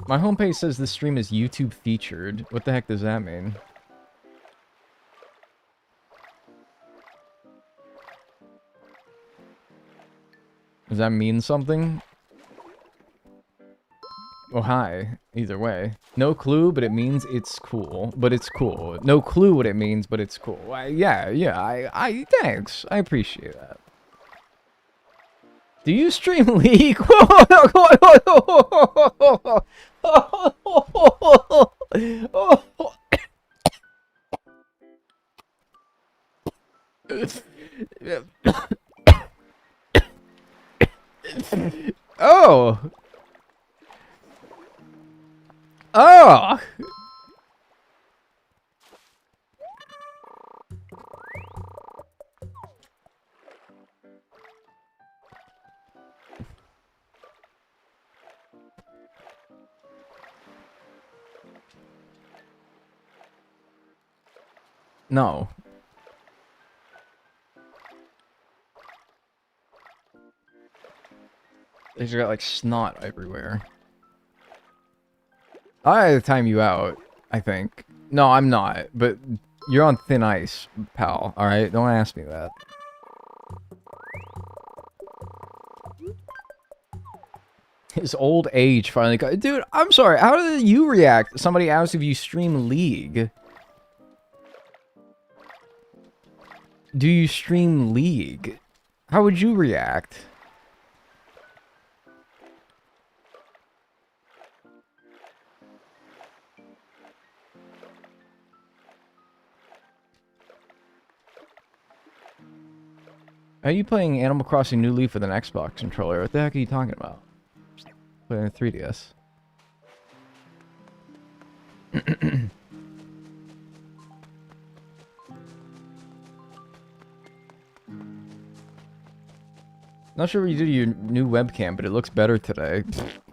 My homepage says this stream is YouTube featured. What the heck does that mean? Does that mean something? Oh, hi. Either way. No clue, but it means it's cool. But it's cool. No clue what it means, but it's cool. Yeah, thanks. I appreciate that. Do you stream League? Oh! Oh! No. They just got like snot everywhere. I had to time you out, I think. No, I'm not, but you're on thin ice, pal, alright? Don't ask me that. His old age finally got... Dude, I'm sorry, how did you react? Somebody asked if you stream League. Do you stream League? How would you react? Are you playing Animal Crossing New Leaf with an Xbox controller? What the heck are you talking about? Playing a 3DS. Not sure what you did to your new webcam, but it looks better today.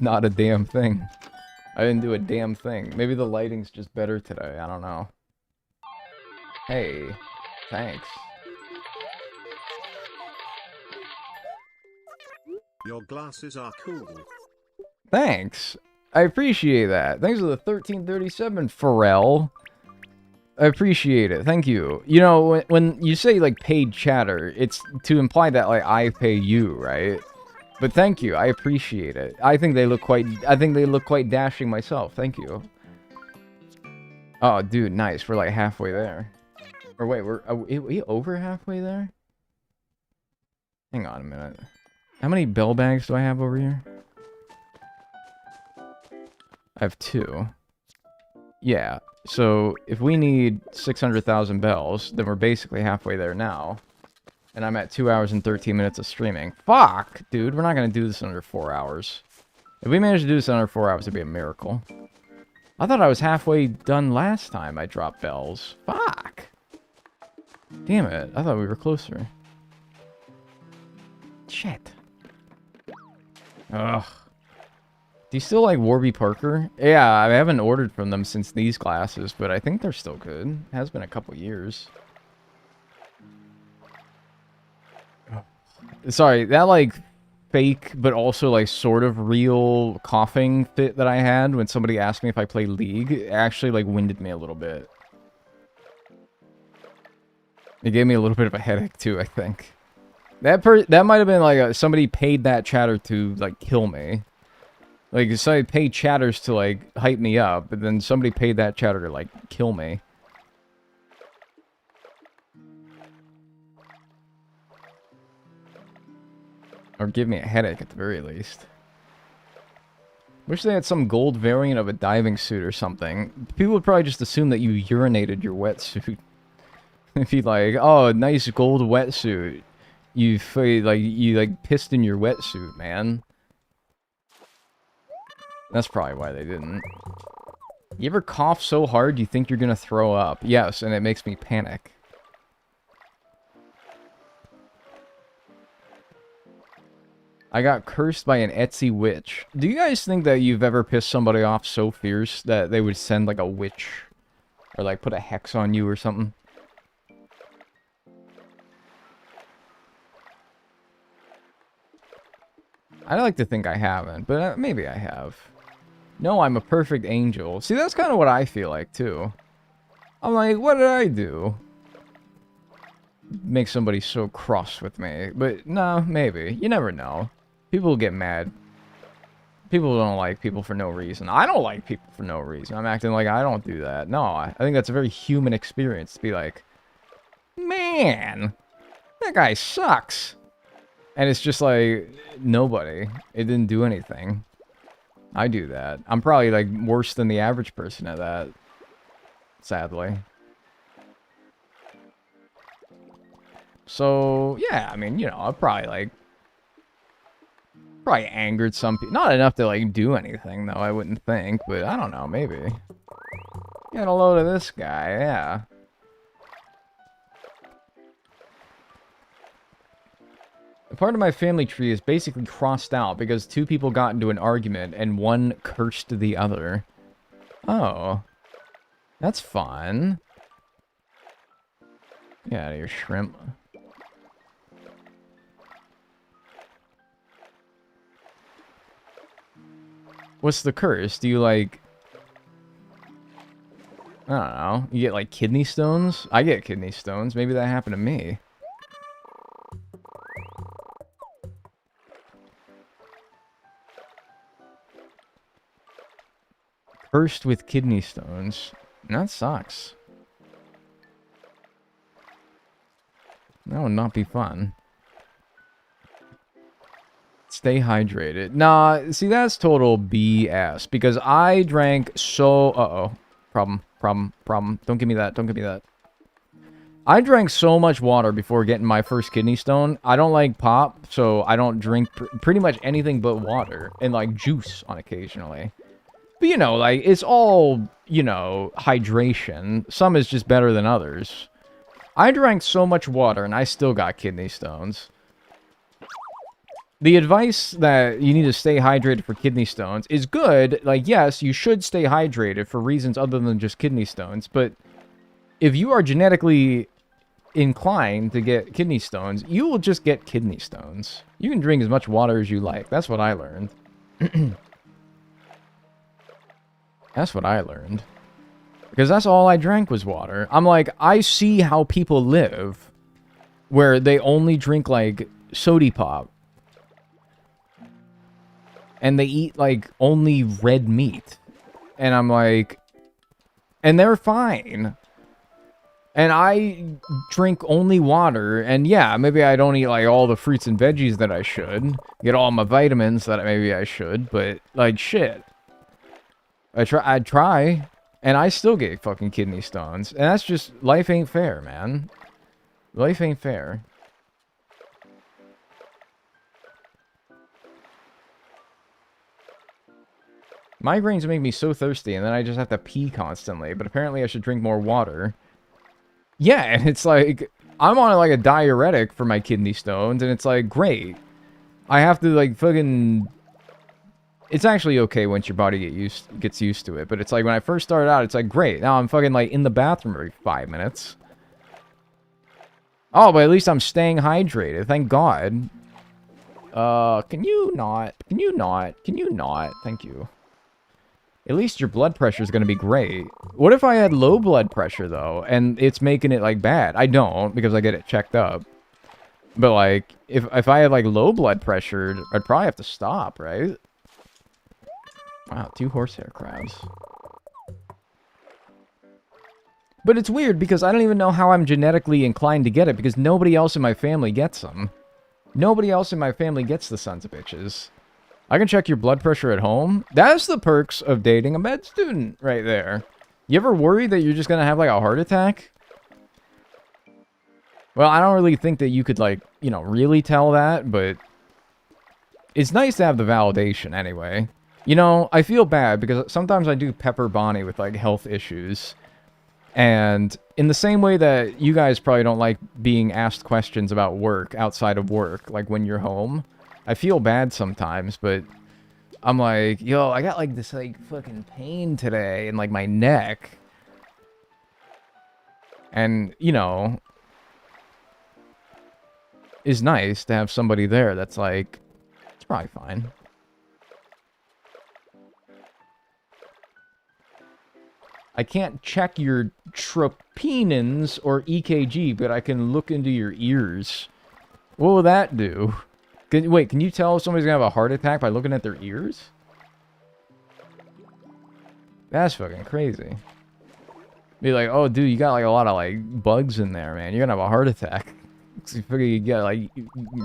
Not a damn thing. I didn't do a damn thing. Maybe the lighting's just better today. I don't know. Hey, thanks. Your glasses are cool. Thanks. I appreciate that. Thanks for the 1337, Pharrell. I appreciate it. Thank you. You know, when you say, like, paid chatter, it's to imply that, like, I pay you, right? But thank you. I appreciate it. I think they look quite dashing myself. Thank you. Oh, dude, nice. We're, like, halfway there. Or wait, are we over halfway there? Hang on a minute. How many bell bags do I have over here? I have 2. Yeah. So, if we need 600,000 bells, then we're basically halfway there now. And I'm at 2 hours and 13 minutes of streaming. Fuck! Dude, we're not gonna do this in under 4 hours. If we manage to do this in under 4 hours, it'd be a miracle. I thought I was halfway done last time I dropped bells. Fuck! Damn it, I thought we were closer. Shit. Ugh. Do you still like Warby Parker? Yeah, I haven't ordered from them since these glasses, but I think they're still good. It has been a couple years. Sorry, that like fake, but also like sort of real coughing fit that I had when somebody asked me if I play League actually like winded me a little bit. It gave me a little bit of a headache too, I think. That might have been like somebody paid that chatter to like kill me. Like, somebody paid chatters to, like, hype me up, but then somebody paid that chatter to, like, kill me. Or give me a headache, at the very least. Wish they had some gold variant of a diving suit or something. People would probably just assume that you urinated your wetsuit. If you like, oh, nice gold wetsuit. You pissed in your wetsuit, man. That's probably why they didn't. You ever cough so hard you think you're gonna throw up? Yes, and it makes me panic. I got cursed by an Etsy witch. Do you guys think that you've ever pissed somebody off so fierce that they would send, like, a witch? Or, like, put a hex on you or something? I like to think I haven't, but maybe I have. No, I'm a perfect angel. See, that's kind of what I feel like, too. I'm like, what did I do? Make somebody so cross with me. But, no, maybe. You never know. People get mad. People don't like people for no reason. I don't like people for no reason. I'm acting like I don't do that. No, I think that's a very human experience to be like, man, that guy sucks. And it's just like, nobody. It didn't do anything. I do that. I'm probably like worse than the average person at that. Sadly. So, yeah, I mean, you know, I probably angered some people. Not enough to, like, do anything, though, I wouldn't think. But, I don't know, maybe. Get a load of this guy, yeah. A part of my family tree is basically crossed out because two people got into an argument and one cursed the other. Oh. That's fun. Get out of here, shrimp. What's the curse? Do you, like... I don't know. You get, like, kidney stones? I get kidney stones. Maybe that happened to me. Cursed with kidney stones. That sucks. That would not be fun. Stay hydrated. Nah, see, that's total BS. Because I drank so... Uh-oh. Problem. Don't give me that. Don't give me that. I drank so much water before getting my first kidney stone. I don't like pop, so I don't drink pretty much anything but water. And, like, juice on occasionally. But, you know, like, it's all, you know, hydration. Some is just better than others. I drank so much water, and I still got kidney stones. The advice that you need to stay hydrated for kidney stones is good. Like, yes, you should stay hydrated for reasons other than just kidney stones. But if you are genetically inclined to get kidney stones, you will just get kidney stones. You can drink as much water as you like. That's what I learned. That's what I learned. Because that's all I drank was water. I'm like, I see how people live where they only drink, like, sody pop. And they eat, like, only red meat. And I'm like... And they're fine. And I drink only water. And yeah, maybe I don't eat, like, all the fruits and veggies that I should. Get all my vitamins that maybe I should. But, like, shit. I'd try. And I still get fucking kidney stones. And that's just... Life ain't fair, man. Life ain't fair. Migraines make me so thirsty, and then I just have to pee constantly. But apparently I should drink more water. Yeah, and it's like... I'm on, like, a diuretic for my kidney stones, and it's like, great. I have to, like, fucking... It's actually okay once your body gets used to it. But it's like, when I first started out, it's like, great. Now I'm fucking, like, in the bathroom every 5 minutes. Oh, but at least I'm staying hydrated. Thank God. Can you not? Can you not? Can you not? Thank you. At least your blood pressure is going to be great. What if I had low blood pressure, though, and it's making it, like, bad? I don't, because I get it checked up. But, like, if I had, like, low blood pressure, I'd probably have to stop, right? Wow, 2 horsehair crabs. But it's weird, because I don't even know how I'm genetically inclined to get it, because nobody else in my family gets them. Nobody else in my family gets the sons of bitches. I can check your blood pressure at home. That's the perks of dating a med student right there. You ever worry that you're just going to have, like, a heart attack? Well, I don't really think that you could, like, you know, really tell that, but... It's nice to have the validation anyway. You know, I feel bad because sometimes I do pepper Bonnie with, like, health issues. And in the same way that you guys probably don't like being asked questions about work outside of work, like when you're home... I feel bad sometimes, but I'm like, yo, I got like this like fucking pain today in like my neck. And, you know, it's nice to have somebody there that's like, it's probably fine. I can't check your troponins or EKG, but I can look into your ears. What will that do? Wait, can you tell if somebody's gonna have a heart attack by looking at their ears? That's fucking crazy. Be like, oh, dude, you got like a lot of like bugs in there, man. You're gonna have a heart attack. You figure you got like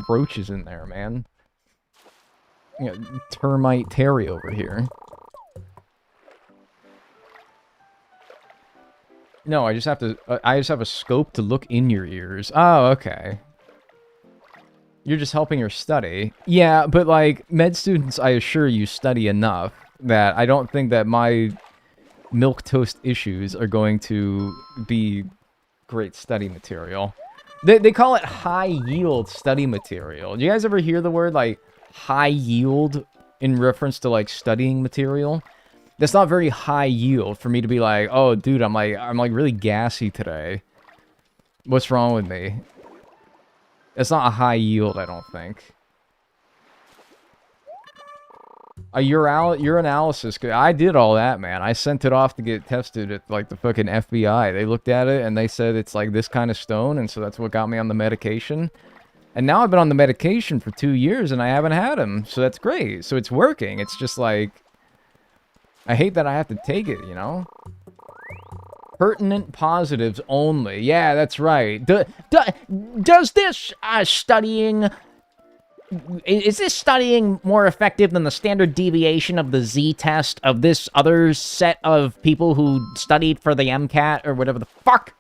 roaches in there, man. You know, termite Terry over here. No, I just have to. I just have a scope to look in your ears. Oh, okay. You're just helping her study. Yeah, but like med students, I assure you, study enough that I don't think that my milquetoast issues are going to be great study material. They call it high yield study material. Do you guys ever hear the word like high yield in reference to like studying material? That's not very high yield for me to be like, oh, dude, I'm like really gassy today. What's wrong with me? It's not a high yield, I don't think. A urinalysis. I did all that, man. I sent it off to get tested at like the fucking FBI. They looked at it and they said it's like this kind of stone, and so that's what got me on the medication. And now I've been on the medication for 2 years and I haven't had them, so that's great. So it's working. It's just like, I hate that I have to take it, you know? Pertinent positives only. Yeah, that's right. Does this studying... Is this studying more effective than the standard deviation of the Z-test of this other set of people who studied for the MCAT or whatever the fuck?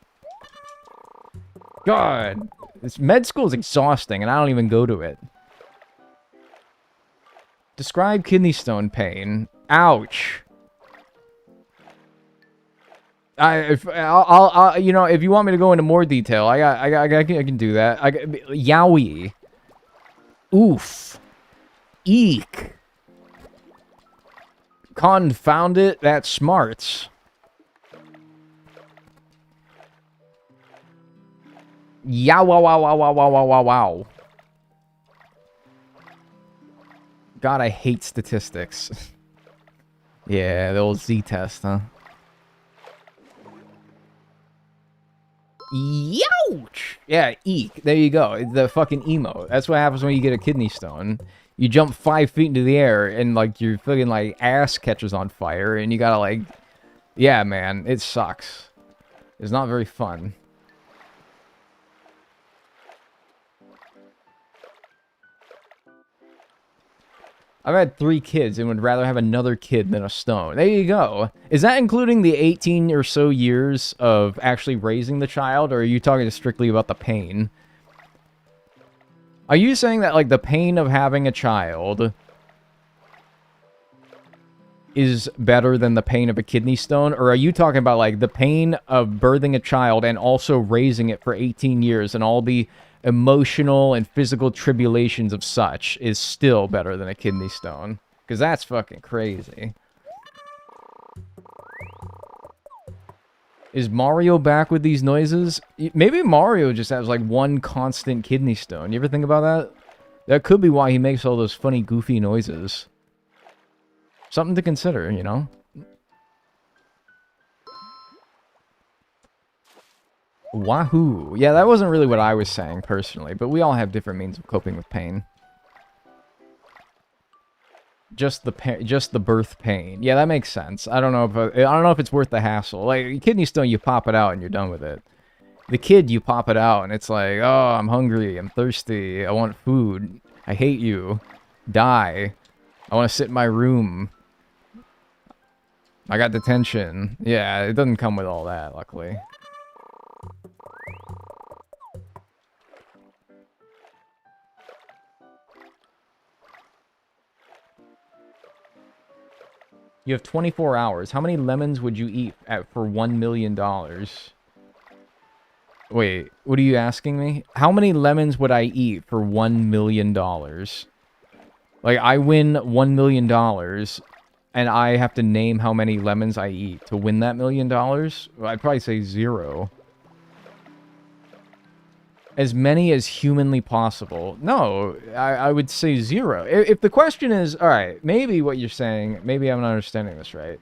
God. This med school is exhausting and I don't even go to it. Describe kidney stone pain. Ouch. I'll you know, if you want me to go into more detail, I can do that. Yowie. Oof. Eek. Confound it, that's smarts. Yow wow wow wow wow wow wow wow wow. God, I hate statistics. Yeah, the old Z-test, huh? Youch! Yeah, eek. There you go. The fucking emo. That's what happens when you get a kidney stone. You jump 5 feet into the air and like your fucking like ass catches on fire and you gotta like... Yeah, man. It sucks. It's not very fun. I've had 3 kids and would rather have another kid than a stone. There you go. Is that including the 18 or so years of actually raising the child, or are you talking strictly about the pain? Are you saying that, like, the pain of having a child is better than the pain of a kidney stone? Or are you talking about, like, the pain of birthing a child and also raising it for 18 years and all the emotional and physical tribulations of such is still better than a kidney stone? Because that's fucking crazy. Is Mario back with these noises? Maybe Mario just has like one constant kidney stone. You ever think about that? That could be why he makes all those funny, goofy noises. Something to consider, you know? Wahoo. Yeah, that wasn't really what I was saying personally, but we all have different means of coping with pain. Just the birth pain. Yeah, that makes sense. I don't know if it's worth the hassle. Like kidney stone, you pop it out and you're done with it. The kid, you pop it out and it's like, oh, I'm hungry, I'm thirsty, I want food, I hate you, die, I want to sit in my room, I got detention. Yeah, it doesn't come with all that, luckily. You have 24 hours. How many lemons would you eat for $1 million? Wait, what are you asking me? How many lemons would I eat for $1 million? Like, I win $1 million, and I have to name how many lemons I eat to win that $1 million. Well, I'd probably say 0. As many as humanly possible. No, I would say 0. If the question is, alright, maybe what you're saying, maybe I'm not understanding this right,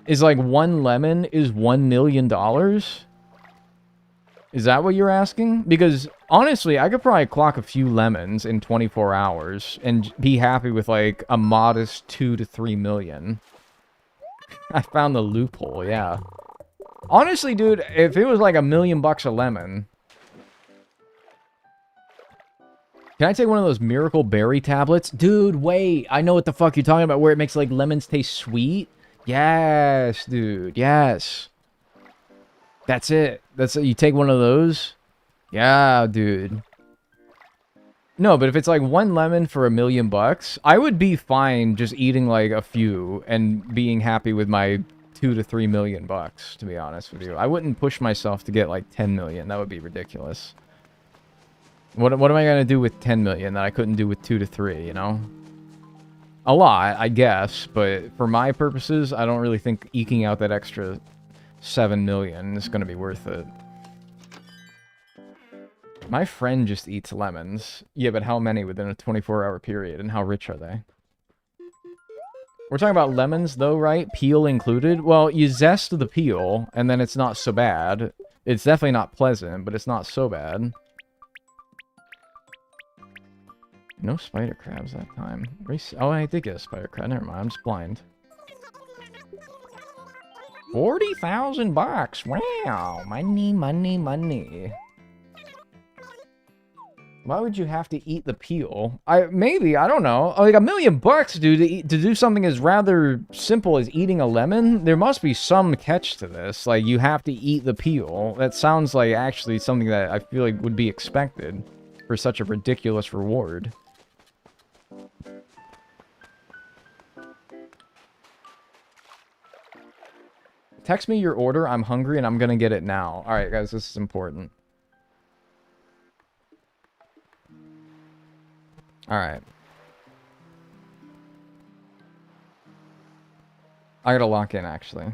is like 1 lemon is $1 million? Is that what you're asking? Because, honestly, I could probably clock a few lemons in 24 hours and be happy with, like, a modest 2 to 3 million. I found the loophole, yeah. Honestly, dude, if it was like $1 million a lemon... Can I take one of those miracle berry tablets? Dude, wait, I know what the fuck you're talking about, where it makes, like, lemons taste sweet? Yes, dude, yes. That's it. That's it. You take one of those? Yeah, dude. No, but if it's like 1 lemon for $1 million, I would be fine just eating like a few and being happy with my 2 to 3 million bucks, to be honest with you. I wouldn't push myself to get like 10 million. That would be ridiculous. What am I going to do with 10 million that I couldn't do with 2 to 3, you know? A lot, I guess, but for my purposes, I don't really think eking out that extra 7 million is going to be worth it. My friend just eats lemons. Yeah, but how many within a 24-hour period, and how rich are they? We're talking about lemons, though, right? Peel included? Well, you zest the peel, and then it's not so bad. It's definitely not pleasant, but it's not so bad. No spider crabs that time. Oh, I did get a spider crab. Never mind, I'm just blind. 40,000 bucks. Wow. Money, money, money. Why would you have to eat the peel? Maybe, I don't know. Like $1 million bucks, dude, to do something as rather simple as eating a lemon? There must be some catch to this. Like, you have to eat the peel. That sounds like actually something that I feel like would be expected for such a ridiculous reward. Text me your order. I'm hungry and I'm gonna get it now. Alright, guys, this is important. Alright. I gotta lock in, actually.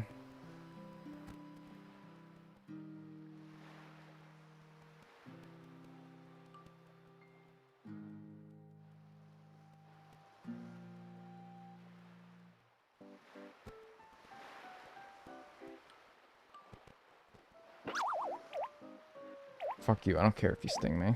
Fuck you, I don't care if you sting me.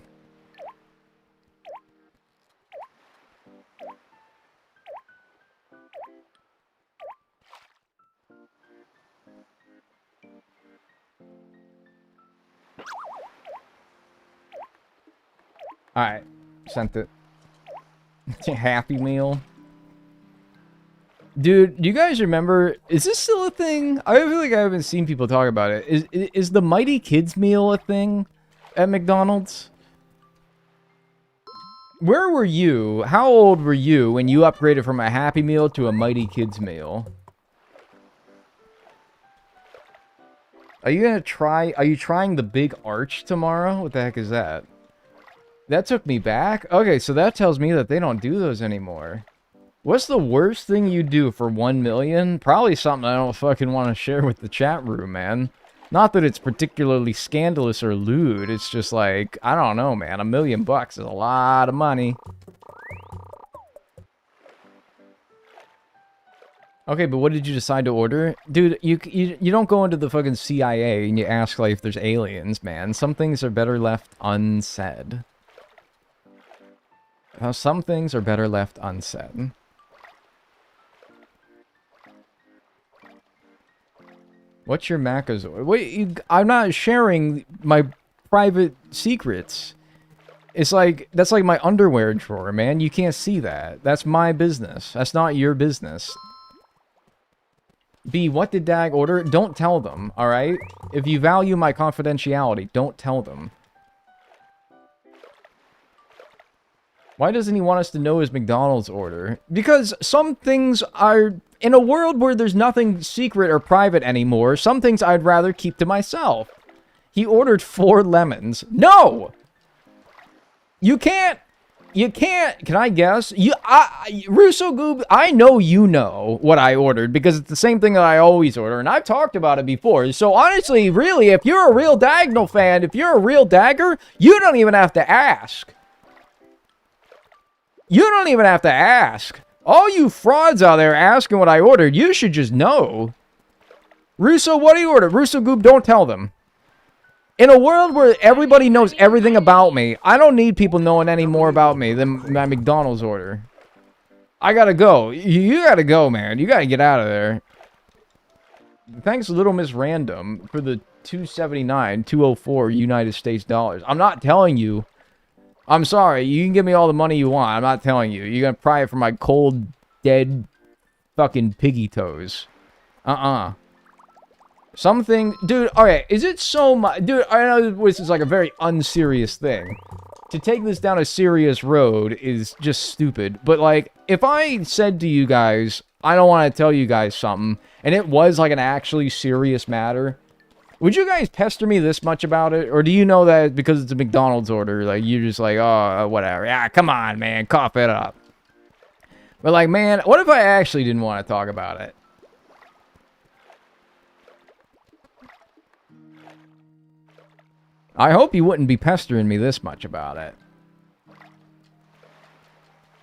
Alright, sent it. Happy Meal. Dude, do you guys remember, is this still a thing? I feel like I haven't seen people talk about it. Is the Mighty Kids Meal a thing at McDonald's? Where were you? How old were you when you upgraded from a Happy Meal to a Mighty Kids Meal? Are you trying the Big Arch tomorrow? What the heck is that? That took me back? Okay, so that tells me that they don't do those anymore. What's the worst thing you do for 1 million? Probably something I don't fucking want to share with the chat room, man. Not that it's particularly scandalous or lewd, it's just like, I don't know, man. $1 million bucks is a lot of money. Okay, but what did you decide to order? Dude, you don't go into the fucking CIA and you ask, like, if there's aliens, man. Some things are better left unsaid. Now, some things are better left unsaid. What's your Macazor? Wait, I'm not sharing my private secrets. It's like, that's like my underwear drawer, man. You can't see that. That's my business. That's not your business. B, what did Dag order? Don't tell them, alright? If you value my confidentiality, don't tell them. Why doesn't he want us to know his McDonald's order? Because some things are... In a world where there's nothing secret or private anymore, some things I'd rather keep to myself. He ordered 4 lemons. No! You can't You can't. Can I guess? Russo Goob, I know you know what I ordered because it's the same thing that I always order, and I've talked about it before. So honestly, really, if you're a real Dagnel fan, if you're a real Dagger, you don't even have to ask. You don't even have to ask. All you frauds out there asking what I ordered, you should just know. Russo, what do you order? Russo Goob, don't tell them. In a world where everybody knows everything about me, I don't need people knowing any more about me than my McDonald's order. I gotta go. You gotta go, man. You gotta get out of there. Thanks, Little Miss Random, for the $2.79, United States dollars. I'm not telling you. I'm sorry. You can give me all the money you want. I'm not telling you. You're gonna pry it from my cold, dead, fucking piggy toes. Something, dude, alright, is it so much, dude, I know this is like a very unserious thing. To take this down a serious road is just stupid, but like, if I said to you guys, I don't want to tell you guys something, and it was like an actually serious matter, would you guys pester me this much about it? Or do you know that because it's a McDonald's order, like, you're just like, oh, whatever, yeah, come on, man, cough it up. But like, man, what if I actually didn't want to talk about it? I hope you wouldn't be pestering me this much about it.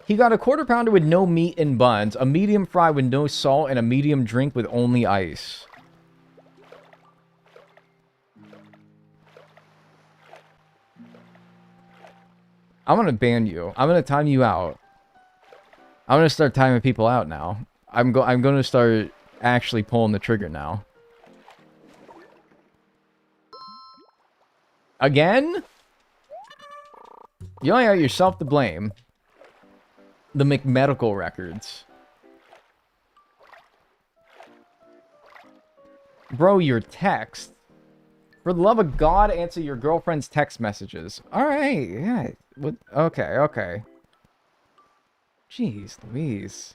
He got a quarter pounder with no meat and buns, a medium fry with no salt, and a medium drink with only ice. I'm gonna ban you. I'm gonna time you out. I'm gonna start timing people out now. I'm gonna start actually pulling the trigger now. Again? You only got yourself to blame. The McMedical records. Bro, your text. For the love of God, answer your girlfriend's text messages. Alright, yeah. What? Okay, okay. Jeez Louise.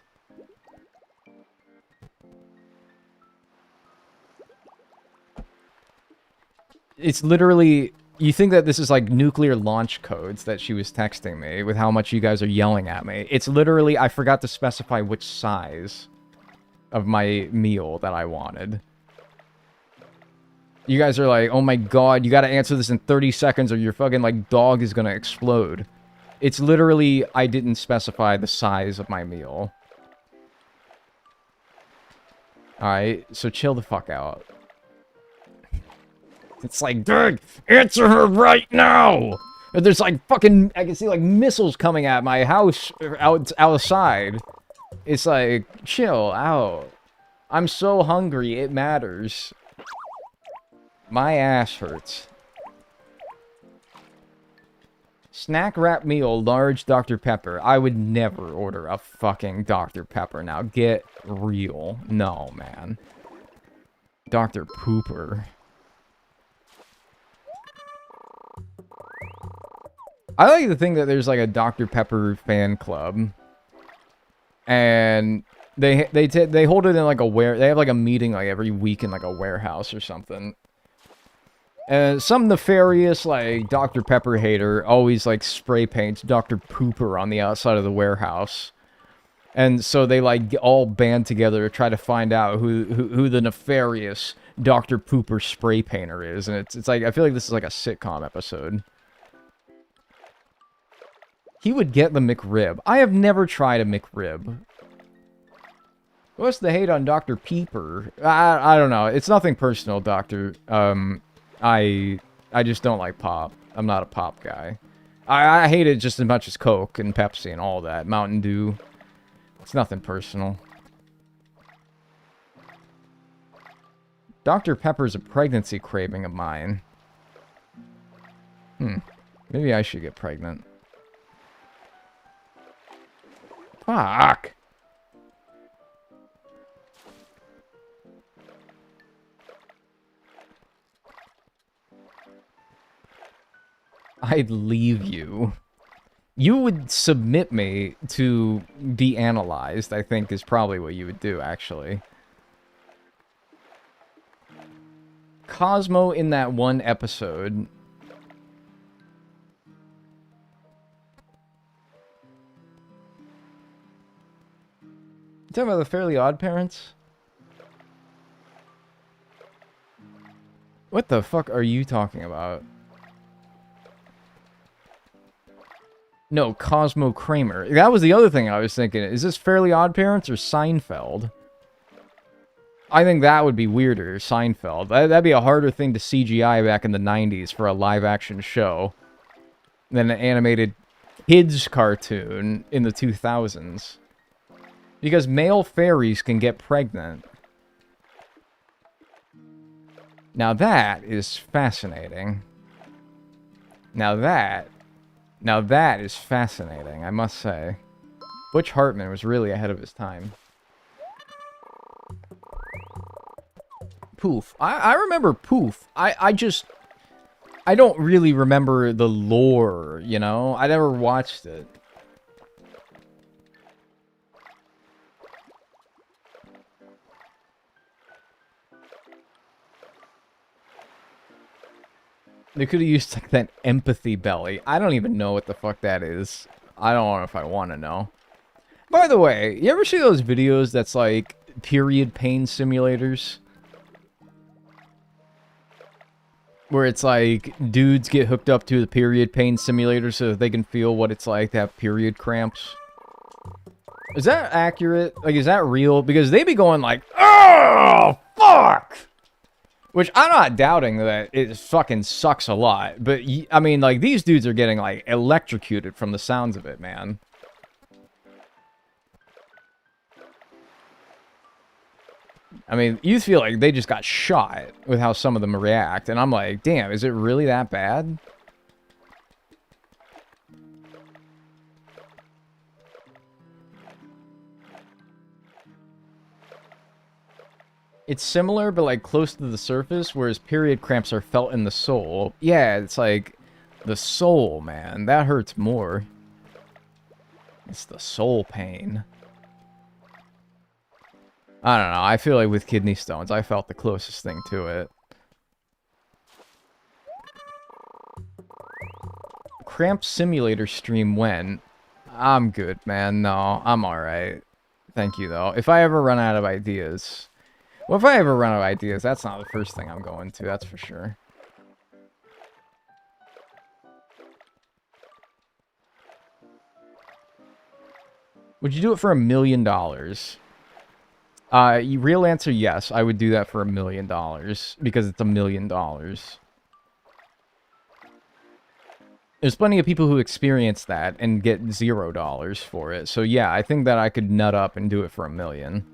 It's literally... You think that this is like nuclear launch codes that she was texting me with how much you guys are yelling at me. It's literally, I forgot to specify which size of my meal that I wanted. You guys are like, oh my god, you gotta answer this in 30 seconds or your fucking like dog is gonna explode. It's literally, I didn't specify the size of my meal. Alright, so chill the fuck out. It's like, dude, answer her right now! There's like fucking, I can see like missiles coming at my house outside. It's like, chill out. I'm so hungry, it matters. My ass hurts. Snack wrap meal, large Dr. Pepper. I would never order a fucking Dr. Pepper now. Get real. No, man. Dr. Pooper. I like to think that there's like a Dr. Pepper fan club, and they hold it in like they have like a meeting like every week in like a warehouse or something. And some nefarious like Dr. Pepper hater always like spray paints Dr. Pooper on the outside of the warehouse, and so they like all band together to try to find out who the nefarious Dr. Pooper spray painter is, and it's like I feel like this is like a sitcom episode. He would get the McRib. I have never tried a McRib. What's the hate on Dr. Peeper? I don't know. It's nothing personal, Doctor. I just don't like pop. I'm not a pop guy. I hate it just as much as Coke and Pepsi and all that. Mountain Dew. It's nothing personal. Dr. Pepper's a pregnancy craving of mine. Maybe I should get pregnant. Fuck. I'd leave you. You would submit me to be analyzed, I think is probably what you would do, actually. Cosmo in that one episode... You talking about the Fairly Odd Parents? What the fuck are you talking about? No, Cosmo Kramer. That was the other thing I was thinking. Is this Fairly Odd Parents or Seinfeld? I think that would be weirder, Seinfeld. That'd be a harder thing to CGI back in the 90s for a live-action show than an animated kids cartoon in the 2000s. Because male fairies can get pregnant. Now that is fascinating. Now that is fascinating, I must say. Butch Hartman was really ahead of his time. Poof. I remember Poof. I don't really remember the lore, you know? I never watched it. They could have used like that empathy belly. I don't even know what the fuck that is. I don't know if I want to know. By the way, you ever see those videos that's like period pain simulators? Where it's like dudes get hooked up to the period pain simulator so that they can feel what it's like to have period cramps. Is that accurate? Like, is that real? Because they be going like, oh, fuck! Which, I'm not doubting that it fucking sucks a lot. But, I mean, like, these dudes are getting, like, electrocuted from the sounds of it, man. I mean, you feel like they just got shot with how some of them react. And I'm like, damn, is it really that bad? It's similar, but like close to the surface, whereas period cramps are felt in the soul. Yeah, it's like the soul, man. That hurts more. It's the soul pain. I don't know. I feel like with kidney stones, I felt the closest thing to it. Cramp simulator stream when? I'm good, man. No, I'm alright. Thank you, though. If I ever run out of ideas... Well, if I ever run out of ideas, that's not the first thing I'm going to, that's for sure. Would you do it for $1 million? Real answer, yes. I would do that for $1 million. Because it's $1 million. There's plenty of people who experience that and get $0 for it. So yeah, I think that I could nut up and do it for $1 million.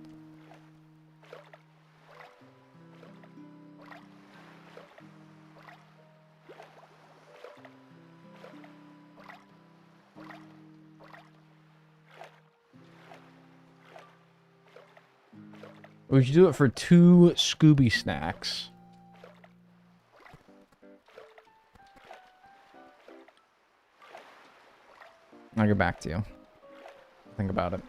Would you do it for 2 Scooby snacks? I'll get back to you. Think about it.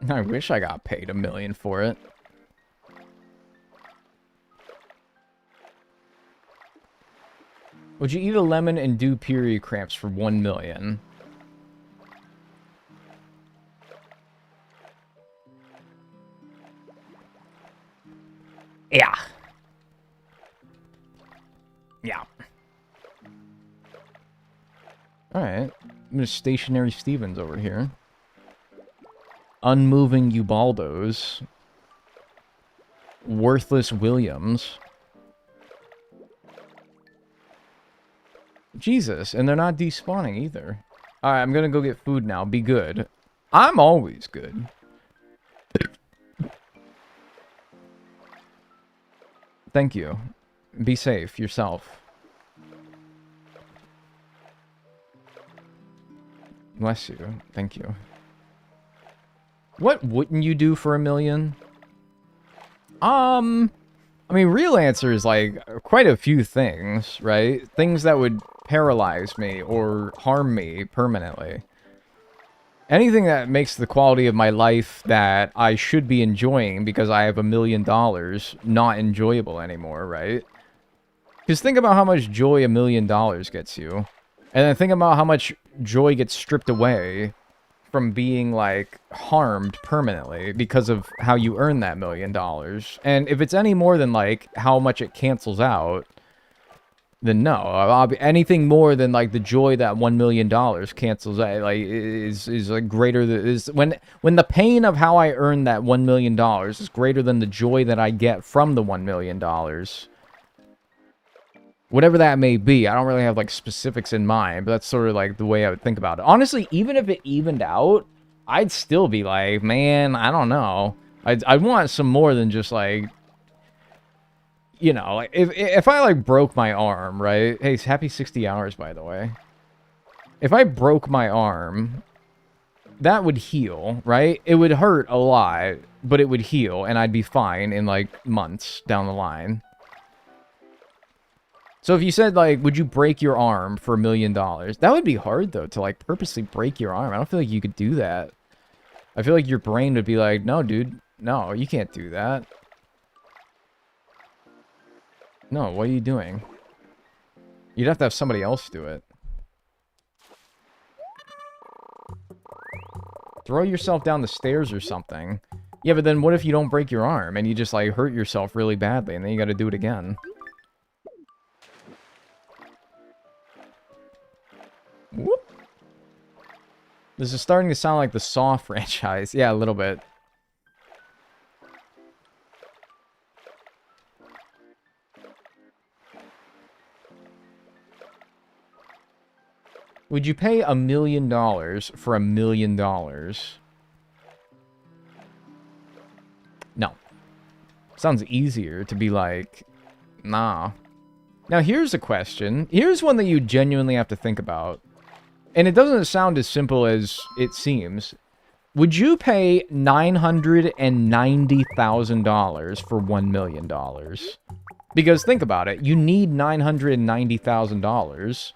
I wish I got paid $1 million for it. Would you eat a lemon and do period cramps for $1 million? Yeah. Yeah. Alright. There's Stationary Stevens over here. Unmoving Ubaldos. Worthless Williams. Jesus, and they're not despawning either. Alright, I'm gonna go get food now. Be good. I'm always good. Thank you. Be safe yourself. Bless you. Thank you. What wouldn't you do for $1 million? I mean, real answer is like quite a few things, right? Things that would paralyze me or harm me permanently. Anything that makes the quality of my life that I should be enjoying because I have $1 million not enjoyable anymore, right? Because think about how much joy $1 million gets you. And then think about how much joy gets stripped away from being, like, harmed permanently because of how you earn that $1 million. And if it's any more than, like, how much it cancels out, then no. Anything more than, like, the joy that $1 million cancels out, like, is like, greater than... When the pain of how I earn that $1 million is greater than the joy that I get from the $1 million... Whatever that may be, I don't really have, like, specifics in mind, but that's sort of, like, the way I would think about it. Honestly, even if it evened out, I'd still be like, man, I don't know. I'd want some more than just, like, you know, like, if I, like, broke my arm, right? Hey, happy 60 hours, by the way. If I broke my arm, that would heal, right? It would hurt a lot, but it would heal, and I'd be fine in, like, months down the line. So if you said, like, would you break your arm for $1 million? That would be hard, though, to, like, purposely break your arm. I don't feel like you could do that. I feel like your brain would be like, no, dude, no, you can't do that. No, what are you doing? You'd have to have somebody else do it. Throw yourself down the stairs or something. Yeah, but then what if you don't break your arm and you just, like, hurt yourself really badly and then you gotta do it again? Whoop. This is starting to sound like the Saw franchise. Yeah, a little bit. Would you pay $1 million for $1 million? No. Sounds easier to be like, nah. Now, here's a question. Here's one that you genuinely have to think about. And it doesn't sound as simple as it seems. Would you pay $990,000 for $1 million? Because think about it. You need $990,000.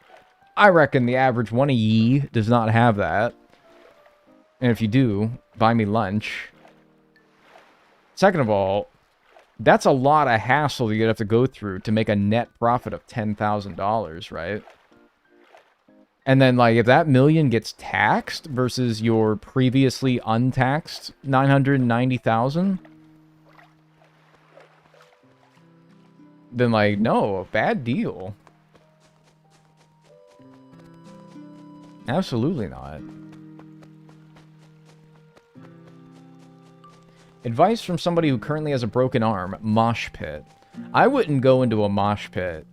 I reckon the average one of ye does not have that. And if you do, buy me lunch. Second of all, that's a lot of hassle you'd have to go through to make a net profit of $10,000, right? And then, like, if that million gets taxed versus your previously untaxed 990,000, then, like, no, bad deal. Absolutely not. Advice from somebody who currently has a broken arm. Mosh pit. I wouldn't go into a mosh pit.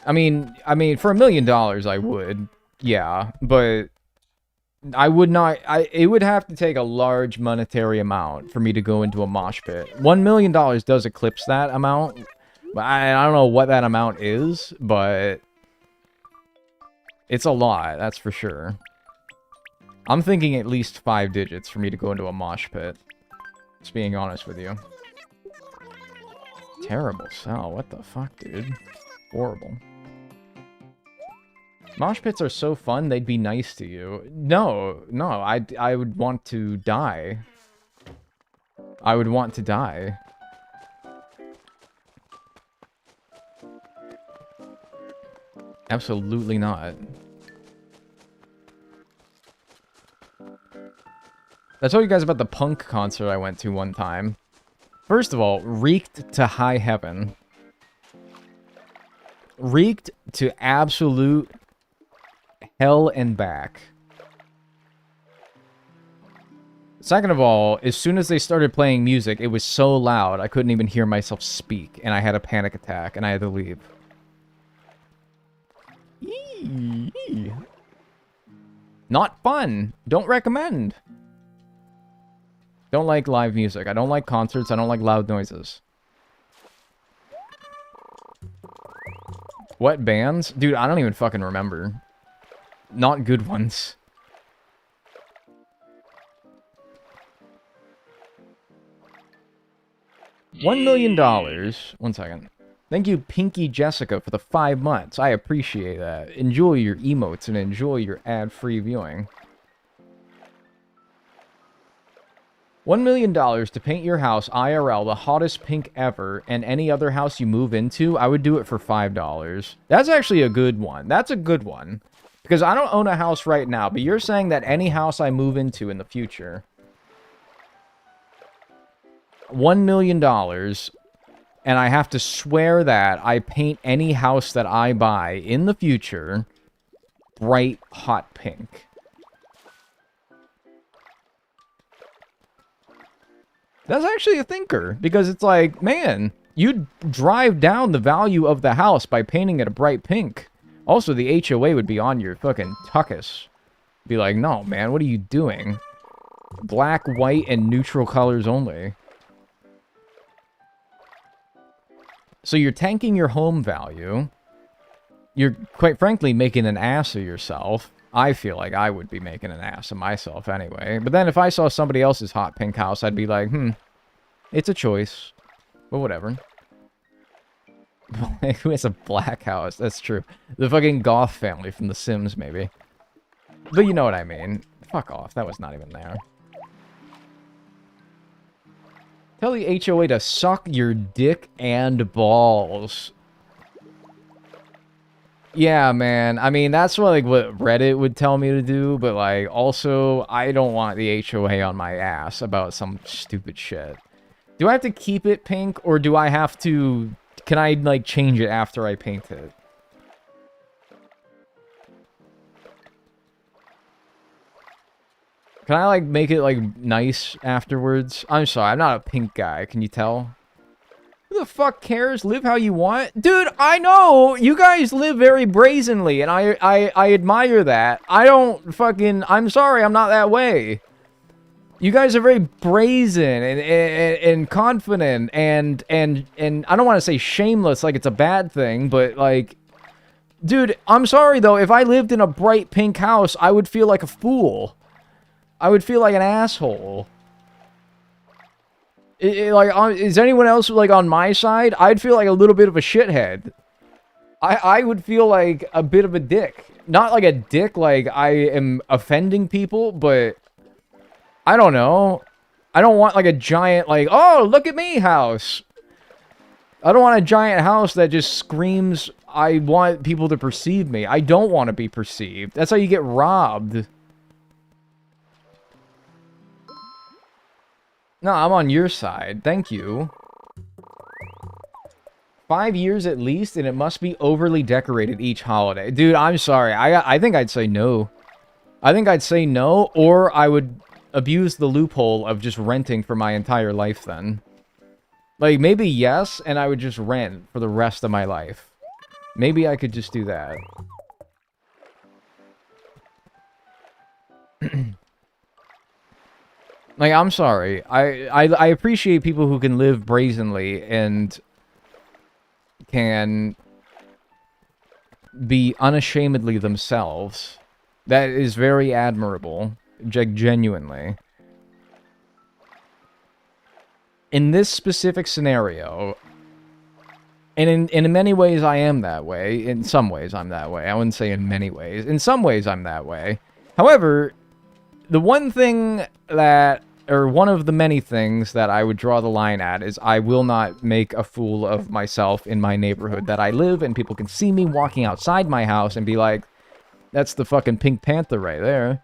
I mean, for $1 million, I would. Yeah, but I would not... it would have to take a large monetary amount for me to go into a mosh pit. $1 million does eclipse that amount. But I don't know what that amount is, but... it's a lot, that's for sure. I'm thinking at least 5 digits for me to go into a mosh pit. Just being honest with you. Terrible sell. What the fuck, dude? Horrible. Mosh pits are so fun, they'd be nice to you. No, I would want to die. I would want to die. Absolutely not. I told you guys about the punk concert I went to one time. First of all, reeked to high heaven. Reeked to absolute hell and back. Second of all, as soon as they started playing music, it was so loud I couldn't even hear myself speak, and I had a panic attack, and I had to leave. Eee. Not fun. Don't recommend. Don't like live music. I don't like concerts. I don't like loud noises. What bands? Dude, I don't even fucking remember. Not good ones. $1 million. 1 second. Thank you, Pinky Jessica, for the 5 months. I appreciate that. Enjoy your emotes and enjoy your ad-free viewing. $1 million to paint your house IRL the hottest pink ever, and any other house you move into, I would do it for $5. That's actually a good one. That's a good one. Because I don't own a house right now, but you're saying that any house I move into in the future, $1 million, and I have to swear that I paint any house that I buy in the future bright hot pink. That's actually a thinker, because it's like, man, you'd drive down the value of the house by painting it a bright pink. Also, the HOA would be on your fucking tuckus. Be like, no, man, what are you doing? Black, white, and neutral colors only. So you're tanking your home value. You're, quite frankly, making an ass of yourself. I feel like I would be making an ass of myself anyway. But then if I saw somebody else's hot pink house, I'd be like, it's a choice. But whatever. Who has a black house? That's true. The fucking Goth family from The Sims, maybe. But you know what I mean. Fuck off. That was not even there. Tell the HOA to suck your dick and balls. Yeah, man. I mean, that's what, like, what Reddit would tell me to do, but, like, also, I don't want the HOA on my ass about some stupid shit. Do I have to keep it pink, or do I have to... Can I, like, change it after I paint it? Can I, like, make it, like, nice afterwards? I'm sorry, I'm not a pink guy, can you tell? Who the fuck cares? Live how you want? Dude, I know! You guys live very brazenly, and I admire that. I don't fucking... I'm sorry, I'm not that way. You guys are very brazen and confident and I don't want to say shameless like it's a bad thing, but like... Dude, I'm sorry though, if I lived in a bright pink house, I would feel like a fool. I would feel like an asshole. Like, is anyone else, like, on my side? I'd feel like a little bit of a shithead. I would feel like a bit of a dick. Not like a dick, like I am offending people, but... I don't know. I don't want, like, a giant, like, oh, look at me house. I don't want a giant house that just screams, I want people to perceive me. I don't want to be perceived. That's how you get robbed. No, I'm on your side. Thank you. 5 years at least, and it must be overly decorated each holiday. Dude, I'm sorry. I think I'd say no. I think I'd say no, or I would abuse the loophole of just renting for my entire life then. Like, maybe yes, and I would just rent for the rest of my life. Maybe I could just do that. Like, I'm sorry. I appreciate people who can live brazenly and can be unashamedly themselves. That is very admirable. Genuinely. In this specific scenario, and in many ways I am that way. In some ways I'm that way. I wouldn't say in many ways. In some ways I'm that way. However, the one thing that, or one of the many things that I would draw the line at is I will not make a fool of myself in my neighborhood that I live, and people can see me walking outside my house and be like, that's the fucking Pink Panther right there.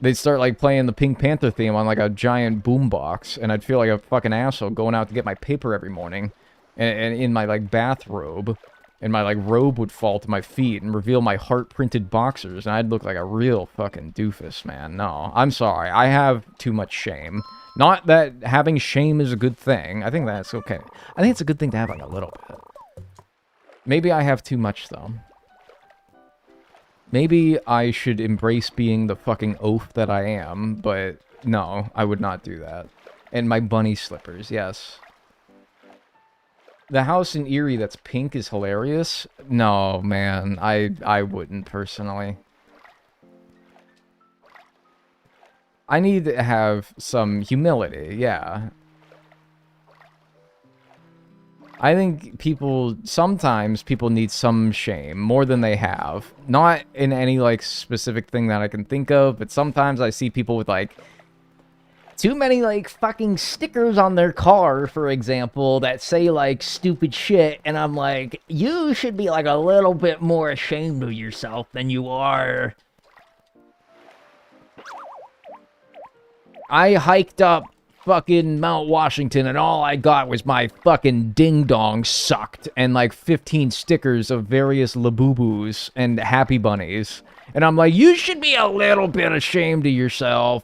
They'd start, like, playing the Pink Panther theme on, like, a giant boombox, and I'd feel like a fucking asshole going out to get my paper every morning, and in my, like, bathrobe, and my, like, robe would fall to my feet and reveal my heart-printed boxers, and I'd look like a real fucking doofus, man. No, I'm sorry. I have too much shame. Not that having shame is a good thing. I think that's okay. I think it's a good thing to have, like, a little bit. Maybe I have too much, though. Maybe I should embrace being the fucking oaf that I am, but no, I would not do that. And my bunny slippers, yes. The house in Erie that's pink is hilarious? No, man, I wouldn't personally. I need to have some humility, yeah. I think sometimes people need some shame, more than they have. Not in any, like, specific thing that I can think of, but sometimes I see people with, like, too many, like, fucking stickers on their car, for example, that say, like, stupid shit, and I'm like, you should be, like, a little bit more ashamed of yourself than you are. I hiked up fucking Mount Washington, and all I got was my fucking ding-dong sucked, and, like, 15 stickers of various Labubu's and Happy Bunnies. And I'm like, you should be a little bit ashamed of yourself.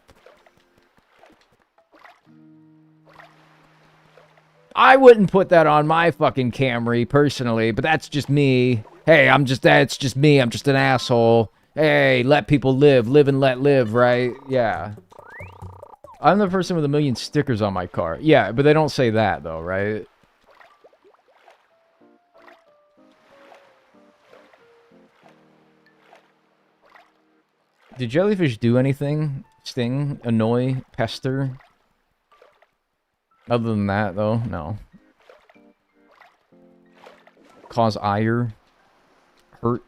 I wouldn't put that on my fucking Camry, personally, but that's just me. Hey, that's just me. I'm just an asshole. Hey, let people live. Live and let live, right? Yeah. I'm the person with 1,000,000 stickers on my car. Yeah, but they don't say that, though, right? Did Jellyfish do anything? Sting? Annoy? Pester? Other than that, though, no. Cause ire? Hurt?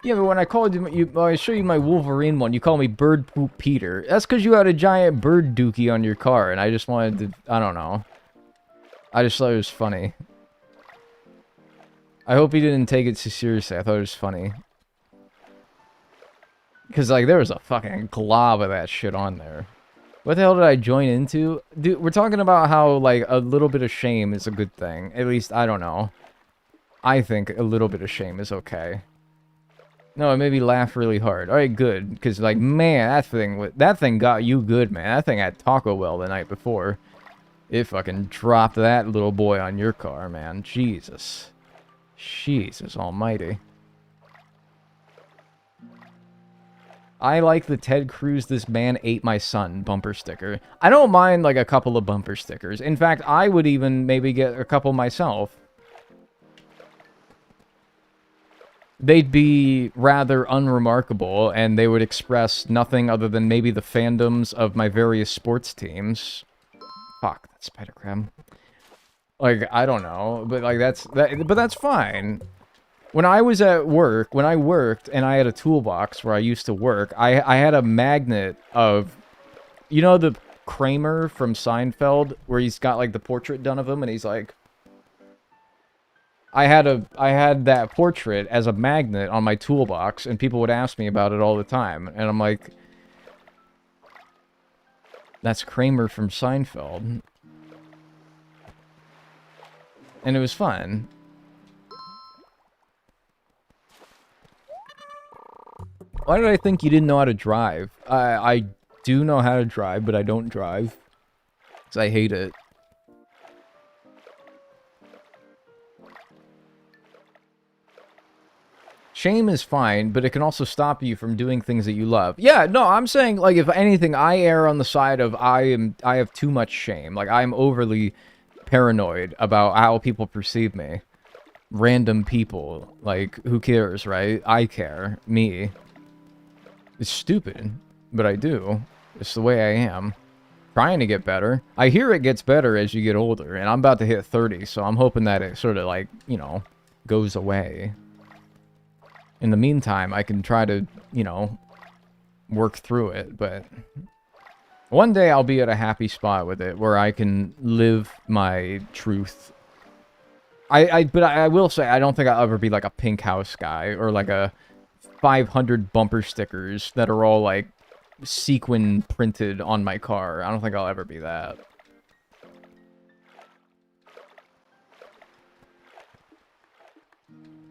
Yeah, but when I called you, I show you my Wolverine one, you call me Bird Poop Peter. That's because you had a giant bird dookie on your car, and I just wanted to, I don't know. I just thought it was funny. I hope he didn't take it too seriously. I thought it was funny. Because, like, there was a fucking glob of that shit on there. What the hell did I join into? Dude, we're talking about how, like, a little bit of shame is a good thing. At least, I don't know. I think a little bit of shame is okay. No, it made me laugh really hard. Alright, good. Because, like, man, that thing got you good, man. That thing had Taco Bell the night before. It fucking dropped that little boy on your car, man. Jesus. Jesus almighty. I like the Ted Cruz "This Man Ate My Son" bumper sticker. I don't mind, like, a couple of bumper stickers. In fact, I would even maybe get a couple myself. They'd be rather unremarkable, and they would express nothing other than maybe the fandoms of my various sports teams. Fuck, that spider crab. Like, I don't know, but, like, but that's fine. When I was at work, when I worked and I had a toolbox where I used to work, I had a magnet of, you know, the Kramer from Seinfeld, where he's got, like, the portrait done of him, and he's like, I had that portrait as a magnet on my toolbox, and people would ask me about it all the time, and I'm like, that's Kramer from Seinfeld. And it was fun. Why did I think you didn't know how to drive? I do know how to drive, but I don't drive. Because I hate it. Shame is fine, but it can also stop you from doing things that you love. Yeah, no, I'm saying, like, if anything, I err on the side of I have too much shame. Like, I'm overly paranoid about how people perceive me. Random people. Like, who cares, right? I care. Me. It's stupid, but I do. It's the way I am. Trying to get better. I hear it gets better as you get older, and I'm about to hit 30, so I'm hoping that it sort of, like, you know, goes away. In the meantime, I can try to, you know, work through it, but one day I'll be at a happy spot with it where I can live my truth. But I will say, I don't think I'll ever be like a pink house guy or like a 500 bumper stickers that are all like sequin printed on my car. I don't think I'll ever be that.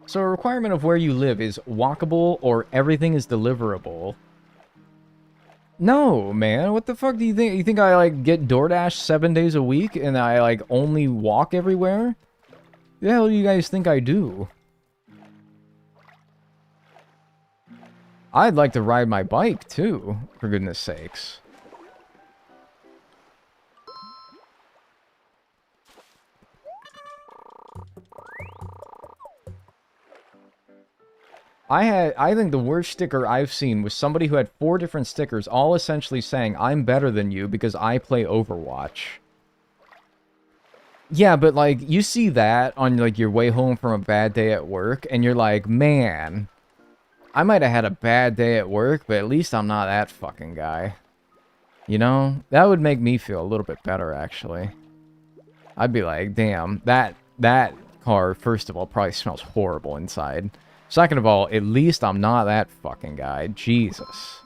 So a requirement of where you live is walkable or everything is deliverable. No, man. What the fuck do you think? You think I, like, get DoorDash 7 days a week and I, like, only walk everywhere? The hell do you guys think I do? I'd like to ride my bike, too, for goodness sakes. I think the worst sticker I've seen was somebody who had 4 different stickers, all essentially saying, I'm better than you because I play Overwatch. Yeah, but, like, you see that on, like, your way home from a bad day at work, and you're like, man, I might have had a bad day at work, but at least I'm not that fucking guy. You know? That would make me feel a little bit better, actually. I'd be like, damn, that car, first of all, probably smells horrible inside. Second of all, at least I'm not that fucking guy. Jesus.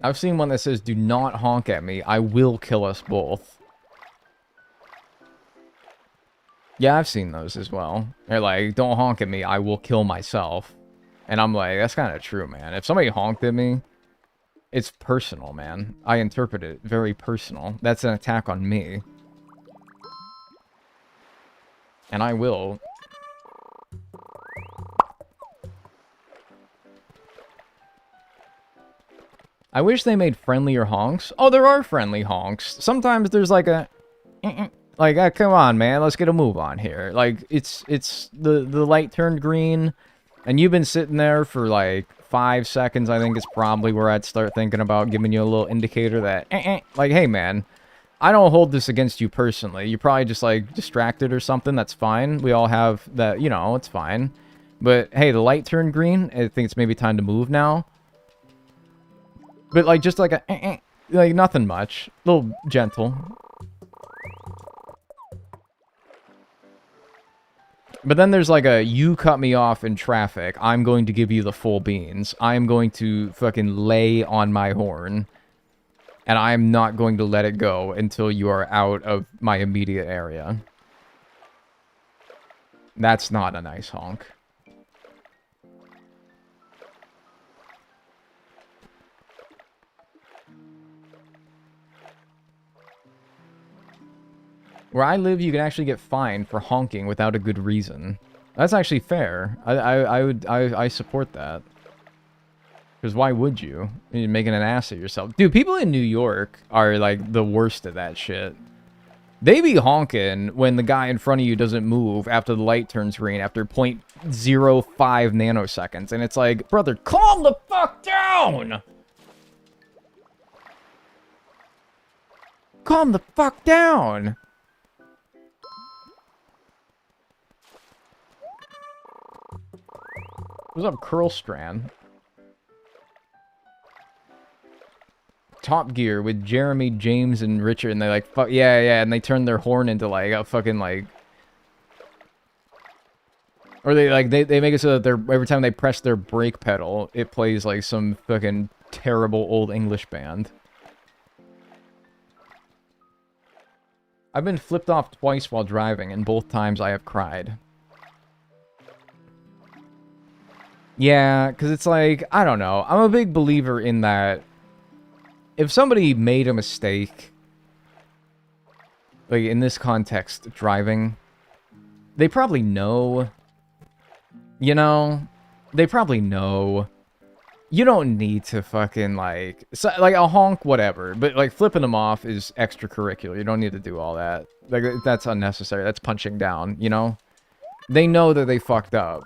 I've seen one that says, do not honk at me. I will kill us both. Yeah, I've seen those as well. They're like, don't honk at me. I will kill myself. And I'm like, that's kind of true, man. If somebody honked at me, it's personal, man. I interpret it very personal. That's an attack on me. And I will. I wish they made friendlier honks. Oh, there are friendly honks. Sometimes there's like a... Like, come on, man, let's get a move on here. Like, it's the light turned green, and you've been sitting there for like 5 seconds. I think is probably where I'd start thinking about giving you a little indicator that, like, hey, man, I don't hold this against you personally. You're probably just like distracted or something. That's fine. We all have that, you know, it's fine. But hey, the light turned green. I think it's maybe time to move now. But like, just like a, like nothing much, a little gentle. But then there's like a, you cut me off in traffic, I'm going to give you the full beans. I'm going to fucking lay on my horn. And I'm not going to let it go until you are out of my immediate area. That's not a nice honk. Where I live, you can actually get fined for honking without a good reason. That's actually fair. I support that. Because why would you? You're making an ass of yourself. Dude, people in New York are, like, the worst at that shit. They be honking when the guy in front of you doesn't move after the light turns green after 0.05 nanoseconds. And it's like, brother, calm the fuck down! Calm the fuck down! What's up, Curl Strand? Top Gear with Jeremy, James, and Richard, and they like, fuck, yeah, and they turn their horn into like a fucking like, or they like, they make it so that they're, every time they press their brake pedal, it plays like some fucking terrible old English band. I've been flipped off twice while driving, and both times I have cried. Yeah, because it's like, I don't know. I'm a big believer in that if somebody made a mistake, like in this context, driving, they probably know, you know? They probably know. You don't need to fucking, like, so, like a honk, whatever. But, like, flipping them off is extracurricular. You don't need to do all that. Like, that's unnecessary. That's punching down, you know? They know that they fucked up.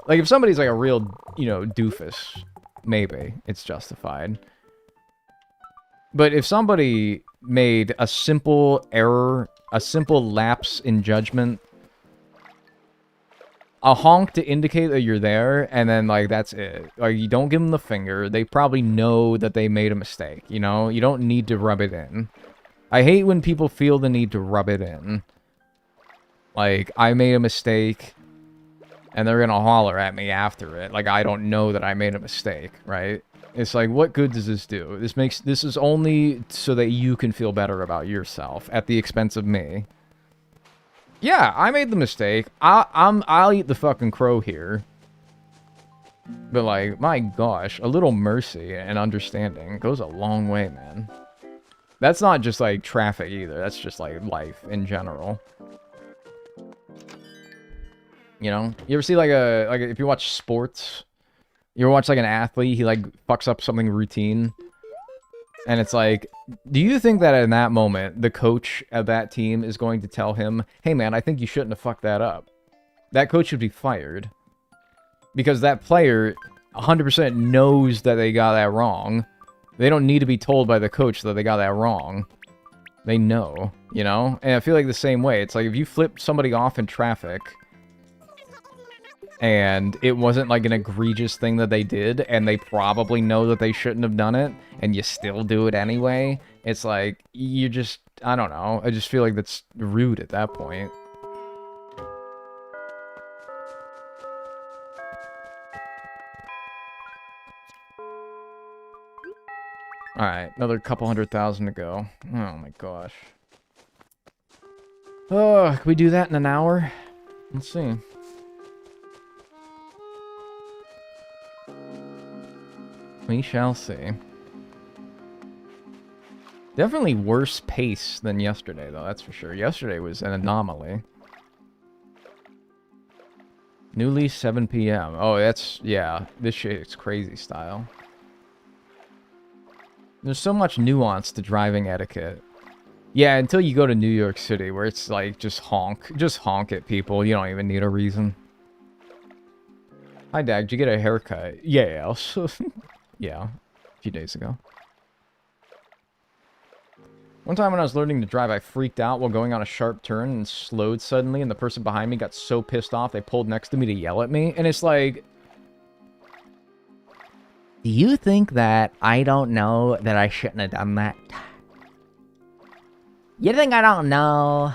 Like, if somebody's, like, a real, you know, doofus, maybe it's justified. But if somebody made a simple error, a simple lapse in judgment, a honk to indicate that you're there, and then, like, that's it. Like, you don't give them the finger. They probably know that they made a mistake, you know? You don't need to rub it in. I hate when people feel the need to rub it in. Like, I made a mistake, and they're gonna holler at me after it. Like, I don't know that I made a mistake, right? It's like, what good does this do? This is only so that you can feel better about yourself at the expense of me. Yeah, I made the mistake. I'll eat the fucking crow here. But like, my gosh, a little mercy and understanding goes a long way, man. That's not just like traffic either. That's just like life in general. You know, you ever see like if you watch sports, you ever watch like an athlete, he like fucks up something routine, and it's like, do you think that in that moment the coach of that team is going to tell him, hey man, I think you shouldn't have fucked that up? That coach should be fired, because that player 100% knows that they got that wrong. They don't need to be told by the coach that they got that wrong. They know, you know? And I feel like the same way. It's like if you flip somebody off in traffic and it wasn't like an egregious thing that they did and they probably know that they shouldn't have done it and you still do it anyway, it's like you just, I don't know. I just feel like that's rude at that point. Alright, another couple 100,000 to go. Oh my gosh. Oh, can we do that in an hour? Let's see. We shall see. Definitely worse pace than yesterday, though, that's for sure. Yesterday was an anomaly. New lease 7 p.m. Oh, that's, yeah, this shit's crazy style. There's so much nuance to driving etiquette. Yeah, until you go to New York City, where it's like, just honk. Just honk at people. You don't even need a reason. Hi, Dag. Did you get a haircut? Yeah. Yeah. A few days ago. One time when I was learning to drive, I freaked out while going on a sharp turn and slowed suddenly, and the person behind me got so pissed off they pulled next to me to yell at me. And it's like... Do you think that I don't know that I shouldn't have done that? You think I don't know?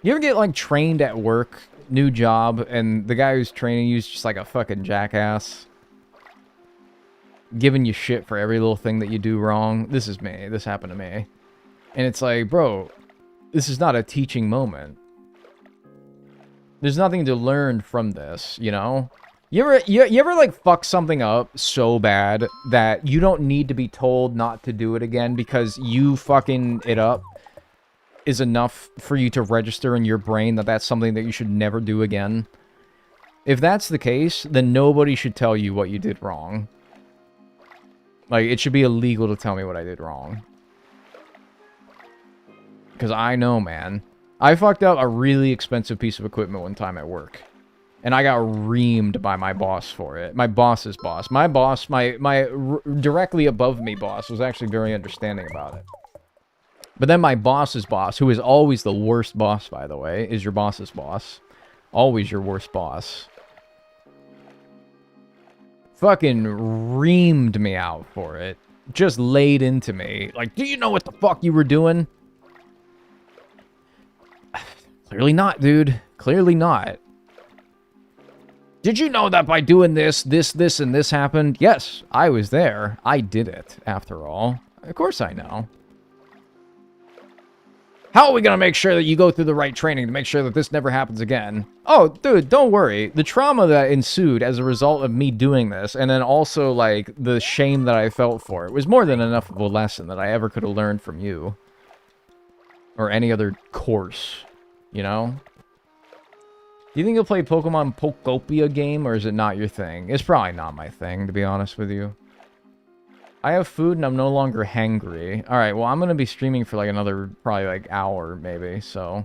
You ever get, like, trained at work, new job, and the guy who's training you is just like a fucking jackass? Giving you shit for every little thing that you do wrong. This is me. This happened to me. And it's like, bro, this is not a teaching moment. There's nothing to learn from this, you know? You ever like fuck something up so bad that you don't need to be told not to do it again because you fucking it up is enough for you to register in your brain that that's something that you should never do again? If that's the case, then nobody should tell you what you did wrong. Like, it should be illegal to tell me what I did wrong. Because I know, man. I fucked up a really expensive piece of equipment one time at work. And I got reamed by my boss for it. My boss's boss. My boss, my directly above me boss was actually very understanding about it. But then my boss's boss, who is always the worst boss, by the way, is your boss's boss. Always your worst boss. Fucking reamed me out for it. Just laid into me. Like, do you know what the fuck you were doing? Clearly not, dude. Clearly not. Did you know that by doing this, and this happened? Yes, I was there. I did it, after all. Of course I know. How are we gonna make sure that you go through the right training to make sure that this never happens again? Oh, dude, don't worry. The trauma that ensued as a result of me doing this, and then also, like, the shame that I felt for it, was more than enough of a lesson that I ever could have learned from you. Or any other course, you know? Do you think you'll play Pokemon Pokopia game, or is it not your thing? It's probably not my thing, to be honest with you. I have food and I'm no longer hangry. Alright, well, I'm gonna be streaming for like another, probably like hour, maybe, so.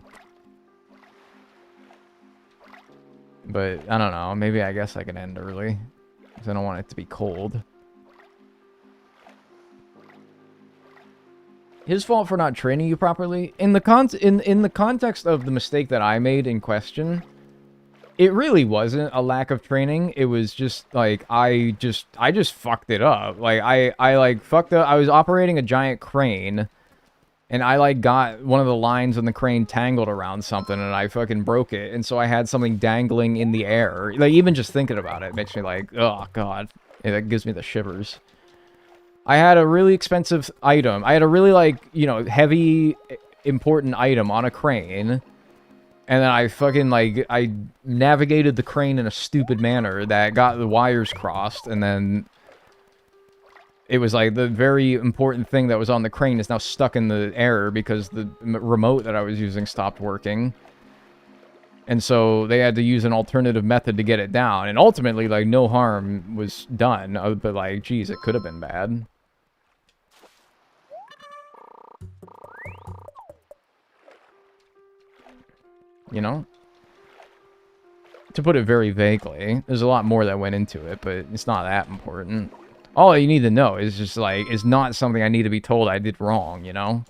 But, I don't know, maybe I guess I can end early. Because I don't want it to be cold. His fault for not training you properly? In the context of the mistake that I made in question, it really wasn't a lack of training. It was just, like, I just fucked it up. Like, I like, fucked up. I was operating a giant crane, and I, like, got one of the lines on the crane tangled around something, and I fucking broke it. And so I had something dangling in the air. Like, even just thinking about it makes me like, oh, God. It gives me the shivers. I had a really expensive item. I had a really, like, you know, heavy, important item on a crane. And then I fucking, like, I navigated the crane in a stupid manner that got the wires crossed, and then it was like the very important thing that was on the crane is now stuck in the air because the remote that I was using stopped working. And so they had to use an alternative method to get it down. And ultimately, like, no harm was done, but, like, geez, it could have been bad. You know? To put it very vaguely. There's a lot more that went into it, but it's not that important. All you need to know is just, like, it's not something I need to be told I did wrong, you know?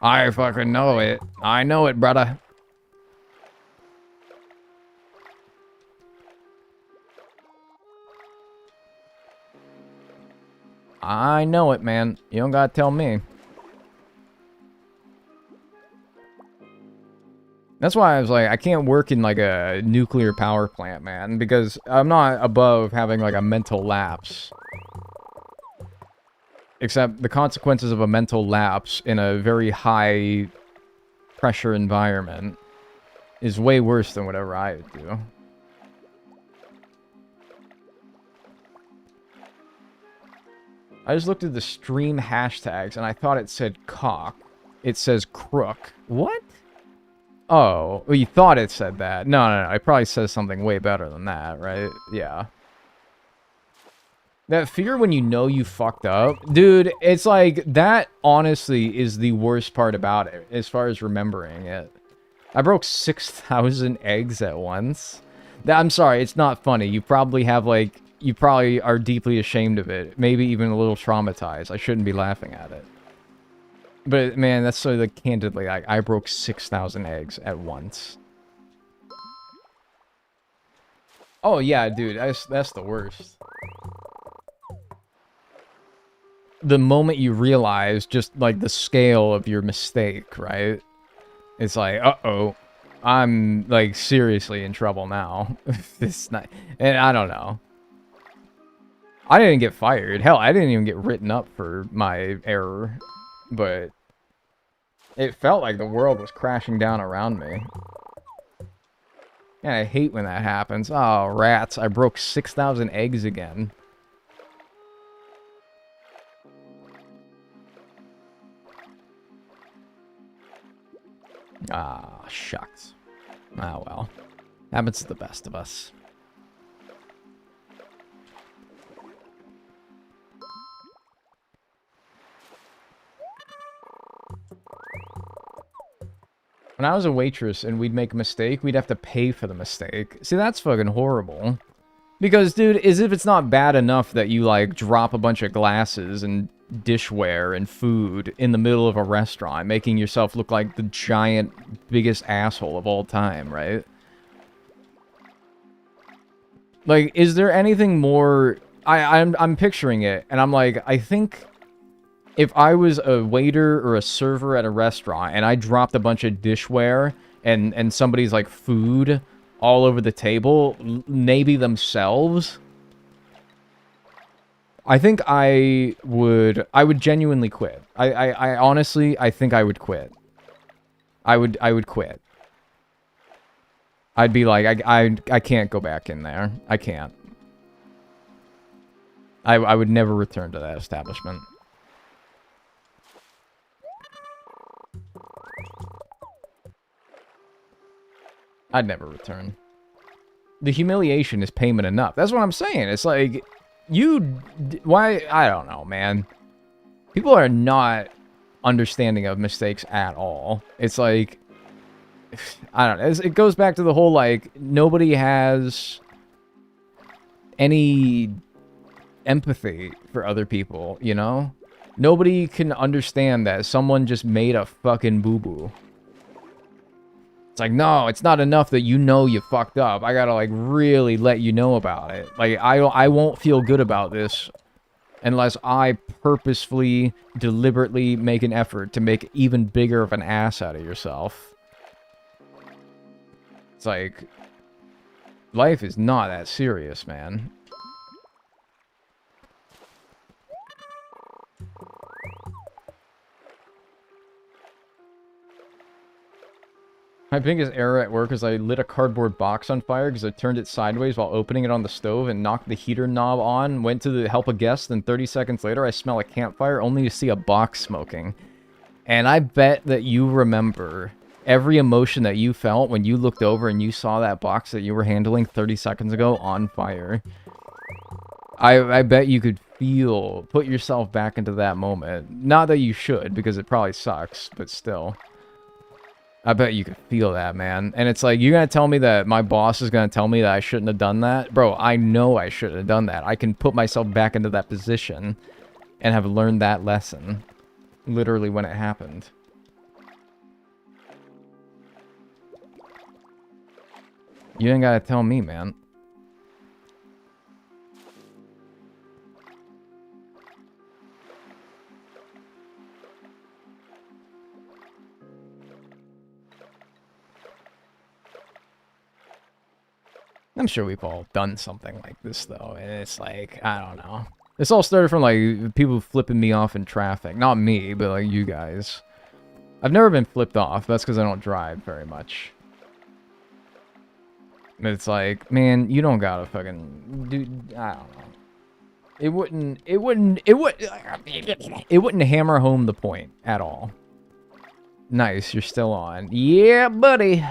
I fucking know it. I know it, brother. I know it, man. You don't gotta tell me. That's why I was like, I can't work in, like, a nuclear power plant, man, because I'm not above having, like, a mental lapse. Except the consequences of a mental lapse in a very high pressure environment is way worse than whatever I would do. I just looked at the stream hashtags and I thought it said cock. It says crook. What? Oh, well, you thought it said that. No. It probably says something way better than that, right? Yeah. That fear when you know you fucked up. Dude, it's like, that honestly is the worst part about it, as far as remembering it. I broke 6,000 eggs at once. I'm sorry, it's not funny. You probably have, like, you probably are deeply ashamed of it. Maybe even a little traumatized. I shouldn't be laughing at it. But, man, that's so, like, candidly, like, I broke 6,000 eggs at once. Oh, yeah, dude, that's the worst. The moment you realize just, like, the scale of your mistake, right? It's like, uh-oh. I'm, like, seriously in trouble now. It's not... And I don't know. I didn't get fired. Hell, I didn't even get written up for my error. But... it felt like the world was crashing down around me. And I hate when that happens. Oh, rats. I broke 6,000 eggs again. Ah, shucks. Ah, well. Happens to the best of us. When I was a waitress and we'd make a mistake, we'd have to pay for the mistake. See, that's fucking horrible. Because, dude, as if it's not bad enough that you, like, drop a bunch of glasses and dishware and food in the middle of a restaurant, making yourself look like the giant, biggest asshole of all time, right? Like, is there anything more... I'm picturing it, and I'm like, I think... if I was a waiter or a server at a restaurant and I dropped a bunch of dishware and somebody's, like, food all over the table, maybe themselves, I think I would genuinely quit. I honestly, I think I would quit. I would quit. I'd be like, I can't go back in there. I can't. I would never return to that establishment. I'd never return. The humiliation is payment enough. That's what I'm saying. It's like, why? I don't know, man. People are not understanding of mistakes at all. It's like, I don't know. It goes back to the whole, like, nobody has any empathy for other people, you know? Nobody can understand that someone just made a fucking boo-boo. It's like, no, it's not enough that you know you fucked up. I gotta, like, really let you know about it. Like, I won't feel good about this unless I purposefully, deliberately make an effort to make even bigger of an ass out of yourself. It's like, life is not that serious, man. My biggest error at work is I lit a cardboard box on fire because I turned it sideways while opening it on the stove and knocked the heater knob on, went to help a guest, and 30 seconds later I smell a campfire only to see a box smoking. And I bet that you remember every emotion that you felt when you looked over and you saw that box that you were handling 30 seconds ago on fire. I bet you could put yourself back into that moment. Not that you should, because it probably sucks, but still. I bet you could feel that, man. And it's like, you're going to tell me that my boss is going to tell me that I shouldn't have done that? Bro, I know I shouldn't have done that. I can put myself back into that position and have learned that lesson literally when it happened. You ain't got to tell me, man. I'm sure we've all done something like this, though, and it's like, I don't know. This all started from, like, people flipping me off in traffic. Not me, but, like, you guys. I've never been flipped off. That's because I don't drive very much. But it's like, man, you don't gotta fucking... Dude, I don't know. It wouldn't hammer home the point at all. Nice, you're still on. Yeah, buddy!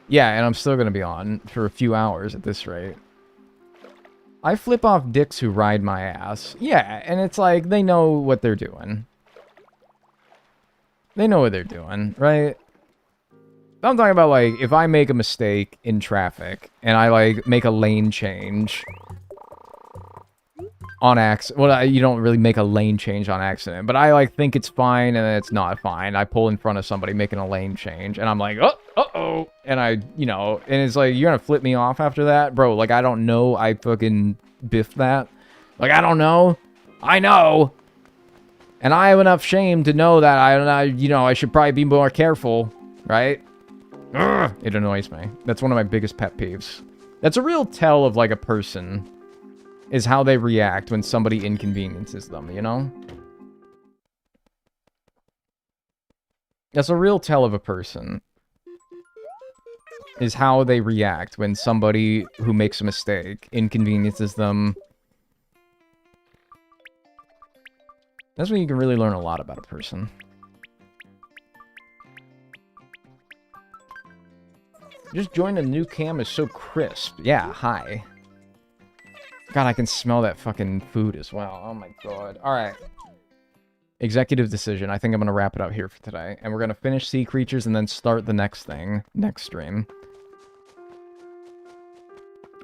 Yeah, and I'm still gonna be on for a few hours at this rate. I flip off dicks who ride my ass. Yeah, and it's like, they know what they're doing. They know what they're doing, right? I'm talking about, like, if I make a mistake in traffic, and I, like, make a lane change on accident. Well, you don't really make a lane change on accident, but I, like, think it's fine, and then it's not fine. I pull in front of somebody making a lane change, and I'm like, oh, uh-oh, and I, you know, and it's like, you're gonna flip me off after that? Bro, like, I don't know, I fucking biffed that. Like, I don't know. I know! And I have enough shame to know that I should probably be more careful, right? Ugh, it annoys me. That's one of my biggest pet peeves. That's a real tell of, like, a person, is how they react when somebody inconveniences them, you know? That's a real tell of a person, is how they react when somebody who makes a mistake inconveniences them. That's when you can really learn a lot about a person. Just joined a new cam is so crisp. Yeah, hi. God, I can smell that fucking food as well. Oh my god. Alright. Executive decision. I think I'm going to wrap it out here for today. And we're going to finish Sea Creatures and then start the next thing. Next stream.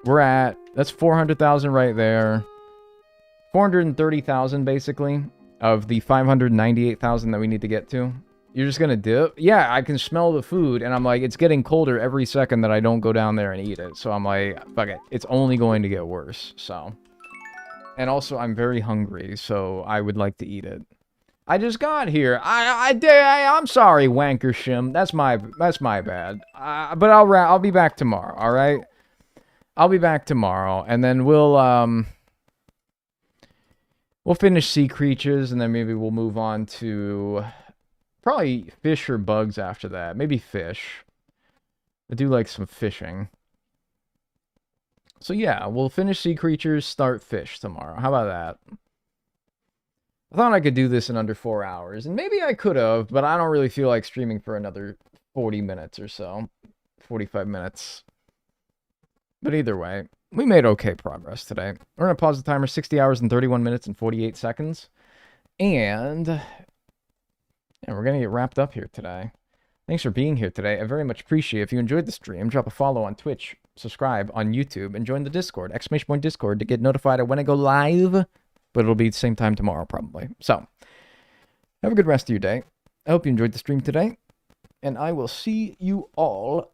We're at... That's 400,000 right there. 430,000, basically, of the 598,000 that we need to get to. You're just gonna dip? Yeah, I can smell the food, and I'm like, it's getting colder every second that I don't go down there and eat it. So I'm like, fuck it. It's only going to get worse, so. And also, I'm very hungry, so I would like to eat it. I just got here. I'm sorry, Wankershim. That's my bad. But I'll be back tomorrow, alright? I'll be back tomorrow, and then we'll finish Sea Creatures, and then maybe we'll move on to... Probably fish or bugs after that. Maybe fish. I do like some fishing. So yeah, we'll finish Sea Creatures, start fish tomorrow. How about that? I thought I could do this in under 4 hours. And maybe I could have, but I don't really feel like streaming for another 40 minutes or so. 45 minutes. But either way, we made okay progress today. We're going to pause the timer 60 hours and 31 minutes and 48 seconds. And we're going to get wrapped up here today. Thanks for being here today. I very much appreciate it. If you enjoyed the stream, drop a follow on Twitch, subscribe on YouTube, and join the Discord, !Discord, to get notified of when I go live. But it'll be the same time tomorrow, probably. So, have a good rest of your day. I hope you enjoyed the stream today. And I will see you all